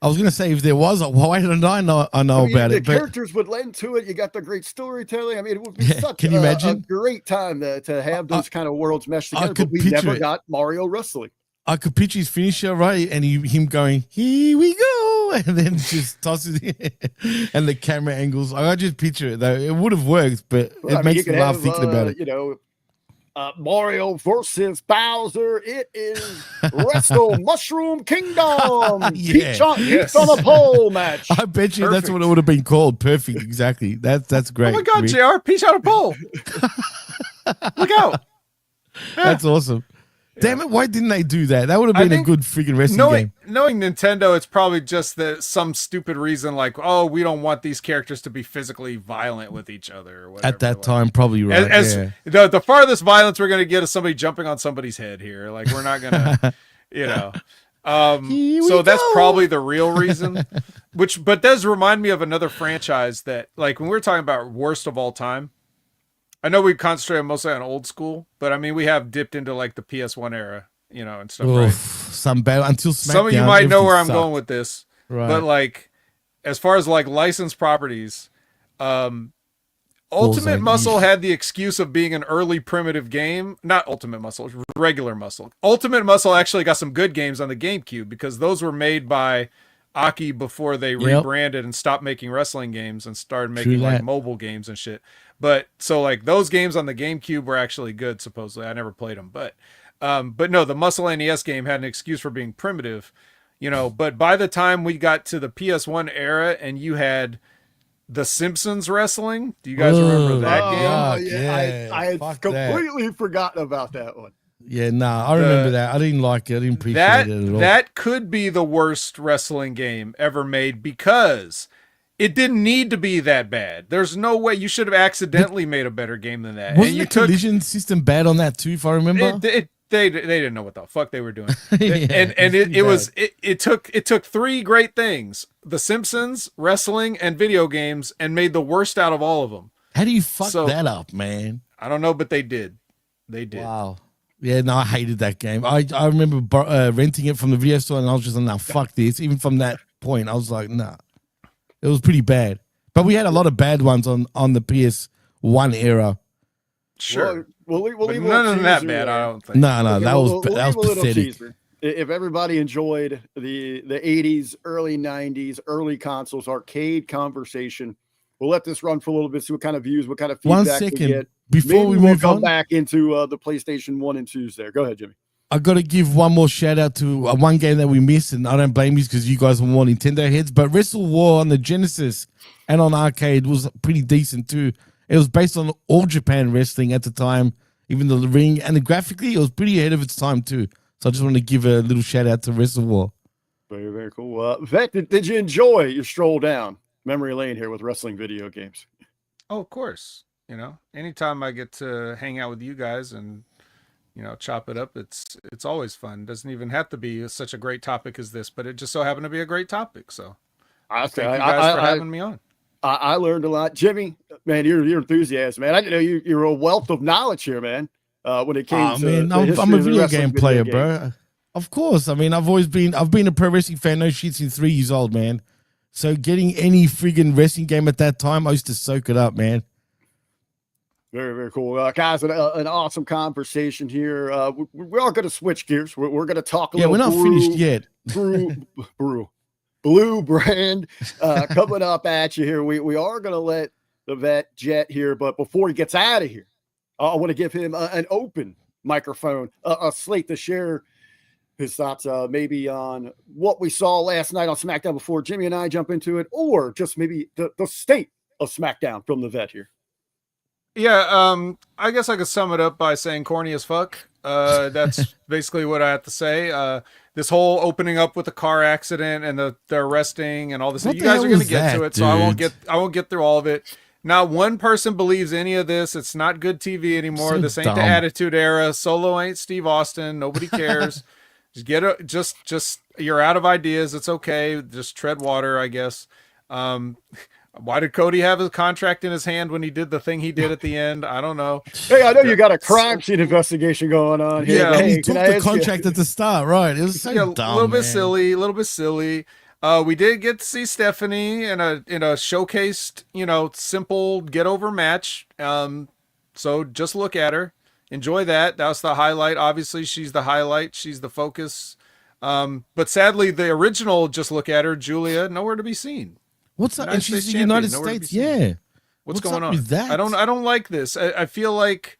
I was going to say if there was, why didn't I know about it? The characters would lend to it. You got the great storytelling. I mean, it would be such a great time to have those kind of worlds meshed together. But we never got Mario Wrestling. I could picture his finisher, right? And him going, here we go. And then just tosses it. And the camera angles. I just picture it, though. It would have worked, but it makes me laugh thinking about it. Mario versus Bowser. It is Wrestle Mushroom Kingdom. Peach on a pole match. I bet you that's what it would have been called. Perfect. Exactly. That's great. Oh my God, JR, Peach on a pole. Look out. That's awesome. Damn it, why didn't they do that? That would have been a good freaking wrestling game. Knowing Nintendo, it's probably just some stupid reason like, oh, we don't want these characters to be physically violent with each other or whatever. At that time, probably right. The farthest violence we're going to get is somebody jumping on somebody's head here. Like, we're not going to, so that's probably the real reason. But does remind me of another franchise that, like, when we were talking about worst of all time, I know we concentrate mostly on old school, but I mean, we have dipped into like the PS1 era, and stuff, right? Some bad until SmackDown. Some of you might know where I'm going with this, right? But like, as far as like licensed properties, Ultimate Muscle had the excuse of being an early primitive game. Not Ultimate Muscle, regular Muscle. Ultimate Muscle actually got some good games on the GameCube because those were made by Aki before they rebranded and stopped making wrestling games and started making like mobile games and shit. But so like those games on the GameCube were actually good, supposedly. I never played them, but no, the Muscle NES game had an excuse for being primitive, but by the time we got to the PS1 era and you had The Simpsons wrestling, do you guys remember that game? Yeah. I had completely forgotten about that one. Yeah, I remember that. I didn't like it. I didn't appreciate it at all. That could be the worst wrestling game ever made because it didn't need to be that bad. There's no way you should have accidentally made a better game than that. Wasn't the collision system bad on that too, if I remember? They didn't know what the fuck they were doing. It took three great things: The Simpsons, wrestling, and video games, and made the worst out of all of them. How do you fuck that up, man? I don't know, but they did. They did. Wow. Yeah, I hated that game. I remember renting it from the video store, and I was just like, fuck this. Even from that point, I was like, nah. It was pretty bad. But we had a lot of bad ones on the PS1 era. Sure. We'll leave none of them that bad, I don't think. No, that was pathetic. If everybody enjoyed the 80s, early 90s, early consoles, arcade conversation, we'll let this run for a little bit, see what kind of views, what kind of feedback we get. Before we move on, back into the PlayStation 1 and 2s there. Go ahead, Jimmy. I got to give one more shout out to one game that we missed, and I don't blame you because you guys were more Nintendo heads, but Wrestle War on the Genesis and on arcade was pretty decent too. It was based on All Japan Wrestling at the time, even the ring, and graphically it was pretty ahead of its time too. So I just want to give a little shout out to Wrestle War. Very, very cool. Vet, did you enjoy your stroll down memory lane here with wrestling video games? Oh, of course. Anytime I get to hang out with you guys and chop it up, it's always fun. It doesn't even have to be such a great topic as this, but it just so happened to be a great topic. So thank you guys for having me on. I learned a lot. Jimmy, man, your enthusiasm, man. I didn't know you're a wealth of knowledge here, man. When it came to I'm a video game player, bro. Of course. I mean, I've been a pro wrestling fan, no shit, since 3 years old, man. So getting any friggin' wrestling game at that time, I used to soak it up, man. Very, very cool. Guys, an awesome conversation here. We are going to switch gears. We're going to talk a little. Yeah, we're not finished yet. Blue brand coming up at you here. We are going to let the vet jet here, but before he gets out of here, I want to give him an open microphone, a slate to share his thoughts maybe on what we saw last night on SmackDown before Jimmy and I jump into it, or just maybe the state of SmackDown from the vet here. Yeah, I guess I could sum it up by saying corny as fuck. That's basically what I have to say. This whole opening up with the car accident and the arresting and all this. You guys are going to get to it, so I won't get through all of it. Not one person believes any of this. It's not good TV anymore. So This ain't dumb. the Attitude Era. Solo ain't Steve Austin. Nobody cares. Just you're out of ideas. It's okay. Just tread water, I guess. Why did Cody have his contract in his hand when he did the thing he did at the end? I don't know. Hey, I know you got a crime scene investigation going on here. Yeah, but hey, he can took I the ask you- contract at the start, right? It was so Yeah, dumb. a little bit man. silly. We did get to see Stephanie in a showcased, simple get over match. So just look at her, enjoy that. That's the highlight. Obviously, she's the highlight. She's the focus. But sadly, the original just look at her, Julia, nowhere to be seen. What's up? United And she's States the United champion, nowhere to be States. seen. Yeah. What's What's going up on with that? I don't like this. I feel like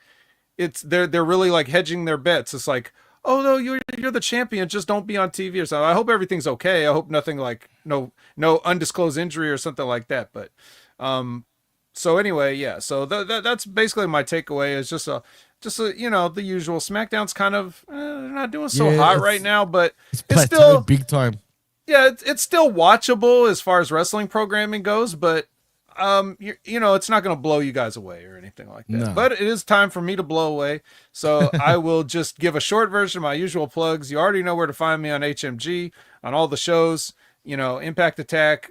they're really like hedging their bets. It's like, oh no, you're the champion. Just don't be on TV or something. I hope everything's okay. I hope nothing like no undisclosed injury or something like that. But so anyway, yeah. So that's basically my takeaway. Is just a the usual. SmackDown's kind of they're not doing so Yeah, hot it's- right now, but It's it's plateaued still big time. yeah, it's still watchable as far as wrestling programming goes, but it's not going to blow you guys away or anything like that. No. But it is time for me to blow away, so I will just give a short version of my usual plugs. You already know where to find me on HMG, on all the shows, Impact Attack,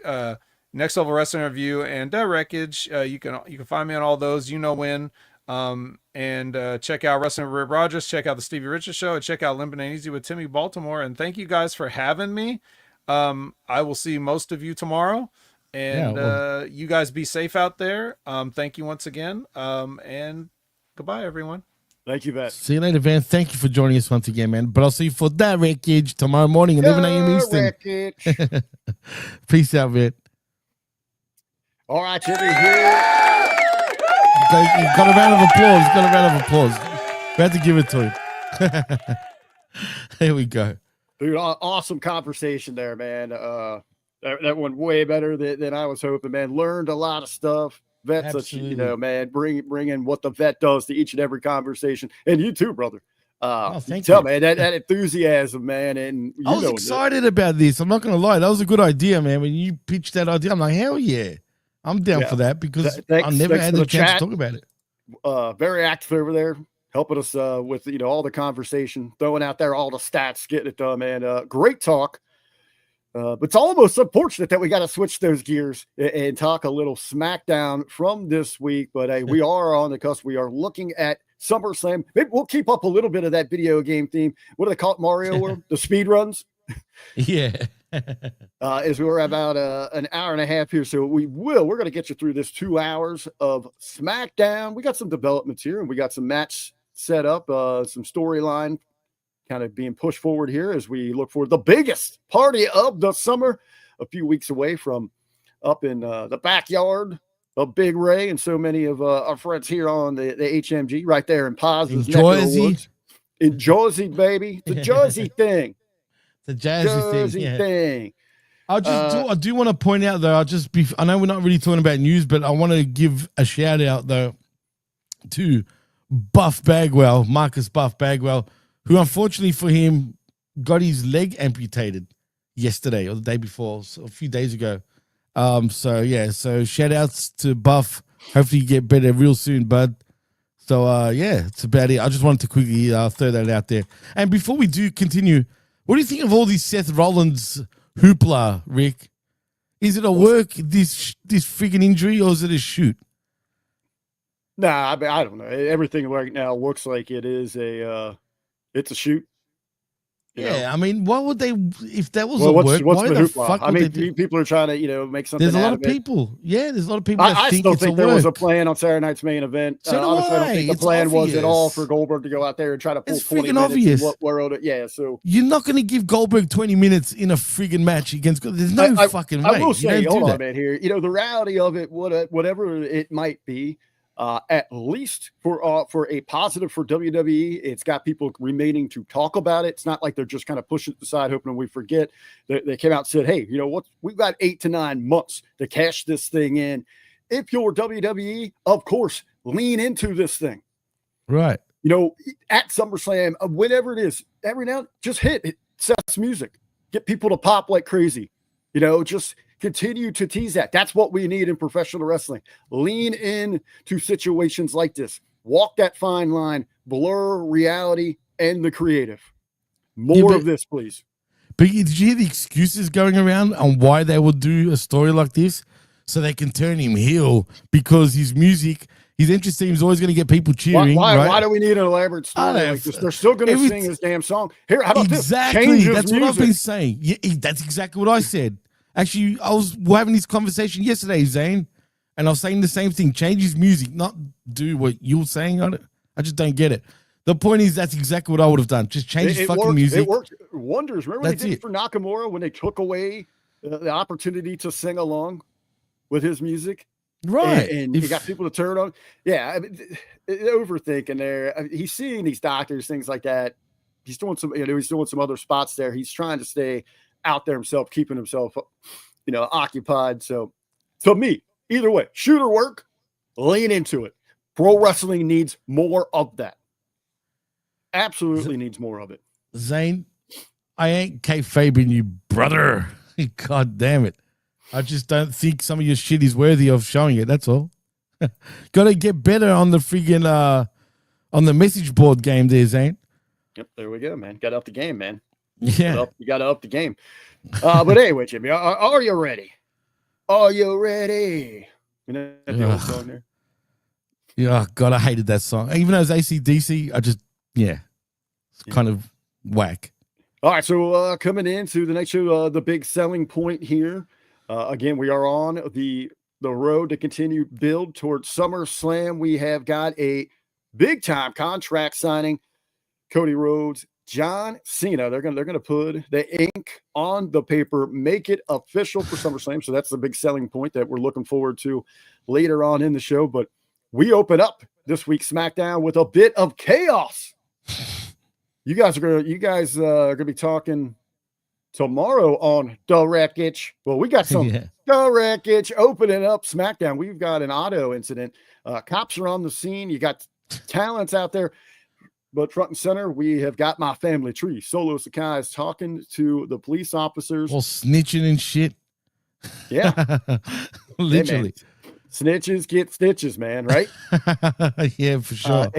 Next Level Wrestling Review, and Wreckage. You can find me on all those. You know when. And check out Wrestling with Rip Rogers, check out the Stevie Richards Show, and check out Limpin' Ain't Easy with Timmy Baltimore. And thank you guys for having me. I will see most of you tomorrow, and you guys be safe out there. Thank you once again. And goodbye, everyone. Thank you, Vet. See you later, Van. Thank you for joining us once again, man. But I'll see you for that wreckage tomorrow morning, 11 a.m. Eastern. Wreckage. Peace out, man. All right, Jimmy here. Got a round of applause. We had to give it to him. Here we go. Dude, awesome conversation there, man. That went way better than I was hoping, man. Learned a lot of stuff. Vet's Absolutely. man, bring in what the vet does to each and every conversation. And you too, brother. Thank tell you. man, that enthusiasm, man. And I was excited about this. I'm not going to lie. That was a good idea, man. When you pitched that idea, I'm like, hell yeah. I'm down for that because I never had the chance to talk about it. Very active over there, helping us with all the conversation, throwing out there all the stats, getting it done, man. Great talk. But it's almost unfortunate that we got to switch those gears and talk a little SmackDown from this week. But hey, we are on the cusp. We are looking at SummerSlam. Maybe we'll keep up a little bit of that video game theme. What do they call it, Mario World? The speed runs. Yeah. As we were about an hour and a half here. So we're going to get you through this 2 hours of SmackDown. We got some developments here and we got some match set up, some storyline kind of being pushed forward here as we look for the biggest party of the summer, a few weeks away from up in the backyard of Big Ray and so many of our friends here on the HMG right there in Paz's neck of the woods. In Jersey, baby. The Jersey thing. The Jersey thing. I do want to point out though, I know we're not really talking about news, but I want to give a shout out though to Marcus Buff Bagwell, who unfortunately for him got his leg amputated yesterday or the day before, so a few days ago. So shout outs to Buff. Hopefully you get better real soon, bud. So it's about it. I just wanted to quickly throw that out there. And before we do continue, what do you think of all these Seth Rollins hoopla, Rick? Is it a work, this freaking injury, or is it a shoot? Nah, I don't know. Everything right now looks like it is it's a shoot. I mean, why would they, if that was what's work, why the the hoopla? fuck I would mean, they do? people are trying to, make something There's a lot out of it. people. Yeah, there's a lot of people that I think still it's think a there work. was a plan on Saturday night's main event. So do honestly, I don't I. think the It's plan was at all obvious. for Goldberg to go out there and try to pull It's 20 freaking minutes. obvious. What world? Yeah, so You're not going to give Goldberg 20 minutes in a friggin' match against. There's no fucking way. I will say, You don't hold do on, that. man. Here, the reality of it, whatever it might be, at least for a positive for WWE, it's got people remaining to talk about it. It's not like they're just kind of pushing it aside, hoping we forget. They came out and said, "Hey, what? We've got 8 to 9 months to cash this thing in. If you're WWE, of course, lean into this thing. Right. At SummerSlam, whenever it is, every now just hit Seth's music, get people to pop like crazy. Just Continue to tease that. That's what we need in professional wrestling. Lean in to situations like this. Walk that fine line, blur reality and the creative. More of this, please. But did you hear the excuses going around on why they would do a story like this? So they can turn him heel because his music, his entrance theme is always going to get people cheering. Why do we need an elaborate story like this? They're still going to sing his damn song. Here, how about this? Change his That's music. what I've been saying. Yeah, that's exactly what I said. Actually, we're having this conversation yesterday, Zane, and I was saying the same thing. Change his music, not do what you were saying on it. I just don't get it. The point is, that's exactly what I would have done. Just change his fucking music. It worked wonders. Remember what they did it for Nakamura when they took away the opportunity to sing along with his music? Right. And you got people to turn on. Yeah. I mean, overthinking there. I mean, he's seeing these doctors, things like that. He's doing some other spots there. He's trying to stay out there himself, keeping himself, occupied. So to me, either way, shoot or work, lean into it. Pro wrestling needs more of that. Absolutely needs more of it. Zane, I ain't kayfabing you, brother. God damn it. I just don't think some of your shit is worthy of showing it. That's all. Got to get better on the friggin' on the message board game there, Zane. Yep, there we go, man. Got to up the game, man. Yeah. You got to up the game. But anyway, Jimmy, are you ready? Are you ready? You know that the old song there? Yeah, God, I hated that song. Even though it's AC/DC, it's kind of whack. All right, so coming into the next show, the big selling point here. Again, we are on the road to continue build towards SummerSlam. We have got a big time contract signing. Cody Rhodes, John Cena. They're gonna put the ink on the paper, make it official for SummerSlam. So that's the big selling point that we're looking forward to later on in the show. But we open up this week's SmackDown with a bit of chaos. You guys are gonna be talking tomorrow on The Wreckage. Well, we got some The Wreckage opening up SmackDown. We've got an auto incident. Cops are on the scene. You got talents out there, but front and center, we have got my family tree. Solo Sakai is talking to the police officers. All snitching and shit. Yeah. Literally. Hey, snitches get stitches, man, right? Yeah, for sure.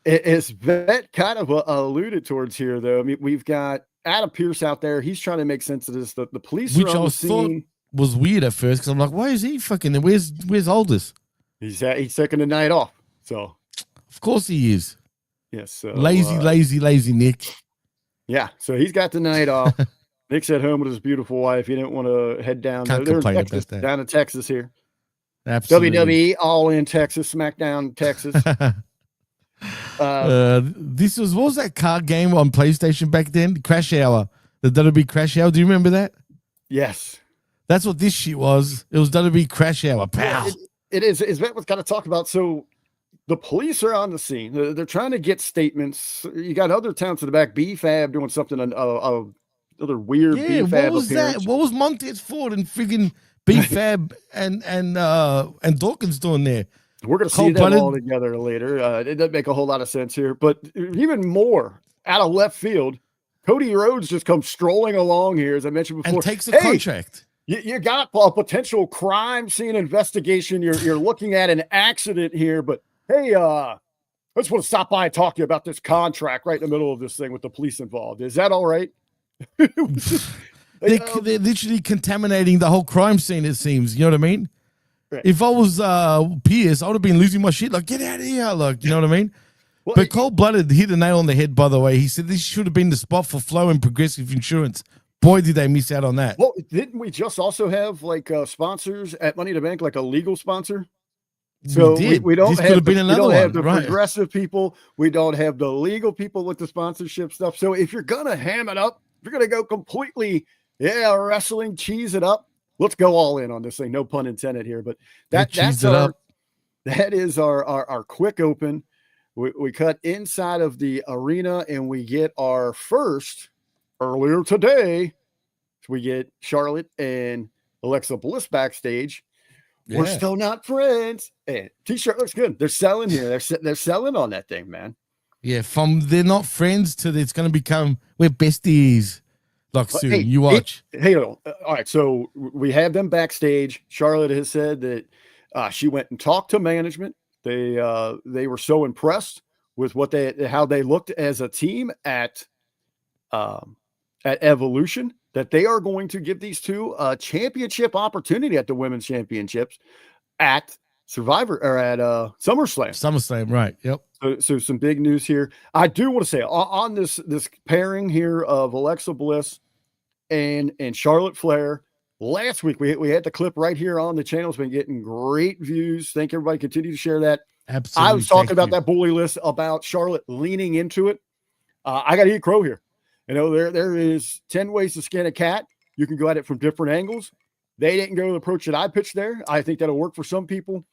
It's that kind of alluded towards here, though. I mean, we've got Adam Pearce out there. He's trying to make sense of this. The police Which are on I the scene. thought was weird at first because I'm like, why is he fucking there? Where's Aldous? He's taking the night off. So, of course he is. Yes. So, lazy Nick. Yeah. So he's got the night off. Nick's at home with his beautiful wife. He didn't want to head down. Can't They're in complain Texas, about that. down in Texas here. Absolutely. WWE all in Texas, SmackDown, Texas. This was, what was that card game on PlayStation back then? Crash Hour. The WWE Crash Hour. Do you remember that? Yes. That's what this shit was. It was WWE Crash Hour. Pow. It is. Is that what's got to talk about? So the police are on the scene. They're trying to get statements. You got other towns in the back. B-Fab doing something, other weird B-Fab what was appearance. that? What was Montez Ford and friggin' B-Fab and Dawkins doing there? We're going to see them all together later. It doesn't make a whole lot of sense here. But even more, out of left field, Cody Rhodes just comes strolling along here, as I mentioned before. And takes a contract. You got a potential crime scene investigation. You're looking at an accident here. But, hey, I just want to stop by and talk to you about this contract right in the middle of this thing with the police involved. Is that all right? They're literally contaminating the whole crime scene, it seems. You know what I mean? Right. If I was Pierce, I would have been losing my shit. Like, get out of here. Like, you know what I mean? Well, but Cold-Blooded hit the nail on the head, by the way. He said this should have been the spot for Flow and Progressive Insurance. Boy, did they miss out on that. Well, didn't we just also have like sponsors at Money in the Bank, like a legal sponsor? So we don't have the progressive people. We don't have the legal people with the sponsorship stuff. So if you're going to ham it up, if you're going to go completely, wrestling, cheese it up, let's go all in on this thing. No pun intended here, but that is our quick open. We cut inside of the arena and we get our first earlier today. We get Charlotte and Alexa Bliss backstage. Yeah. We're still not friends. Hey, T-shirt looks good. They're selling here. They're selling on that thing, man. Yeah, from they're not friends to it's going to become we're besties. like soon. Hey, You watch. All right. So we have them backstage. Charlotte has said that she went and talked to management. They were so impressed with how they looked as a team at Evolution that they are going to give these two a championship opportunity at the women's championships at Survivor or at SummerSlam. SummerSlam, right? Yep. So some big news here. I do want to say on this pairing here of Alexa Bliss and Charlotte Flair. Last week we had the clip right here on the channel. It's been getting great views. Thank everybody. Continue to share that. Absolutely. I was talking about that bully list about Charlotte leaning into it. I got to eat crow here. You know, there is 10 ways to skin a cat. You can go at it from different angles. They didn't go the approach that I pitched there. I think that'll work for some people.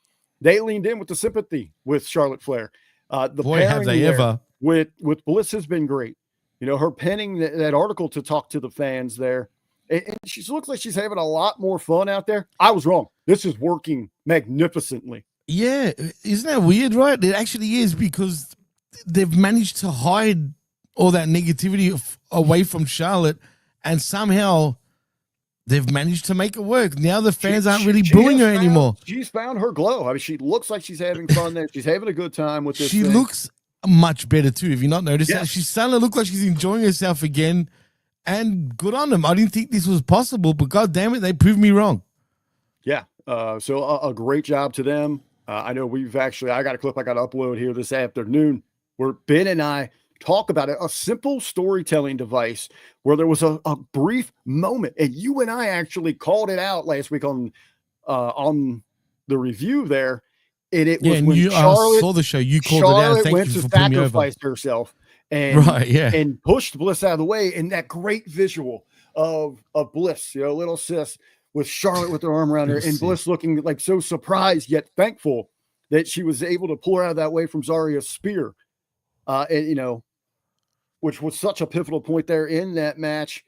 They leaned in with the sympathy with Charlotte Flair. Boy, have they ever. With Bliss has been great. You know, her penning that article to talk to the fans there. And she looks like she's having a lot more fun out there. I was wrong. This is working magnificently. Yeah. Isn't that weird, right? It actually is, because they've managed to hide all that negativity away from Charlotte, and somehow they've managed to make it work. Now the fans aren't really booing her anymore. She's found her glow. I mean, she looks like she's having fun there. She's having a good time with this. She looks much better too. Have you not noticed that? She's starting to look like she's enjoying herself again, and good on them. I didn't think this was possible, but God damn it, they proved me wrong. Yeah. So a great job to them. I know I got a clip I got to upload here this afternoon where Ben and I talk about it, a simple storytelling device where there was a brief moment, and you and I actually called it out last week on the review there. And it was when Charlotte saw the show. You called Charlotte it out. Thank went you to for putting me over. sacrifice herself and and pushed Bliss out of the way. And that great visual of Bliss, little sis with Charlotte with her arm around her, and Bliss looking like so surprised yet thankful that she was able to pull her out of that way from Zarya's spear. Which was such a pivotal point there in that match.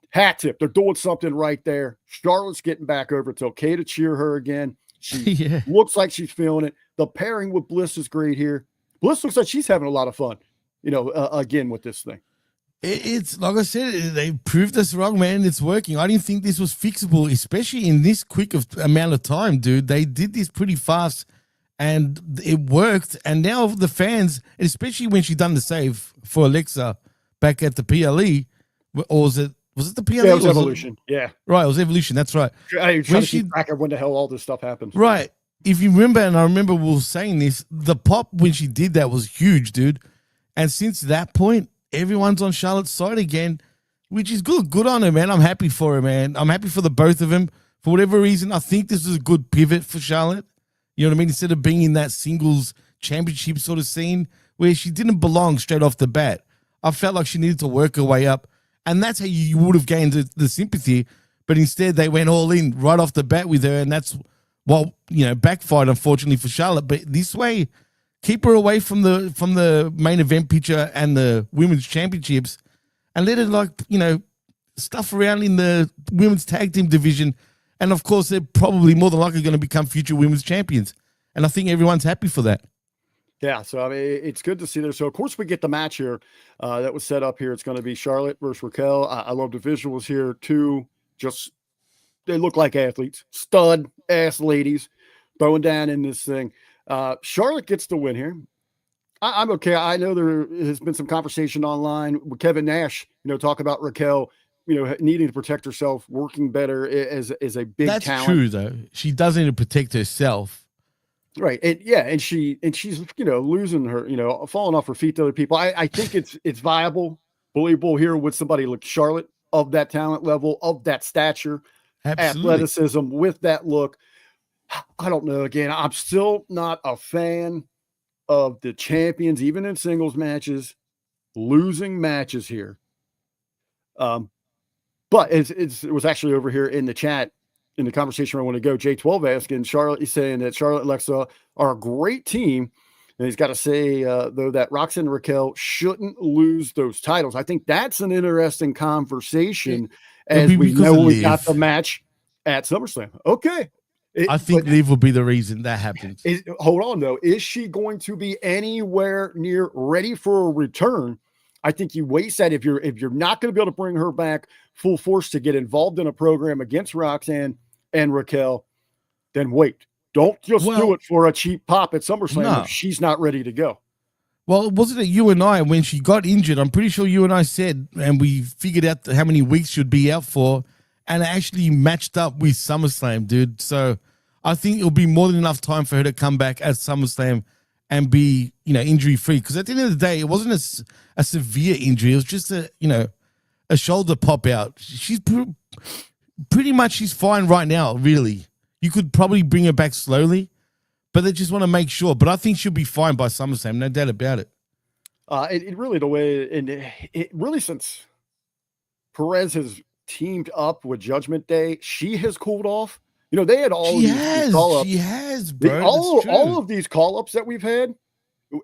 Hat tip. They're doing something right there. Charlotte's getting back over. It's okay to cheer her again. She looks like she's feeling it. The pairing with Bliss is great here. Bliss looks like she's having a lot of fun, again with this thing. It's like I said, they proved us wrong, man. It's working. I didn't think this was fixable, especially in this quick amount of time, dude. They did this pretty fast, and it worked. And now the fans, especially when she done the save for Alexa back at the PLE, or was it the PLE? Yeah, it was Evolution. Yeah. Right, it was Evolution. That's right. I was trying to keep track of when the hell all this stuff happens. Right. If you remember, and I remember we were saying this, the pop when she did that was huge, dude. And since that point, everyone's on Charlotte's side again, which is good. Good on her, man. I'm happy for her, man. I'm happy for the both of them. For whatever reason, I think this is a good pivot for Charlotte. You know what I mean? Instead of being in that singles championship sort of scene where she didn't belong straight off the bat, I felt like she needed to work her way up. And that's how you would have gained the sympathy. But instead, they went all in right off the bat with her. And that's what, backfired, unfortunately, for Charlotte. But this way, keep her away from the main event picture and the women's championships, and let her stuff around in the women's tag team division. And of course, they're probably more than likely going to become future women's champions. And I think everyone's happy for that. Yeah, so I mean, it's good to see there. So of course we get the match here that was set up here. It's going to be Charlotte versus Raquel. I love the visuals here too. Just they look like athletes, stud ass ladies throwing down in this thing. Charlotte gets the win here. I'm okay. I know there has been some conversation online with Kevin Nash, talk about Raquel, needing to protect herself, working better as a big talent. That's true, though. She does need to protect herself. Right. And she's, losing her, falling off her feet to other people. I think it's viable, believable here with somebody like Charlotte of that talent level, of that stature, athleticism, with that look. I don't know. Again, I'm still not a fan of the champions, even in singles matches, losing matches here. But it was actually over here in the chat, in the conversation where I want to go. J12 asking Charlotte, he's saying that Charlotte and Alexa are a great team. And he's got to say, though, that Roxanne and Raquel shouldn't lose those titles. I think that's an interesting conversation as we know we got the match at SummerSlam. Okay. I think Liv will be the reason that happens. Hold on, though. Is she going to be anywhere near ready for a return I think you waste that if you're not going to be able to bring her back full force to get involved in a program against Roxanne and Raquel, then wait. Don't just do it for a cheap pop at SummerSlam if she's not ready to go. Well, wasn't it you and I, when she got injured, I'm pretty sure you and I said, and we figured out how many weeks she'd be out for, and it actually matched up with SummerSlam, dude. So I think it'll be more than enough time for her to come back at SummerSlam and be, injury-free. Because at the end of the day, it wasn't a severe injury. It was just a shoulder pop out. She's pretty much she's fine right now, really. You could probably bring her back slowly, but they just want to make sure. But I think she'll be fine by SummerSlam, no doubt about it. It really, the way, and it really, since Perez has teamed up with Judgment Day, she has cooled off. They had all these call-ups. She has, bro. All of these call-ups that we've had,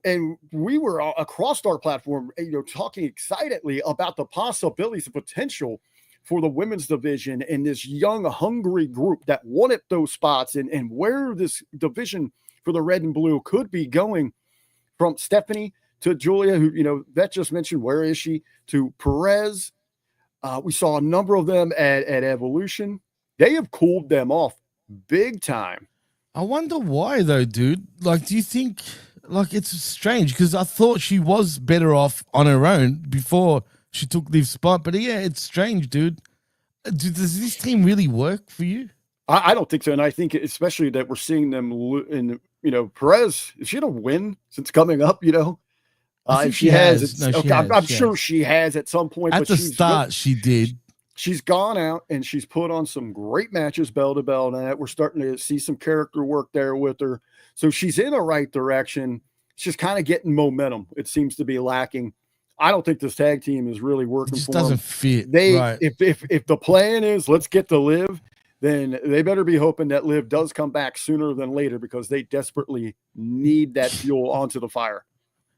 and we were across our platform, talking excitedly about the possibilities, the potential for the women's division and this young, hungry group that wanted those spots and where this division for the red and blue could be going, from Stephanie to Julia, who, Vet just mentioned, where is she, to Perez. We saw a number of them at Evolution. They have cooled them off big time. I wonder why, though, dude. Like, do you think, it's strange, because I thought she was better off on her own before she took Liv's spot. But yeah, it's strange, dude. Does this team really work for you? I don't think so. And I think especially that we're seeing them in, Perez, is she going to win since coming up, if she has, I'm sure she has at some point. At the start, she did. She's gone out and she's put on some great matches, bell to bell. Now we're starting to see some character work there with her. So she's in the right direction. She's kind of getting momentum. It seems to be lacking. I don't think this tag team is really working for them. It doesn't fit. If the plan is let's get to Liv, then they better be hoping that Liv does come back sooner than later, because they desperately need that fuel onto the fire.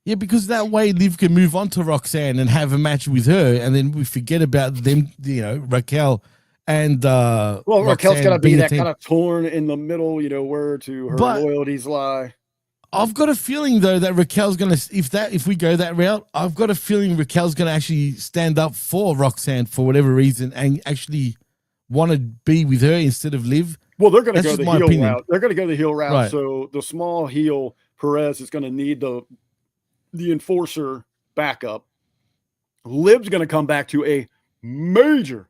Yeah, because that way Liv can move on to Roxanne and have a match with her, and then we forget about them, Raquel and Raquel's got to be that kind of torn in the middle, where to her loyalties lie. I've got a feeling, though, that Raquel's going to, if we go that route, I've got a feeling Raquel's going to actually stand up for Roxanne for whatever reason and actually want to be with her instead of Liv. Well, they're going to go the heel route. They're going to go the heel route. Right. So the small heel Perez is going to need the enforcer backup. Liv's going to come back to a major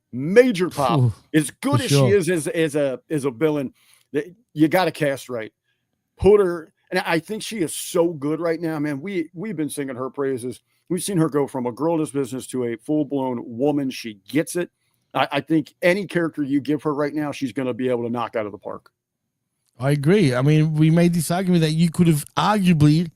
pop. Ooh, as good as she is as a villain, you got to cast right. Put her. And I think she is so good right now, man. We've been singing her praises. We've seen her go from a girl in this business to a full-blown woman. She gets it. I think any character you give her right now, she's going to be able to knock out of the park. I agree. I mean, we made this argument that you could have arguably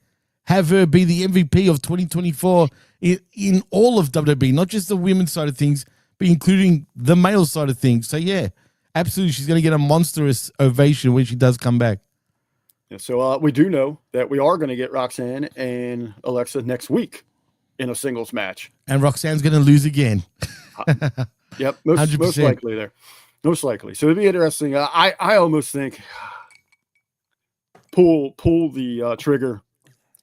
have her be the MVP of 2024 in all of WWE, not just the women's side of things, but including the male side of things. So, yeah, absolutely. She's going to get a monstrous ovation when she does come back. Yeah, so we do know that we are going to get Roxanne and Alexa next week in a singles match. And Roxanne's going to lose again. Yep, most likely there. Most likely. So it'd be interesting. I almost think pull the trigger,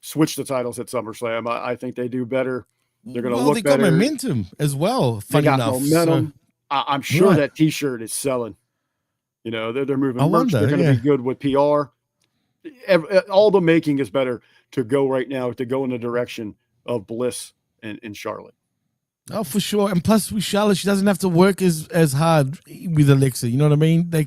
switch the titles at SummerSlam. I think they do better. They're going to look better. They got momentum as well. Funny enough. Momentum. So, I'm sure that T-shirt is selling. They're moving merch. They're going to be good with PR. All the making is better to go right now, to go in the direction of Bliss and Charlotte. Oh, for sure. And plus with Charlotte, she doesn't have to work as hard with Alexa. You know what I mean? She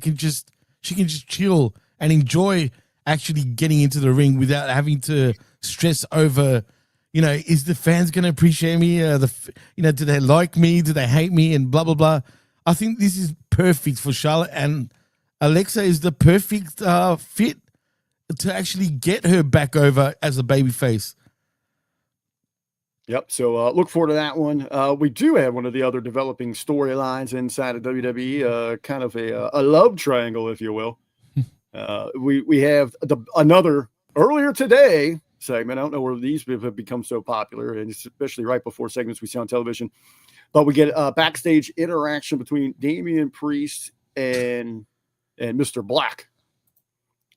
can just chill and enjoy actually getting into the ring without having to stress over, is the fans going to appreciate me? Do they like me? Do they hate me? And blah, blah, blah. I think this is perfect for Charlotte, and Alexa is the perfect fit to actually get her back over as a babyface. Yep. So look forward to that one. We do have one of the other developing storylines inside of WWE, kind of a love triangle, if you will. We have another earlier today segment. I don't know where these have become so popular, and especially right before segments we see on television. But we get a backstage interaction between Damian Priest and Mr. Black.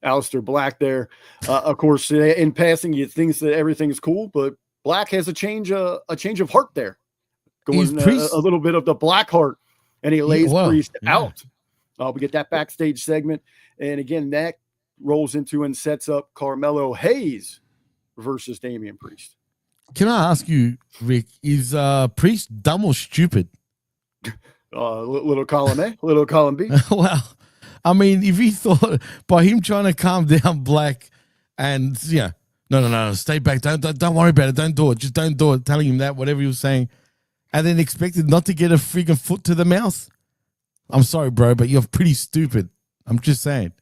Aleister Black there. Of course, in passing, you think that everything is cool, but Black has a change of heart there, He's going Priest. a little bit of the Black heart, and he lays Priest yeah. out. We get that backstage segment, and again that rolls into and sets up Carmelo Hayes versus Damian Priest. Can I ask you, Rick, is Priest dumb or stupid? Little column A, little column B. Well, I mean, if he thought by him trying to calm down Black and no, stay back, don't worry about it, don't do it, just don't do it, telling him that, whatever he was saying, and then expected not to get a freaking foot to the mouth. I'm sorry, bro, but you're pretty stupid. I'm just saying.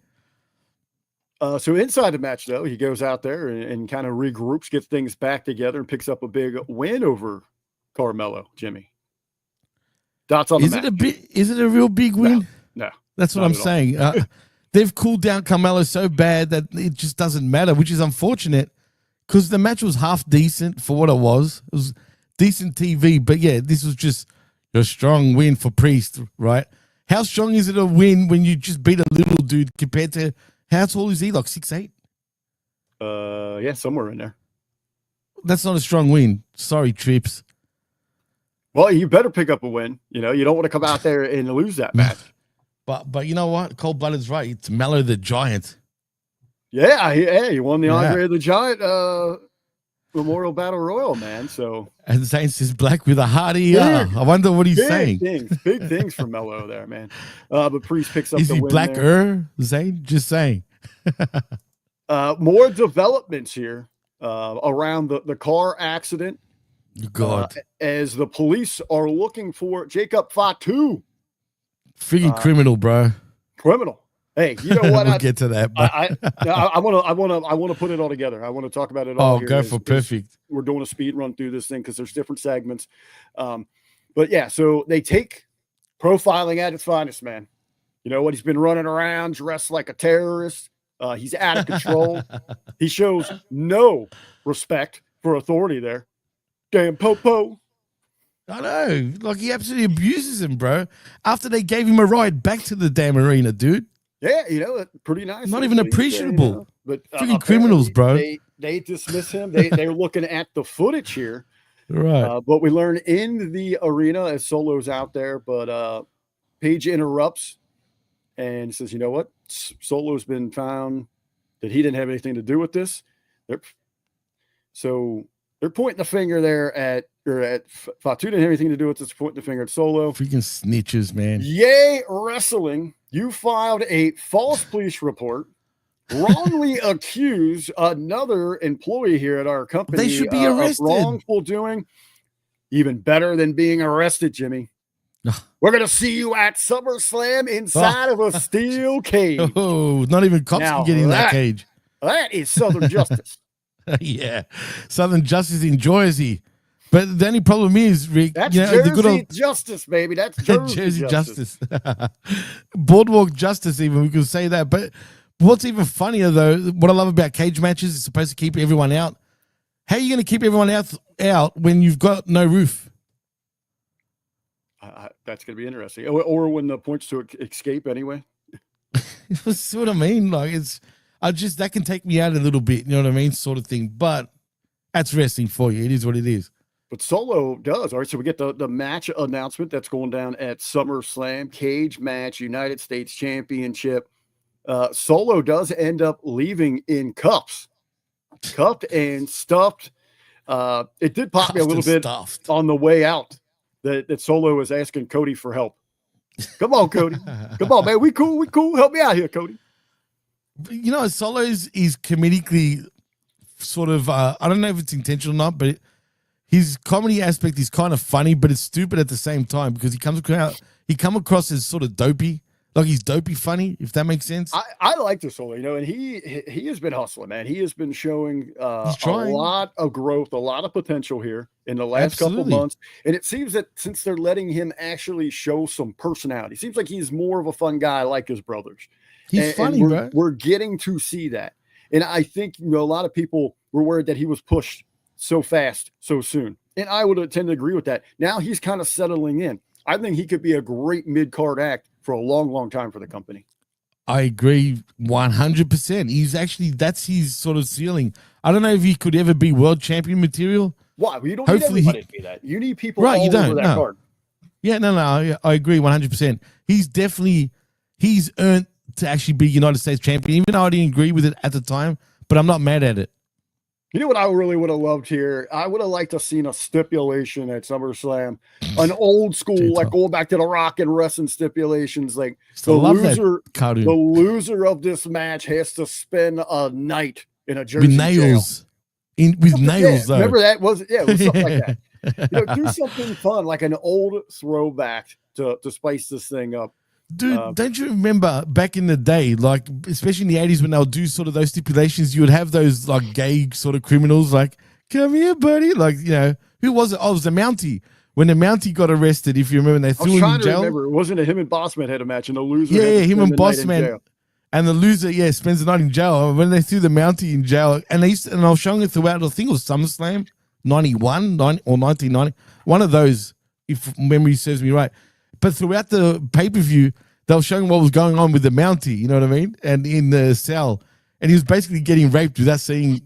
So inside the match, though, he goes out there and kind of regroups, gets things back together, and picks up a big win over Carmelo. Jimmy, thoughts on the match? Is it a real big win? No. That's what I'm saying. They've cooled down Carmelo so bad that it just doesn't matter, which is unfortunate because the match was half decent for what it was. It was decent TV, but yeah, this was just a strong win for Priest, right? How strong is it a win when you just beat a little dude compared to how tall is he? Like 6'8"? Yeah, somewhere in there. That's not a strong win. Sorry, Trips. Well, you better pick up a win. You know, you don't want to come out there and lose that match. But you know what? Cold Blooded's right. It's Mello the Giant. Yeah, he won the Andre the Giant Memorial Battle Royal, man. So and Zane says Black with a hearty. I wonder what he's saying. Big things for Mello there, man. But Priest picks up. Is the he win Black there. Zane? Just saying. More developments here around the car accident. God, as the police are looking for Jacob Fatu. Freaking criminal, bro. Criminal. Hey, you know what? We'll get to that. But I want to put it all together. I want to talk about it all. Oh, go for perfect. We're doing a speed run through this thing because there's different segments. But yeah, so they take profiling at its finest, man. You know what? He's been running around dressed like a terrorist. He's out of control. He shows no respect for authority there. Damn popo. I know. Like, he absolutely abuses him, bro. After they gave him a ride back to the damn arena, dude. Yeah, you know, pretty nice. Not even appreciable. You know? But freaking criminals, bro. They dismiss him. They're looking at the footage here. Right. But we learn in the arena as Solo's out there, but Paige interrupts and says, you know what? Solo's been found that he didn't have anything to do with this. So they're pointing the finger there at Fatu didn't have anything to do with this, pointing the finger at Solo. Freaking snitches, man. Yay, wrestling. You filed a false police report, wrongly accused another employee here at our company. They should be arrested. Of wrongful doing. Even better than being arrested, Jimmy. We're going to see you at SummerSlam inside of a steel cage. Oh, not even cops can get in that cage. That is Southern justice. Yeah. Southern justice in Jersey. But the only problem is, Rick, that's the Jersey good old justice, baby. That's Jersey justice. Boardwalk justice, even we could say that. But what's even funnier, though, what I love about cage matches is supposed to keep everyone out. How are you going to keep everyone out when you've got no roof? That's going to be interesting. Or when the points to escape anyway. That's what I mean. Like, that can take me out a little bit, you know what I mean? Sort of thing. But that's wrestling for you. It is what it is. But Solo does. All right, so we get the match announcement that's going down at SummerSlam. Cage match, United States Championship. Solo does end up leaving in cuffs. Cuffed and stuffed. It did pop me a little bit on the way out that Solo was asking Cody for help. Come on, Cody. Come on, man. We cool. Help me out here, Cody. You know, Solo is comedically sort of, I don't know if it's intentional or not, but his comedy aspect is kind of funny, but it's stupid at the same time because he comes across as sort of dopey. Like, he's dopey funny, if that makes sense. I like this Solo, and he has been hustling, man. He has been showing a lot of growth, a lot of potential here in the last couple of months. And it seems that since they're letting him actually show some personality, it seems like he's more of a fun guy like his brothers. He's funny, bro. We're getting to see that. And I think a lot of people were worried that he was pushed so fast, so soon. And I would tend to agree with that. Now he's kind of settling in. I think he could be a great mid-card act for a long, long time for the company. I agree 100%. That's his sort of ceiling. I don't know if he could ever be world champion material. Why? Well, you don't need everybody to be that. You need people right, all you don't, over that card. Yeah, no, I agree 100%. He's earned to actually be United States champion, even though I didn't agree with it at the time, but I'm not mad at it. You know what I really would have loved here? I would have liked to seen a stipulation at SummerSlam, an old school, like going back to the Rock and wrestling stipulations. Like the loser of this match has to spend a night in a Jersey with nails, with nails. Though. Remember that? It was something like that. Do something fun, like an old throwback to spice this thing up. Dude, don't you remember back in the day, like especially in the 80s when they'll do sort of those stipulations, you would have those like gay sort of criminals like, come here, buddy. Like, who was it? Oh, it was the Mountie. When the Mountie got arrested, if you remember, they threw him in jail. Remember, it wasn't him and Bossman had a match and the loser. Yeah, him and Bossman. And the loser, spends the night in jail. When they threw the Mountie in jail, and I was showing it throughout, I think it was SummerSlam, 91 or 1990. One of those, if memory serves me right. But throughout the pay-per-view, they were showing what was going on with the Mountie, you know what I mean? And in the cell. And he was basically getting raped without seeing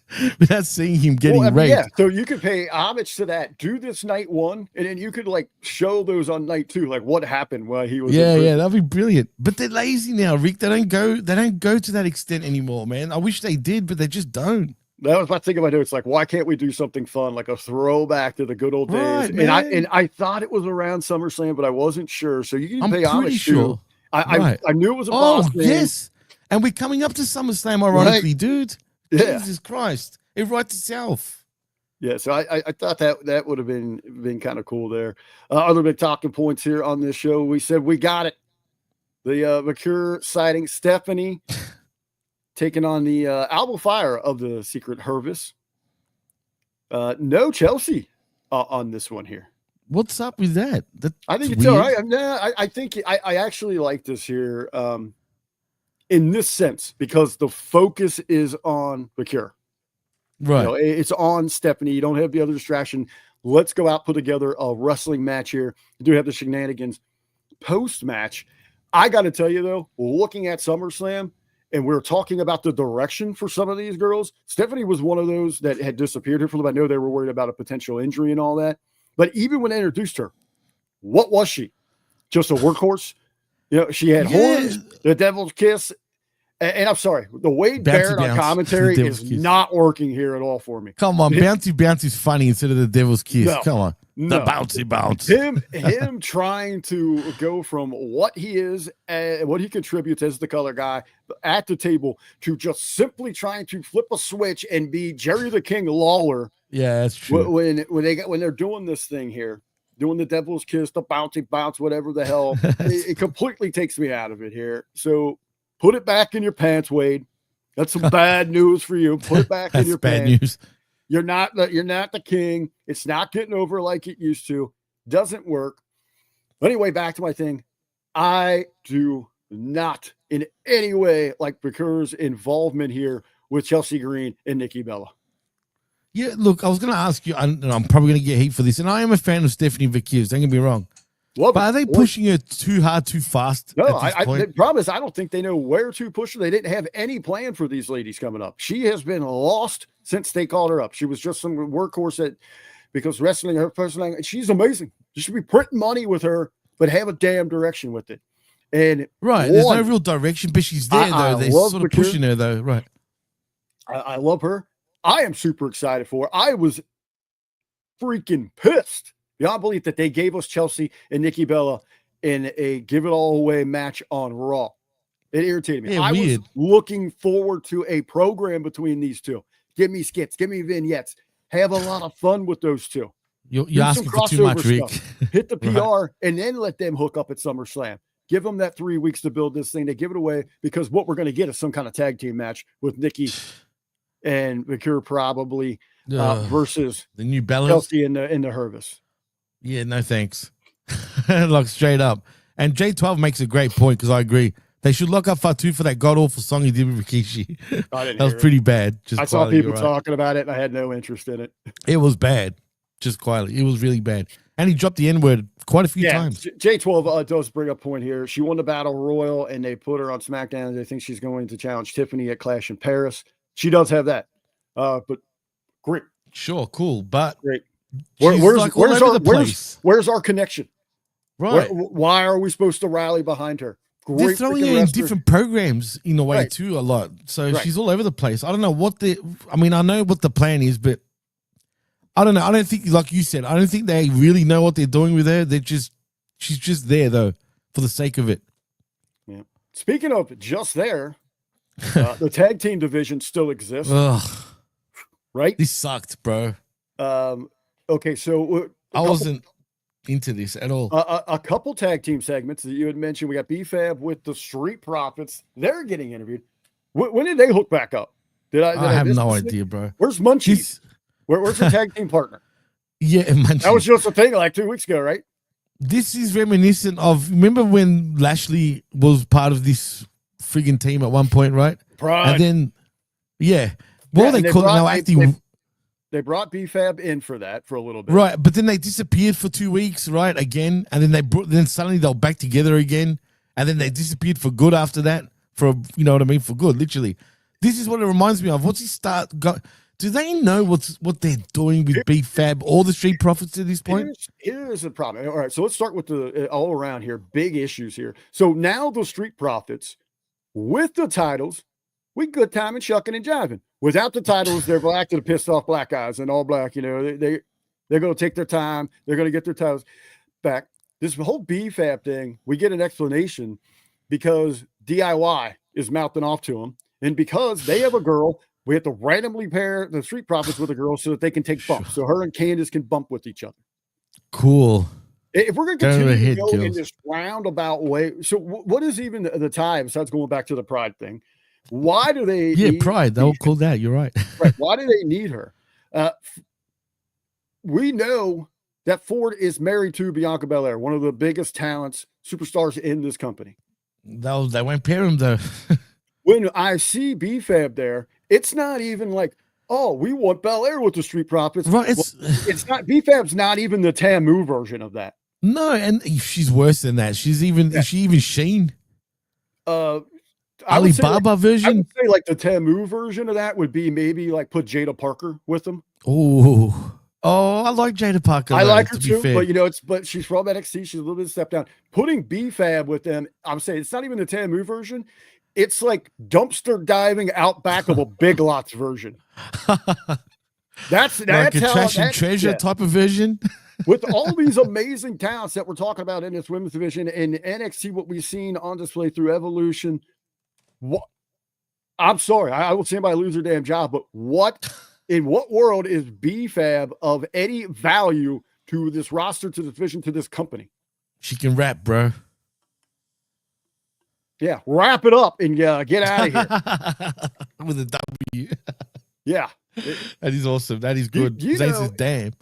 him getting raped. Yeah, so you could pay homage to that. Do this night one, and then you could like show those on night two, like what happened while he was. Yeah, that'd be brilliant. But they're lazy now, Rick. They don't go to that extent anymore, man. I wish they did, but they just don't. That was my thing about it. It's like, why can't we do something fun, like a throwback to the good old days? Right, and I thought it was around SummerSlam, but I wasn't sure. So you can pay homage to. I knew it was a boss man. Yes, and we're coming up to SummerSlam, ironically, right. Dude. Yeah. Jesus Christ, it writes itself. Yeah, so I thought that would have been kind of cool there. Other big talking points here on this show. We said we got it. The Mercure citing Stephanie. Taking on the Alba Fire of the Secret Hervis. No Chelsea on this one here. What's up with that? I think it's all right. I think I actually like this here in this sense because the focus is on the Cure. Right. It's on Stephanie. You don't have the other distraction. Let's go out, put together a wrestling match here. You do have the shenanigans post-match. I got to tell you, though, looking at SummerSlam, and we're talking about the direction for some of these girls. Stephanie was one of those that had disappeared here for a little bit. I know they were worried about a potential injury and all that. But even when they introduced her, what was she? Just a workhorse? She had horns, the devil's kiss. And I'm sorry, the Wade Barrett on commentary is not working here at all for me. Come on, bouncy is funny instead of the devil's kiss. No, come on. No. The bouncy bounce. Him trying to go from what he is and what he contributes as the color guy at the table to just simply trying to flip a switch and be Jerry the King Lawler. Yeah, that's true. When they're doing this thing here, doing the devil's kiss, the bouncy bounce, whatever the hell, it completely takes me out of it here. So put it back in your pants, Wade. That's some bad news for you. Put it back in your pants. Bad news. You're not the king. It's not getting over like it used to. Doesn't work. But anyway, back to my thing. I do not in any way like Mercure's involvement here with Chelsea Green and Nikki Bella. Yeah, look, I was going to ask you, and I'm probably going to get heat for this, and I am a fan of Stephanie Vickiers, don't get me wrong. But are they pushing her too hard, too fast? No, the problem is I don't think they know where to push her. They didn't have any plan for these ladies coming up. She has been lost since they called her up. She was just some workhorse because wrestling her personal, she's amazing. You should be printing money with her, but have a damn direction with it. And there's no real direction, but she's there though. They're sort of pushing her though, right? I love her. I am super excited for her. I was freaking pissed beyond belief that they gave us Chelsea and Nikki Bella in a give it all away match on Raw. It irritated me. Yeah, I weird. was looking forward to a program between these two. Give me skits, give me vignettes, have a lot of fun with those two. You're asking for too much, Rick. Hit the PR and then let them hook up at SummerSlam. Give them that 3 weeks to build this thing. They give it away because what we're going to get is some kind of tag team match with Nikki and Mercure probably versus the new Bellas. Chelsea in the Hervis. Yeah, no thanks. Like straight up. And J12 makes a great point because I agree. They should lock up Fatu for that god-awful song he did with Rikishi. That was pretty bad. I saw people talking about it, and I had no interest in it. It was bad. Just quietly. It was really bad. And he dropped the N-word quite a few times. J12 does bring up a point here. She won the Battle Royal, and they put her on SmackDown, and they think she's going to challenge Tiffany at Clash in Paris. She does have that. But great. Sure, cool, but Great. she's like all over the place. Where's our connection? Right. Why are we supposed to rally behind her? They're throwing her in different programs in a way too, a lot. So she's all over the place. I don't know what I know what the plan is, but I don't know. I don't think, like you said, I don't think they really know what they're doing with her. She's just there though, for the sake of it. Yeah. Speaking of just there, the tag team division still exists. Ugh. Right? This sucked, bro. Okay, so I wasn't into this at all. A couple tag team segments that you had mentioned. We got B-Fab with the Street Profits. They're getting interviewed. When did they hook back up? I have no idea, bro. Where's Munchies? Where's the tag team partner? Yeah, Munchies. That was just a thing like 2 weeks ago, right? This is reminiscent of, remember when Lashley was part of this friggin' team at one point, right? Pride. And then, yeah. Well, they call it now acting. They brought B-Fab in for that for a little bit. Right, but then they disappeared for 2 weeks, right, again. And then then suddenly they were back together again. And then they disappeared for good after that. For, you know what I mean? For good, literally. This is what it reminds me of. What's he start got? Do they know what they're doing with B-Fab or the Street Profits at this point? Here's the problem. All right, so let's start with the all around here. Big issues here. So now the Street Profits with the titles, we good time and shucking and jiving. Without the titles, they're black to the pissed off black guys and all black. You know, they're going to take their time. They're going to get their titles back. This whole B-Fab thing, we get an explanation because DIY is mouthing off to them. And because they have a girl, we have to randomly pair the Street Profits with a girl so that they can take bumps. So her and Candace can bump with each other. Cool. If we're going to continue to go in this roundabout way, so what is even the tie besides going back to the Pride thing? Why do they? Yeah, Pride. They'll call that. You're right. Right. Why do they need her? We know that Ford is married to Bianca Belair, one of the biggest talents, superstars in this company. They won't pair him though. When I see B-Fab there, it's not even like, oh, we want Belair with the Street Profits. Right. It's not. B-Fab's not even the Tamu version of that. No, and she's worse than that. Is she even Sheen? Alibaba version? I would say like the Tamu version of that would be maybe like put Jada Parker with them. Oh, I like Jada Parker. I like her too, but she's from NXT. She's a little bit step down. Putting B-Fab with them, I'm saying it's not even the Tamu version. It's like dumpster diving out back of a Big Lots version. That's like a how, trash and treasure type of version. With all these amazing talents that we're talking about in this women's division and NXT, what we've seen on display through Evolution. What? I'm sorry, I will stand by lose their damn job, but in what world is B-Fab of any value to this roster, to the division, to this company? She can rap, bro. Yeah, wrap it up and get out of here. With a W. Yeah. That is awesome. That is good. Zay says, damn.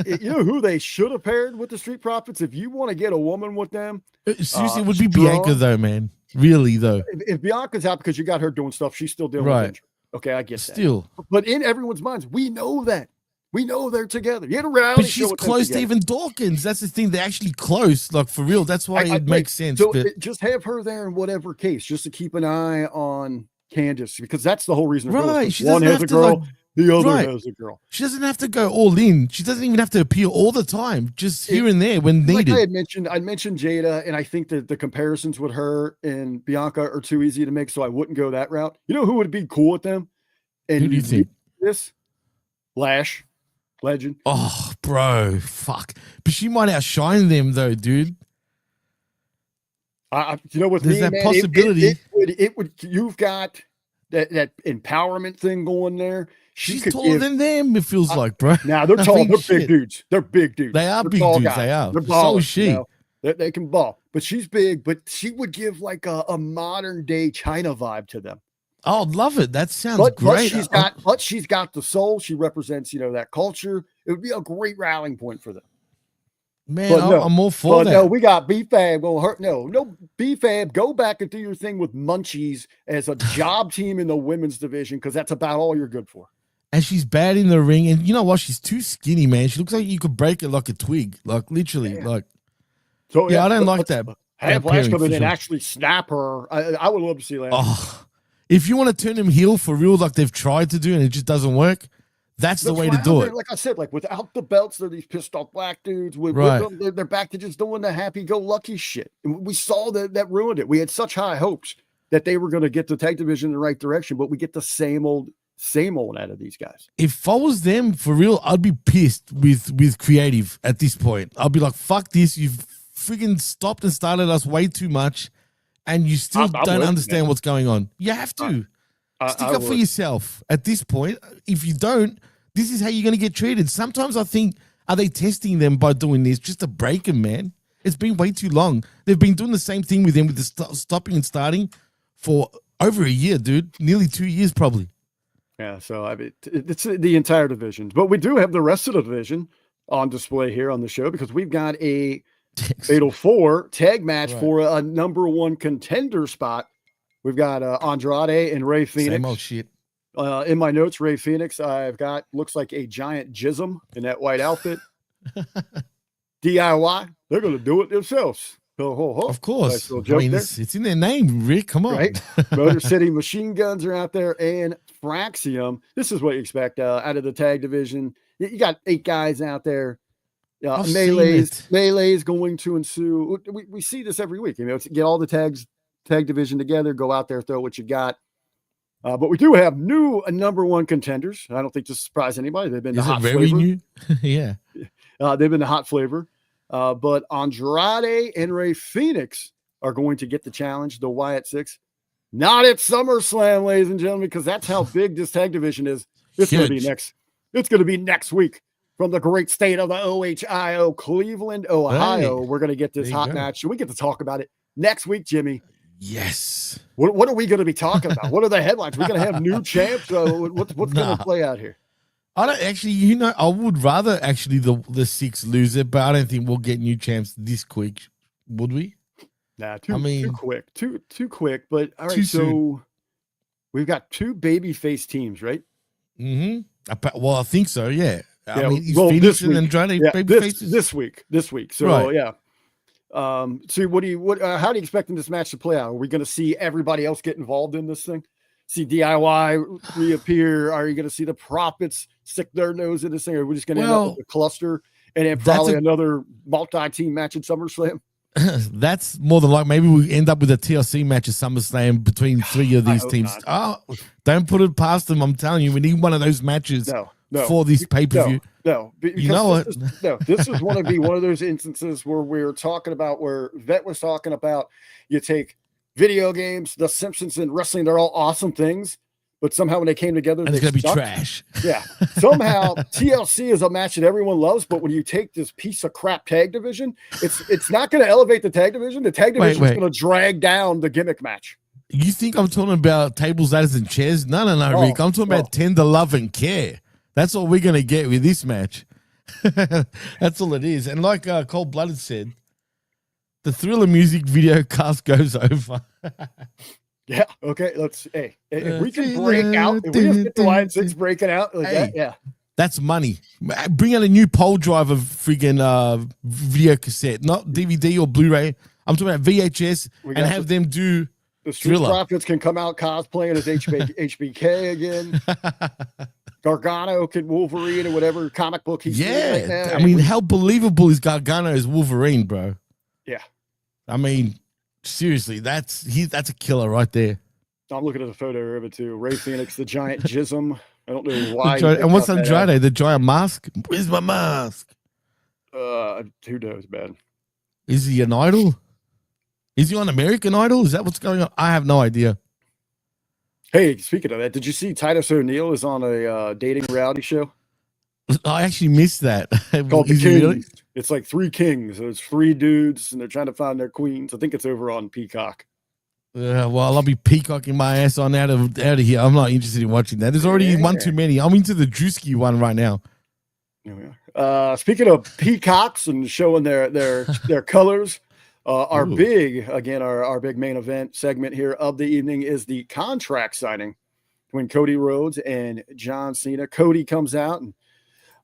You know who they should have paired with the Street Profits? If you want to get a woman with them. Seriously, it would be Bianca, though, man. Really, though. If Bianca's out because you got her doing stuff, she's still dealing with injury. Okay, I get that. Still. But in everyone's minds, we know that. We know they're together. You had a rally. But she's close to even Dawkins. That's the thing. They're actually close, like for real. That's why it makes sense. So just have her there in whatever case, just to keep an eye on Candace, because that's the whole reason. Right. One has a girl, the other has a girl. She doesn't have to go all in. She doesn't even have to appear all the time, just here and there when needed. Like I mentioned Jada, and I think that the comparisons with her and Bianca are too easy to make, so I wouldn't go that route. You know who would be cool with them? And who do you think? This Lash. Legend. Oh, bro, fuck. But she might outshine them, though, dude. You know, with there's me, that man, possibility. It would. You've got that empowerment thing going there. She's taller than them. It feels like, bro. Now they're tall. They're big dudes. They're big dudes. They are big dudes. They are. They're ballers, so is she. You know? They can ball, but she's big. But she would give like a modern day China vibe to them. Oh, love it. That sounds great. But she's got the soul. She represents, that culture. It would be a great rallying point for them. Man, I'm all for that. No, we got B-Fab going hurt. No, B-Fab, go back and do your thing with Munchies as a job team in the women's division, because that's about all you're good for. And she's bad in the ring. And you know what? She's too skinny, man. She looks like you could break it like a twig. Like, literally. Yeah. Like, so, I don't like that. Have Lash come in and actually snap her. I would love to see Lash. Oh. If you want to turn him heel for real, like they've tried to do, and it just doesn't work, That's the way why to do they're- it. Like I said, like without the belts, they're these pissed off black dudes. With Right. them, they're back to just doing the happy-go-lucky shit. And we saw that ruined it. We had such high hopes that they were going to get the tag division in the right direction, but we get the same old out of these guys. If I was them for real, I'd be pissed with creative at this point. I'll be like, fuck this. You've freaking stopped and started us way too much, and you still I'm don't with understand you. what's going on. You have to. Stick up for yourself at this point. If you don't, this is how you're going to get treated. Sometimes I think, are they testing them by doing this just to break them, man? It's been way too long. They've been doing the same thing with them with the stopping and starting for over a year, dude. Nearly 2 years, probably. Yeah, so I mean, it's the entire division. But we do have the rest of the division on display here on the show because we've got a Fatal 4 tag match for a number 1 contender spot. We've got Andrade and Rey Fenix. Same old shit. In my notes, Rey Fenix, I've got looks like a giant jism in that white outfit. DIY, they're going to do it themselves. Ho, ho, ho. Of course. Nice joke there. It's in their name, Rick. Come on. Right? Motor City Machine Guns are out there, and Fraxium. This is what you expect out of the tag division. You got 8 guys out there. Melee's going to ensue. We see this every week. You know, get all the tag division together, go out there, throw what you got. But we do have new number 1 contenders. I don't think this surprised anybody. They've been the hot very flavor. new? Yeah. They've been the hot flavor. But Andrade and Rey Fenix are going to get the challenge, the Wyatt 6. Not at SummerSlam, ladies and gentlemen, because that's how big this tag division is. It's going to be next. It's going to be next week from the great state of the OHIO, Cleveland, Ohio. We're going to get this hot match. So we get to talk about it next week, Jimmy. Yes. What are we going to be talking about? What are the headlines? We're going to have new champs. What's going to play out here? I don't actually, I would rather actually the 6 lose it, but I don't think we'll get new champs this quick. Would we? Nah, too quick. Too quick. But all right, so soon. We've got 2 babyface teams, right? Mm-hmm. Well, I think so, yeah. I mean, Phoenix and Andrade babyfaces this week. So right. yeah. So how do you expect this match to play out? Are we going to see everybody else get involved in this thing? See DIY reappear? Are you going to see the Profits stick their nose in this thing? Or are we just going to end up with a cluster and then probably another multi-team match at SummerSlam? That's more than likely. Maybe we end up with a TLC match at SummerSlam between 3 of these teams. Not. Oh, don't put it past them. I'm telling you, we need one of those matches for this pay-per-view. No, you know what? This is one of those instances where we're talking about where Vet was talking about. You take video games, The Simpsons, and wrestling. They're all awesome things, but somehow when they came together, and it's gonna be trash. Yeah, somehow TLC is a match that everyone loves, but when you take this piece of crap tag division, it's not going to elevate the tag division. The tag division is going to drag down the gimmick match. You think I'm talking about tables, ladders, and chairs? No, Rick. I'm talking about tender love and care. That's all we're gonna get with this match. That's all it is. And like Cold Blooded said, the Thriller music video cast goes over. Yeah. Okay. If we can break out, if we just get the Wyatt 6 breaking out like that, yeah. That's money. Bring out a new pole driver friggin' video cassette, not DVD or Blu-ray. I'm talking about VHS and have them do the Street Profits can come out cosplaying as HBK again. Gargano can Wolverine or whatever comic book he's doing right now. I mean, how believable is Gargano as Wolverine, bro? Yeah. I mean, seriously, that's a killer right there. I'm looking at a photo of it too. Rey Fenix, the giant jism. I don't know why. And what's Andrade? The giant mask? Where's my mask? Who knows, man? Is he an idol? Is he on American Idol? Is that what's going on? I have no idea. Hey, speaking of that, did you see Titus O'Neil is on a dating reality show? I actually missed that. Called The Kings. Really? It's like 3 kings. So it's 3 dudes, and they're trying to find their queens. I think it's over on Peacock. Well, I'll be peacocking my ass on out of here. I'm not interested in watching that. There's already one too many. I'm into the Drewski one right now. Here we are. Speaking of peacocks and showing their colors, our big main event segment here of the evening is the contract signing between Cody Rhodes and John Cena. Cody comes out, and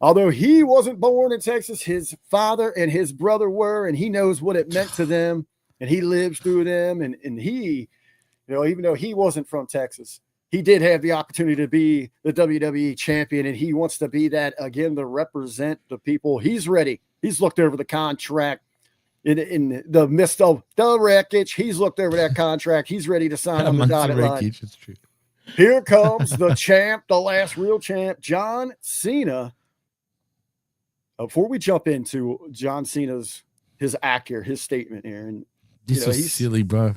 although he wasn't born in Texas, his father and his brother were, and he knows what it meant to them, and he lives through them. And he, even though he wasn't from Texas, he did have the opportunity to be the WWE champion, and he wants to be that again to represent the people. He's ready. He's looked over the contract in the midst of the wreckage. He's looked over that contract. He's ready to sign on the dotted line. It's true. Here comes the champ, the last real champ, John Cena. Before we jump into John Cena's his act here, his statement here, and this is silly, bro.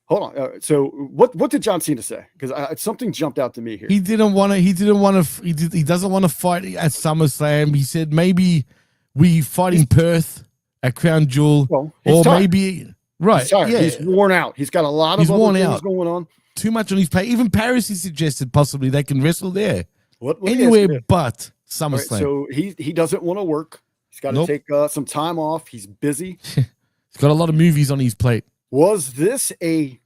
Hold on. So what did John Cena say? Because something jumped out to me here. He doesn't want to fight at SummerSlam. He said maybe we fight in Perth at Crown Jewel, or tired. maybe right. He's worn out. He's got a lot of other things going on. Too much on his plate. Even Paris, he suggested possibly they can wrestle there. Let anywhere but SummerSlam. Right, so he doesn't want to work. He's got to take some time off. He's busy. He's got a lot of movies on his plate. Was this a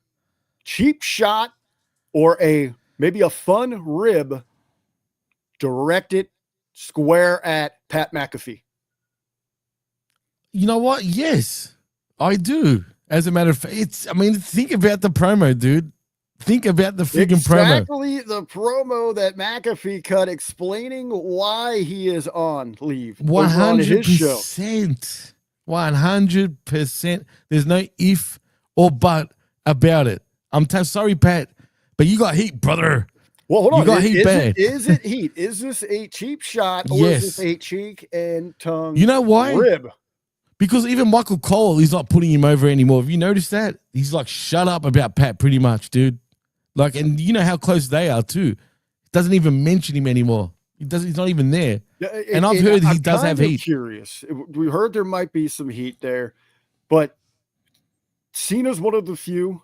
cheap shot or maybe a fun rib directed square at Pat McAfee? You know what? Yes, I do. As a matter of fact, think about the promo, dude. Think about the freaking promo. Exactly the promo that McAfee cut explaining why he is on leave. 100%. 100%. There's no if or but about it. I'm sorry, Pat, but you got heat, brother. Well, hold on. You got heat bad. Is it heat? Is this a cheap shot or is this a cheek and tongue? You know why? Rib. Because even Michael Cole, he's not putting him over anymore. Have you noticed that? He's like, shut up about Pat pretty much, dude. Like, and you know how close they are too. Doesn't even mention him anymore. He's not even there. And I've heard he does have heat. Curious. We heard there might be some heat there, but Cena's one of the few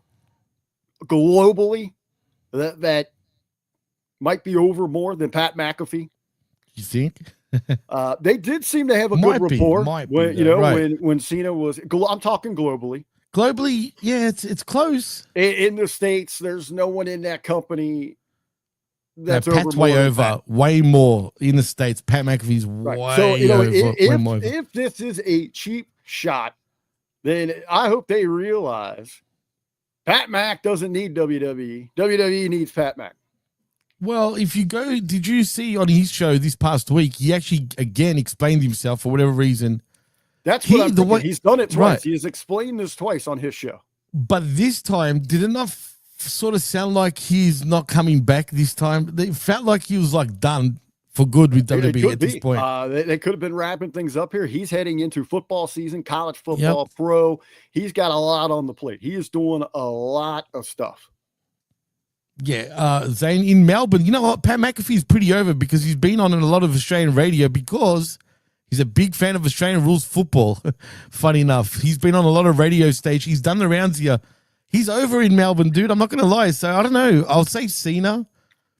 globally that might be over more than Pat McAfee. You think? They did seem to have a good rapport when Cena was. I'm talking globally. Globally, yeah, it's close. In the States, there's no one in that company that's Pat's way over, way more in the States. Pat McAfee's way over. If this is a cheap shot, then I hope they realize Pat Mac doesn't need WWE. WWE needs Pat Mac. Well, if you go, did you see on his show this past week, he actually, again, explained himself for whatever reason. That's what I'm thinking. He's done it twice. Right. He has explained this twice on his show. But this time, did it not sort of sound like he's not coming back this time? It felt like he was like done for good with WWE at this point. They could have been wrapping things up here. He's heading into football season, college football, pro. He's got a lot on the plate. He is doing a lot of stuff. Yeah, Zane, in Melbourne, you know what? Pat McAfee's pretty over because he's been on a lot of Australian radio because he's a big fan of Australian rules football. Funny enough, he's been on a lot of radio stage. He's done the rounds here. He's over in Melbourne, dude. I'm not going to lie. So I don't know. I'll say Cena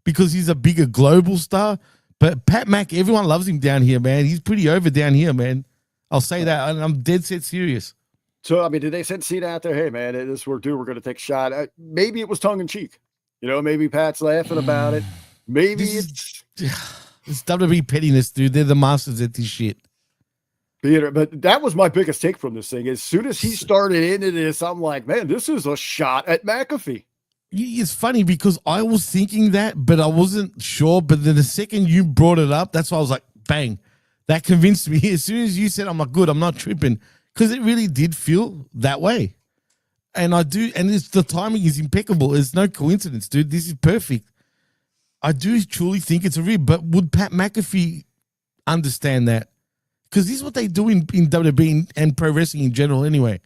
because he's a bigger global star. But Pat Mac, everyone loves him down here, man. He's pretty over down here, man. I'll say that. And I'm dead set serious. So, I mean, did they send Cena out there? Hey, man, this we're due. We're going to take a shot. Maybe it was tongue in cheek. You know, maybe Pat's laughing about it. Maybe it's WWE pettiness, dude. They're the masters at this shit. Peter, but that was my biggest take from this thing. As soon as he started into this, I'm like, man, this is a shot at McAfee. It's funny because I was thinking that, but I wasn't sure. But then the second you brought it up, that's why I was like, bang. That convinced me. As soon as you said, I'm like, good, I'm not tripping. Because it really did feel that way. And I do, and the timing is impeccable. It's no coincidence, dude. This is perfect. I do truly think it's a rib, but would Pat McAfee understand that? Because this is what they do in WWE and pro wrestling in general anyway.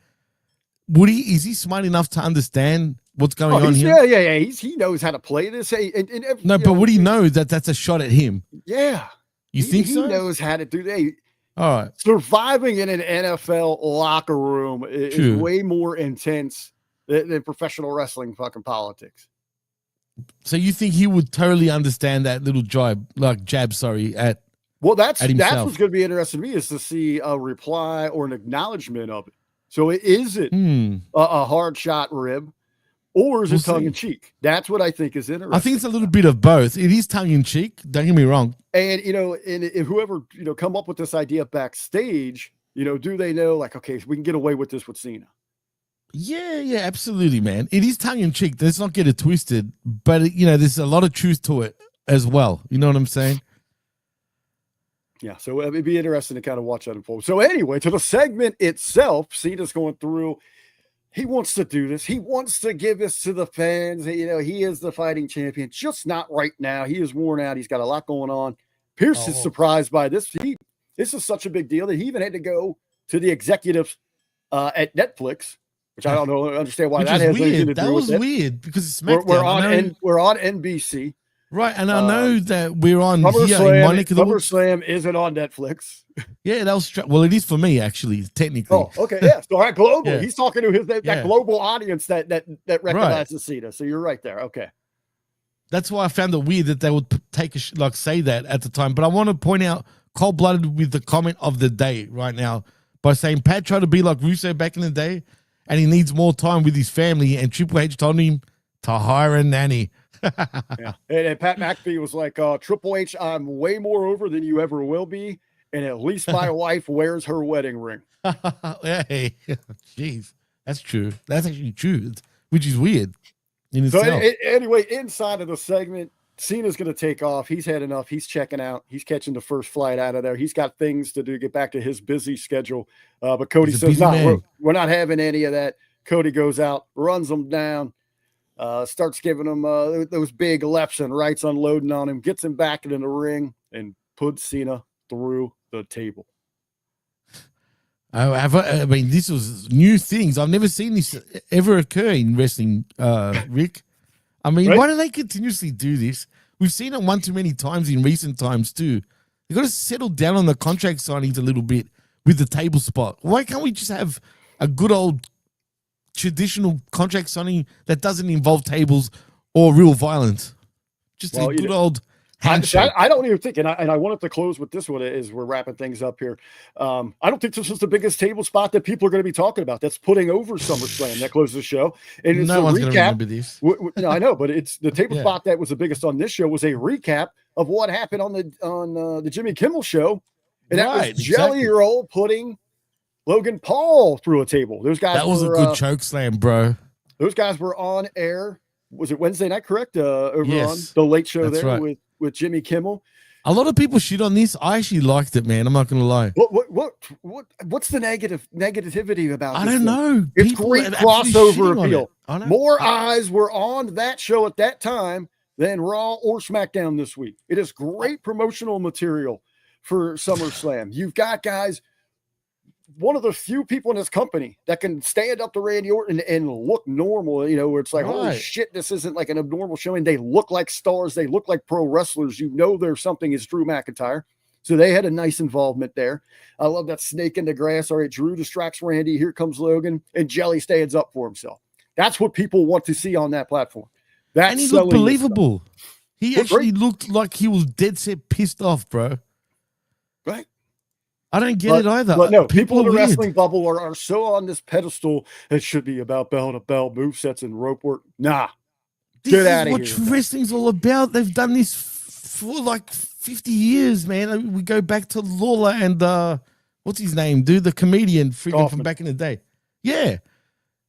Would he? Is he smart enough to understand what's going on here? Yeah. He knows how to play this. But would he know that that's a shot at him? Yeah. You think so? He knows how to do that. All right. Surviving in an NFL locker room is way more intense than professional wrestling fucking politics. So you think he would totally understand that little jab, at well, that's himself. what's going to be interesting to me is to see a reply or an acknowledgement of it. So is it a hard shot rib or is it tongue in cheek? That's what I think is interesting. I think it's a little bit of both. It is tongue in cheek. Don't get me wrong. And, if whoever, come up with this idea backstage, do they know like, okay, we can get away with this with Cena? Yeah, absolutely, man. It is tongue in cheek. Let's not get it twisted, but there's a lot of truth to it as well. You know what I'm saying? Yeah, so it'd be interesting to kind of watch that unfold. So anyway, to the segment itself, Cena's going through. He wants to do this. He wants to give this to the fans. He is the fighting champion, just not right now. He is worn out. He's got a lot going on. Pierce is surprised by this. This is such a big deal that he even had to go to the executives at Netflix, which I don't understand why that has anything to do with it. That was weird because it's SmackDown. We're on NBC. Right, and I know that we're on SummerSlam isn't on Netflix. Yeah, that was well. It is for me, actually, technically. Oh, okay, yeah. So, all right, global. Yeah. He's talking to that global audience that recognizes Cena. So you're right there. Okay, that's why I found it weird that they would say that at the time. But I want to point out cold-blooded with the comment of the day right now by saying Pat tried to be like Russo back in the day, and he needs more time with his family. And Triple H told him to hire a nanny. Yeah. And Pat McAfee was like, Triple H, I'm way more over than you ever will be. And at least my wife wears her wedding ring. Hey, jeez. That's true. That's actually true, which is weird in itself. Anyway, inside of the segment, Cena's going to take off. He's had enough. He's checking out. He's catching the first flight out of there. He's got things to do, get back to his busy schedule. But Cody says, no, we're not having any of that. Cody goes out, runs them down. Starts giving him those big lefts and rights, unloading on him, gets him back into the ring, and puts Cena through the table. I mean, this was new things. I've never seen this ever occur in wrestling, Rick. I mean, Why do they continuously do this? We've seen it one too many times in recent times, too. You've got to settle down on the contract signings a little bit with the table spot. Why can't we just have a good old traditional contract signing that doesn't involve tables or real violence? Just a good old handshake. I don't even think, and I wanted to close with this one as we're wrapping things up here. I don't think this is the biggest table spot that people are going to be talking about. That's putting over SummerSlam. That closes the show. And it's no one's going to remember this. No, I know, but it's the table spot that was the biggest on this show was a recap of what happened on the Jimmy Kimmel show. And that was Jelly Roll putting Logan Paul through a table. Those guys. That was a good choke slam, bro. Those guys were on air. Was it Wednesday night? Correct. Over on the Late Show there with Jimmy Kimmel. A lot of people shit on this. I actually liked it, man. I'm not gonna lie. What's the negativity about? I don't know. It's great crossover appeal. More eyes were on that show at that time than Raw or SmackDown this week. It is great promotional material for SummerSlam. You've got guys. One of the few people in this company that can stand up to Randy Orton and look normal, where it's like, holy shit, this isn't like an abnormal showing. They look like stars. They look like pro wrestlers. There's something is Drew McIntyre. So they had a nice involvement there. I love that snake in the grass. All right, Drew distracts Randy. Here comes Logan, and Jelly stands up for himself. That's what people want to see on that platform. And he looked believable. He actually looked like he was dead set pissed off, bro. Right. I don't get it either. But no, people in the wrestling bubble are so on this pedestal. It should be about bell to bell movesets and rope work. Nah, get out of here. This is what wrestling's all about. They've done this for like 50 years, man. We go back to Lawler and what's his name, dude? The comedian freaking from back in the day. Yeah.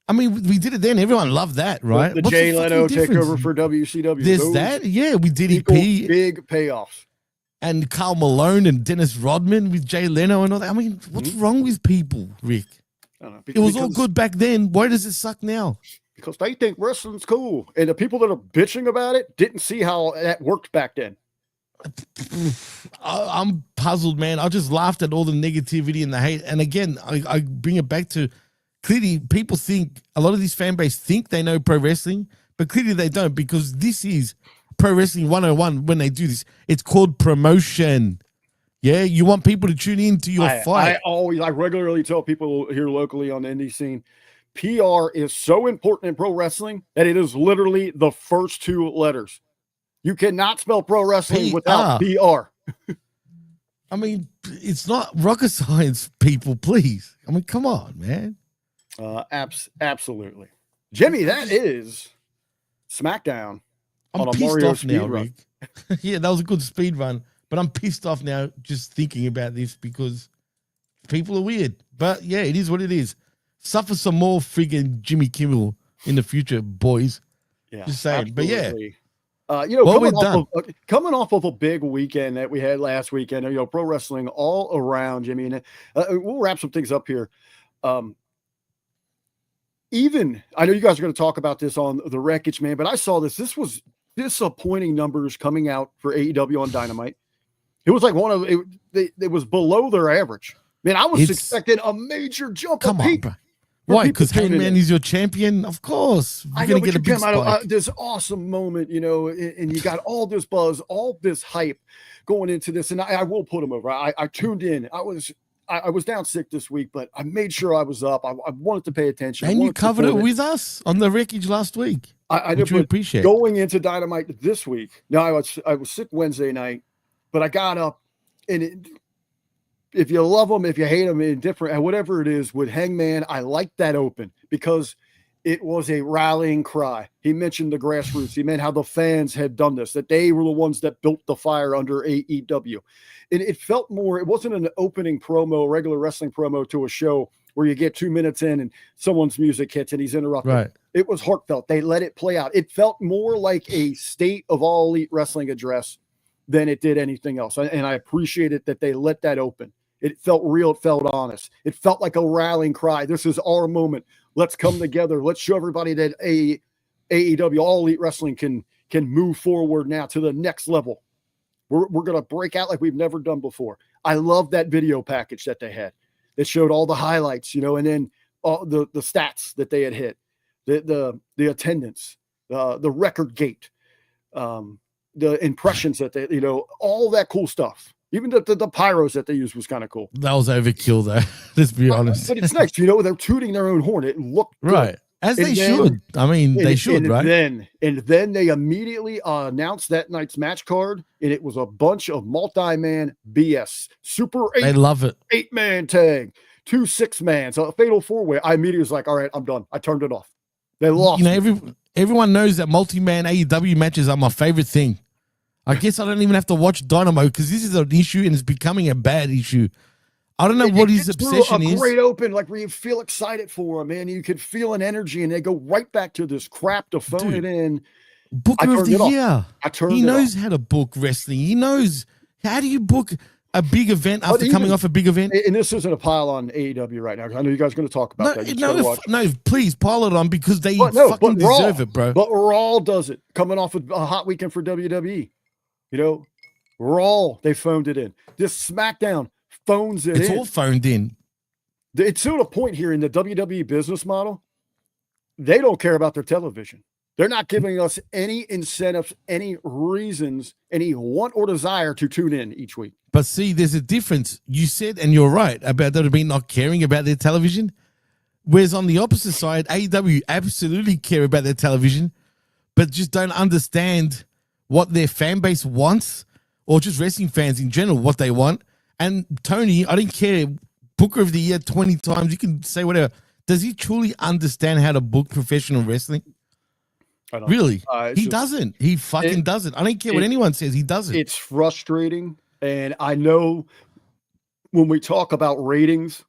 I mean, we did it then. Everyone loved that, right? The Jay Leno takeover for WCW. There's that. Yeah, we did EP. Big payoffs. And Karl Malone and Dennis Rodman with Jay Leno and all that. I mean, what's wrong with people, Rick? It was all good back then. Why does it suck now? Because they think wrestling's cool. And the people that are bitching about it didn't see how that worked back then. I'm puzzled, man. I just laughed at all the negativity and the hate. And again, I bring it back to clearly people think, a lot of these fan base think they know pro wrestling, but clearly they don't, because this is Pro Wrestling 101 when they do this. It's called promotion. Yeah, you want people to tune in to your fight. I regularly tell people here locally on the indie scene, PR is so important in pro wrestling that it is literally the first two letters. You cannot spell pro wrestling without PR. I mean, it's not rocket science, people, please. I mean, come on, man. Absolutely. Jimmy, that is SmackDown. I'm pissed off now, Rick. Yeah, that was a good speed run, but I'm pissed off now just thinking about this because people are weird. But yeah, it is what it is. suffer some more friggin' Jimmy Kimmel in the future, boys. Yeah, Just saying. absolutely. But yeah, You know, well, coming off of a big weekend that we had last weekend, you know, pro wrestling all around, Jimmy, and we'll wrap some things up here. Even I know you guys are going to talk about this on the Wreckage, man, but I saw this. This was disappointing numbers coming out for AEW on Dynamite. It was like it was below their average. Man, I was expecting a major jump. Come on, bro. Why? Because Hangman is your champion? Of course. I know, but you came out of this awesome moment, you know, and you got all this buzz, all this hype going into this. And I will put him over. I tuned in. I was down sick this week, but I made sure I was up. I wanted to pay attention. And you covered it with us on the Wreckage last week. I do appreciate going into Dynamite this week. Now I was sick Wednesday night, but I got up, and if you love them, if you hate them, indifferent, whatever it is with Hangman, I like that open because it was a rallying cry. He mentioned the grassroots. He meant how the fans had done this, that they were the ones that built the fire under AEW. And it felt more, it wasn't an opening promo, regular wrestling promo to a show where you get 2 minutes in and someone's music hits and he's interrupted. Right. It was heartfelt. They let it play out. It felt more like a State of All Elite Wrestling address than it did anything else. And I appreciated that they let that open. It felt real. It felt honest. It felt like a rallying cry. This is our moment. Let's come together. Let's show everybody that AEW, All Elite Wrestling, can move forward now to the next level. We're going to break out like we've never done before. I love that video package that they had. That showed all the highlights, you know, and then all the stats that they had hit, the attendance, the record gate, the impressions that they, you know, all that cool stuff. Even the pyros that they used was kind of cool. That was overkill, though. Let's be honest. But it's nice, you know. They're tooting their own horn. It looked good. Right, as they should. I mean, they should, right? And then they immediately announced that night's match card, and it was a bunch of multi-man BS. Super 8. They love it. 8-man tag, 2 6-man, so a fatal 4-way. I immediately was like, all right, I'm done. I turned it off. They lost. You know, everyone knows that multi-man AEW matches are my favorite thing. I guess I don't even have to watch Dynamo because this is an issue and it's becoming a bad issue. I don't know what his obsession is. A great open, like where you feel excited for him, man. You could feel an energy, and they go right back to this crap to phone it in. Booker of the year. He knows how to book wrestling. He knows how do you book a big event after coming off a big event. And this isn't a pile on AEW right now. I know you guys are going to talk about that. No, please pile it on because they fucking deserve it, bro. But Raw does it, coming off of a hot weekend for WWE. You know, Raw, they phoned it in. This SmackDown phones it in. It's all phoned in. It's to a point here in the WWE business model, they don't care about their television. They're not giving us any incentives, any reasons, any want or desire to tune in each week. But see, there's a difference. You said, and you're right, about WWE not caring about their television. Whereas on the opposite side, AEW absolutely care about their television, but just don't understand what their fan base wants, or just wrestling fans in general, what they want. And Tony, I don't care, Booker of the Year 20 times, you can say whatever. Does he truly understand how to book professional wrestling? I don't really? He doesn't. He fucking doesn't. I don't care what anyone says. He doesn't. It's frustrating. And I know when we talk about ratings,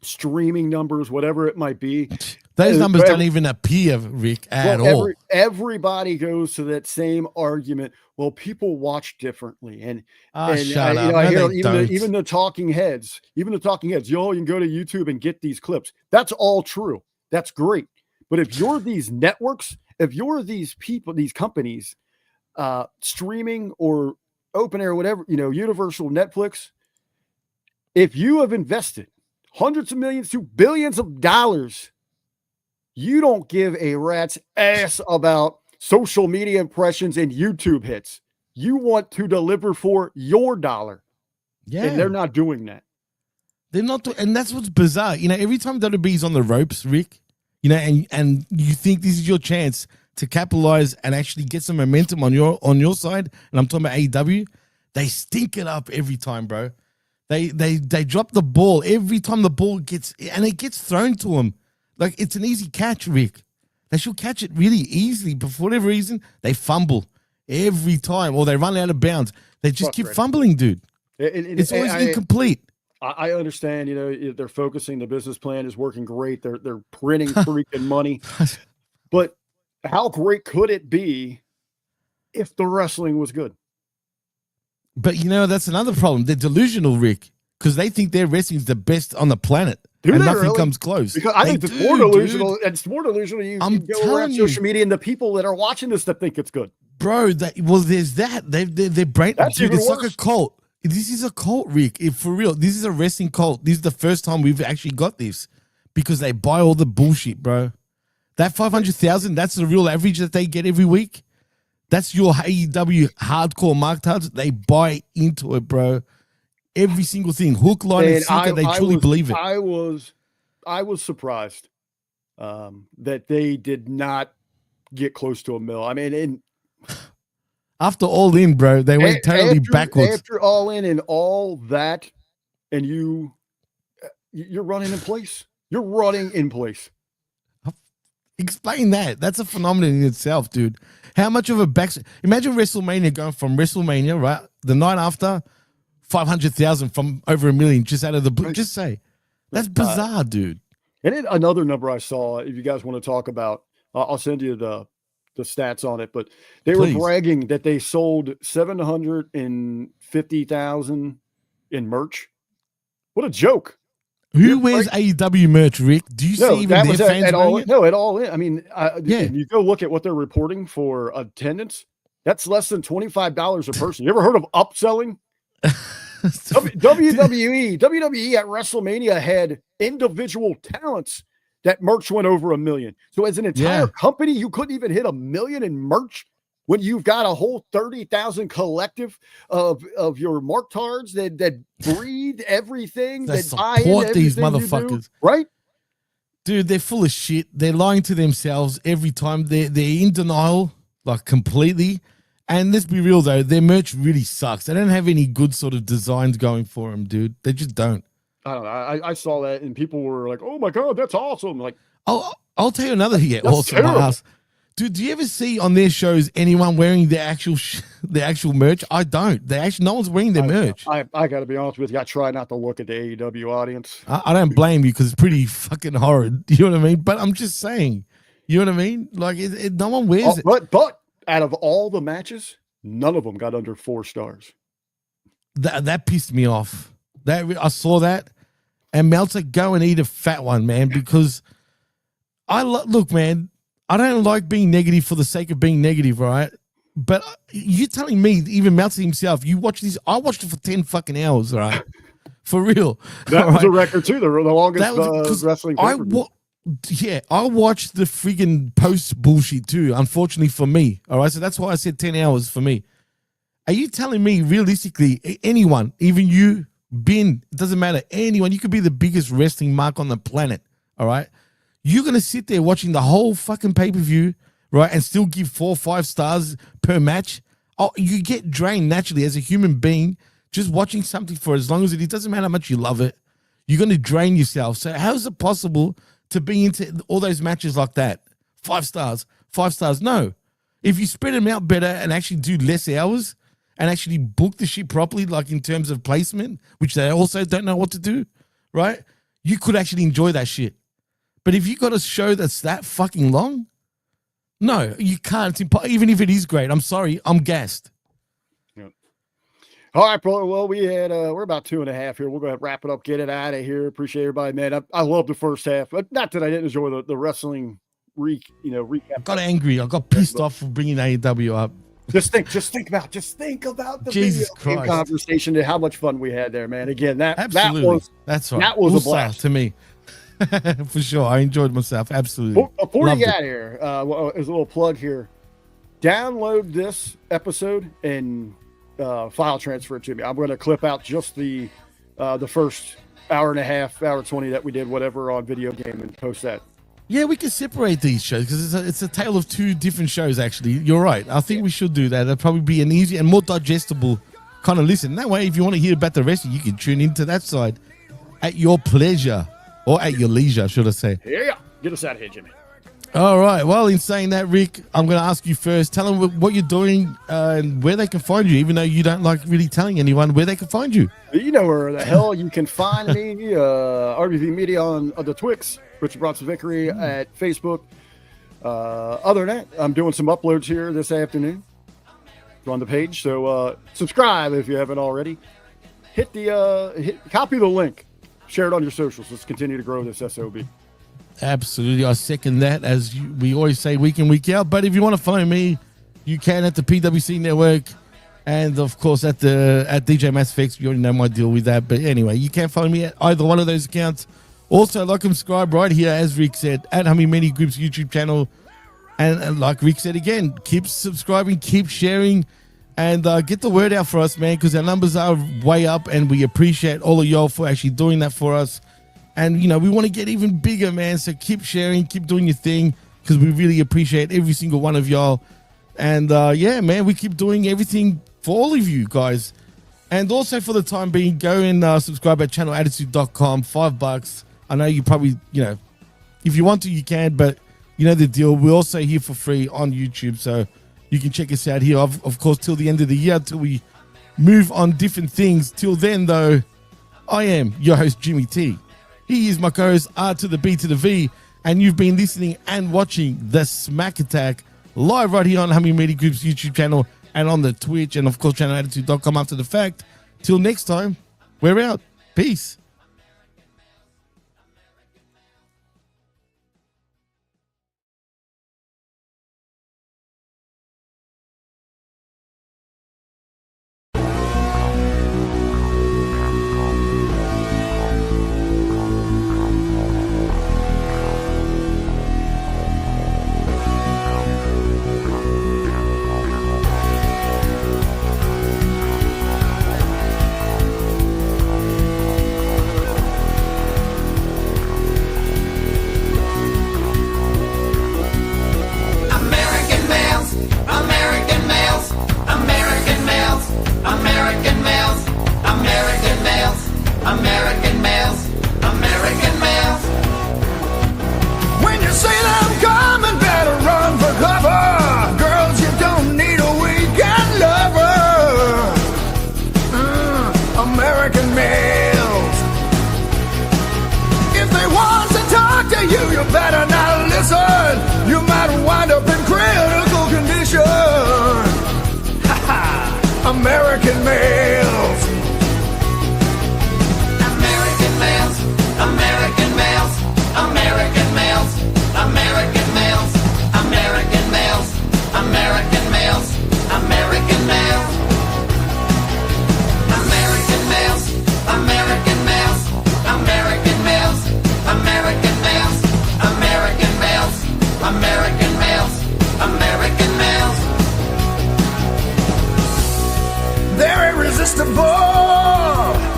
streaming numbers, whatever it might be, those numbers don't even appear, Rick, at all. Everybody goes to that same argument. Well, people watch differently, and shut up. I hear even the talking heads. You can go to YouTube and get these clips. That's all true. That's great. But if you're these networks, if you're these people, these companies, streaming or open air, whatever, you know, Universal, Netflix, if you have invested hundreds of millions to billions of dollars, you don't give a rat's ass about social media impressions and YouTube hits. You want to deliver for your dollar. Yeah. And they're not doing that. They're not. And that's what's bizarre. You know, every time WWE's on the ropes, Rick, you know, and you think this is your chance to capitalize and actually get some momentum on your side, and I'm talking about AEW, they stink it up every time, bro. They drop the ball every time the ball gets thrown to them. Like, it's an easy catch, Rick. They should catch it really easily, but for whatever reason, they fumble every time, or they run out of bounds. They just keep fumbling, dude. It's always incomplete. I understand, you know, they're focusing. The business plan is working great. They're printing freaking money. But how great could it be if the wrestling was good? But you know, that's another problem. They're delusional, Rick, because they think their wrestling is the best on the planet. And nothing comes close. Because I think it's more delusional. Dude. It's more delusional. You go around social media and the people that are watching this that think it's good. Bro, there's that. They're brain. Dude, it's like a cult. This is a cult, Rick. For real, this is a wrestling cult. This is the first time we've actually got this because they buy all the bullshit, bro. That 500,000, that's the real average that they get every week. That's your AEW hardcore marketards. They buy into it, bro. Every single thing, hook, line, and sinker. They truly believe it. I was surprised that they did not get close to $1 million. I mean, after All In, bro, they went totally backwards. After All In and all that, and you're running in place. You're running in place. Explain that. That's a phenomenon in itself, dude. How much of a imagine WrestleMania going from WrestleMania, right? The night after, 500,000 from over $1 million just out of the blue. Just say. That's bizarre, dude. And then another number I saw, if you guys want to talk about, I'll send you the stats on it, but they were bragging that they sold 750,000 in merch. What a joke. Who wears AEW merch, Rick? Do you see even their fans wearing it? No, at all. I mean, if you go look at what they're reporting for attendance, that's less than $25 a person. You ever heard of upselling? WWE at WrestleMania had individual talents that merch went over $1 million. So as an entire company, you couldn't even hit $1 million in merch when you've got a whole 30,000 collective of your marktards that breathe everything, that support these motherfuckers, right? Dude, they're full of shit. They're lying to themselves every time. They're in denial, like completely. And let's be real though, their merch really sucks. They don't have any good sort of designs going for them, dude. They just don't. I don't know. I saw that and people were like, "Oh my god, that's awesome!" Like, I'll tell you another awesome. Dude, do you ever see on their shows anyone wearing the actual merch? I don't. No one's wearing their merch. I got to be honest with you. I try not to look at the AEW audience. I don't blame you because it's pretty fucking horrid. You know what I mean? But I'm just saying. You know what I mean? Like, no one wears it. But out of all the matches, none of them got under 4 stars. That pissed me off. I saw that, and Meltzer, go and eat a fat one, man. Because look, man. I don't like being negative for the sake of being negative, right? But you're telling me, even Meltzer himself, you watch this. I watched it for 10 fucking hours, right? For real. That was a record too. The longest wrestling. I watched the friggin' post bullshit too. Unfortunately for me, all right. So that's why I said 10 hours for me. Are you telling me realistically, anyone, even you, it doesn't matter, anyone, you could be the biggest wrestling mark on the planet, all right? You're going to sit there watching the whole fucking pay-per-view, right, and still give 4 or 5 stars per match? Oh, you get drained naturally as a human being just watching something for as long as it doesn't matter how much you love it. You're going to drain yourself. So how is it possible to be into all those matches like that? 5 stars, 5 stars. No. If you spread them out better and actually do less hours and actually book the shit properly, like in terms of placement, which they also don't know what to do, right? You could actually enjoy that shit. But if you got a show that's that fucking long, no, you can't. Even if it is great, I'm sorry, I'm gassed. Yep. All right, bro. Well, we're about 2.5 here. We'll go ahead and wrap it up, get it out of here. Appreciate everybody, man. I love the first half, but not that I didn't enjoy the wrestling recap. I got angry. I got pissed off for bringing AEW up. Just think about the Jesus video game conversation and how much fun we had there, man. Again, that's right. That was a blast to me. For sure. I enjoyed myself. Absolutely. Before you get out of here, there's a little plug here. Download this episode and file transfer it to me. I'm going to clip out just the first hour and a half, hour 20 that we did, whatever, on video game and post that. Yeah, we can separate these shows because it's a tale of 2 different shows, actually. You're right. I think we should do that. It'll probably be an easier and more digestible kind of listen. That way, if you want to hear about the rest, you can tune into that side at your pleasure. Or at your leisure, should I say. Yeah. Get us out of here, Jimmy. All right. Well, in saying that, Rick, I'm going to ask you first. Tell them what you're doing and where they can find you, even though you don't like really telling anyone where they can find you. You know where the hell you can find me, RBV Media on the Twix, Richard Bronson Vickery at Facebook. Other than that, I'm doing some uploads here this afternoon on the page. So subscribe if you haven't already. Copy the link. Share it on your socials. Let's continue to grow this SOB. Absolutely. I second that, as we always say week in, week out. But if you want to follow me, you can at the PWC Network and, of course, at DJ Mass Effects. You already know my deal with that. But anyway, you can follow me at either one of those accounts. Also, like and subscribe right here, as Rick said, at Hummy Many Group's YouTube channel. And like Rick said again, keep subscribing, keep sharing, and get the word out for us, man, because our numbers are way up, and we appreciate all of y'all for actually doing that for us. And, you know, we want to get even bigger, man. So keep sharing, keep doing your thing, because we really appreciate every single one of y'all. And, yeah, man, we keep doing everything for all of you guys. And also for the time being, go and subscribe at channelattitude.com, $5. I know you probably, you know, if you want to, you can, but you know the deal. We're also here for free on YouTube, so you can check us out here, of course, till the end of the year, till we move on different things. Till then, though, I am your host, Jimmy T. He is my co-host, R to the B to the V, and you've been listening and watching the Smack Attack live right here on Hummy Media Group's YouTube channel and on the Twitch, and of course, channelattitude.com after the fact. Till next time, we're out. Peace. You better not listen. You might wind up in critical condition. American males. American males. American males. American males. American males. American males. American males. American males. American males. American males. American males. American males. American males. American males. American males. They're irresistible.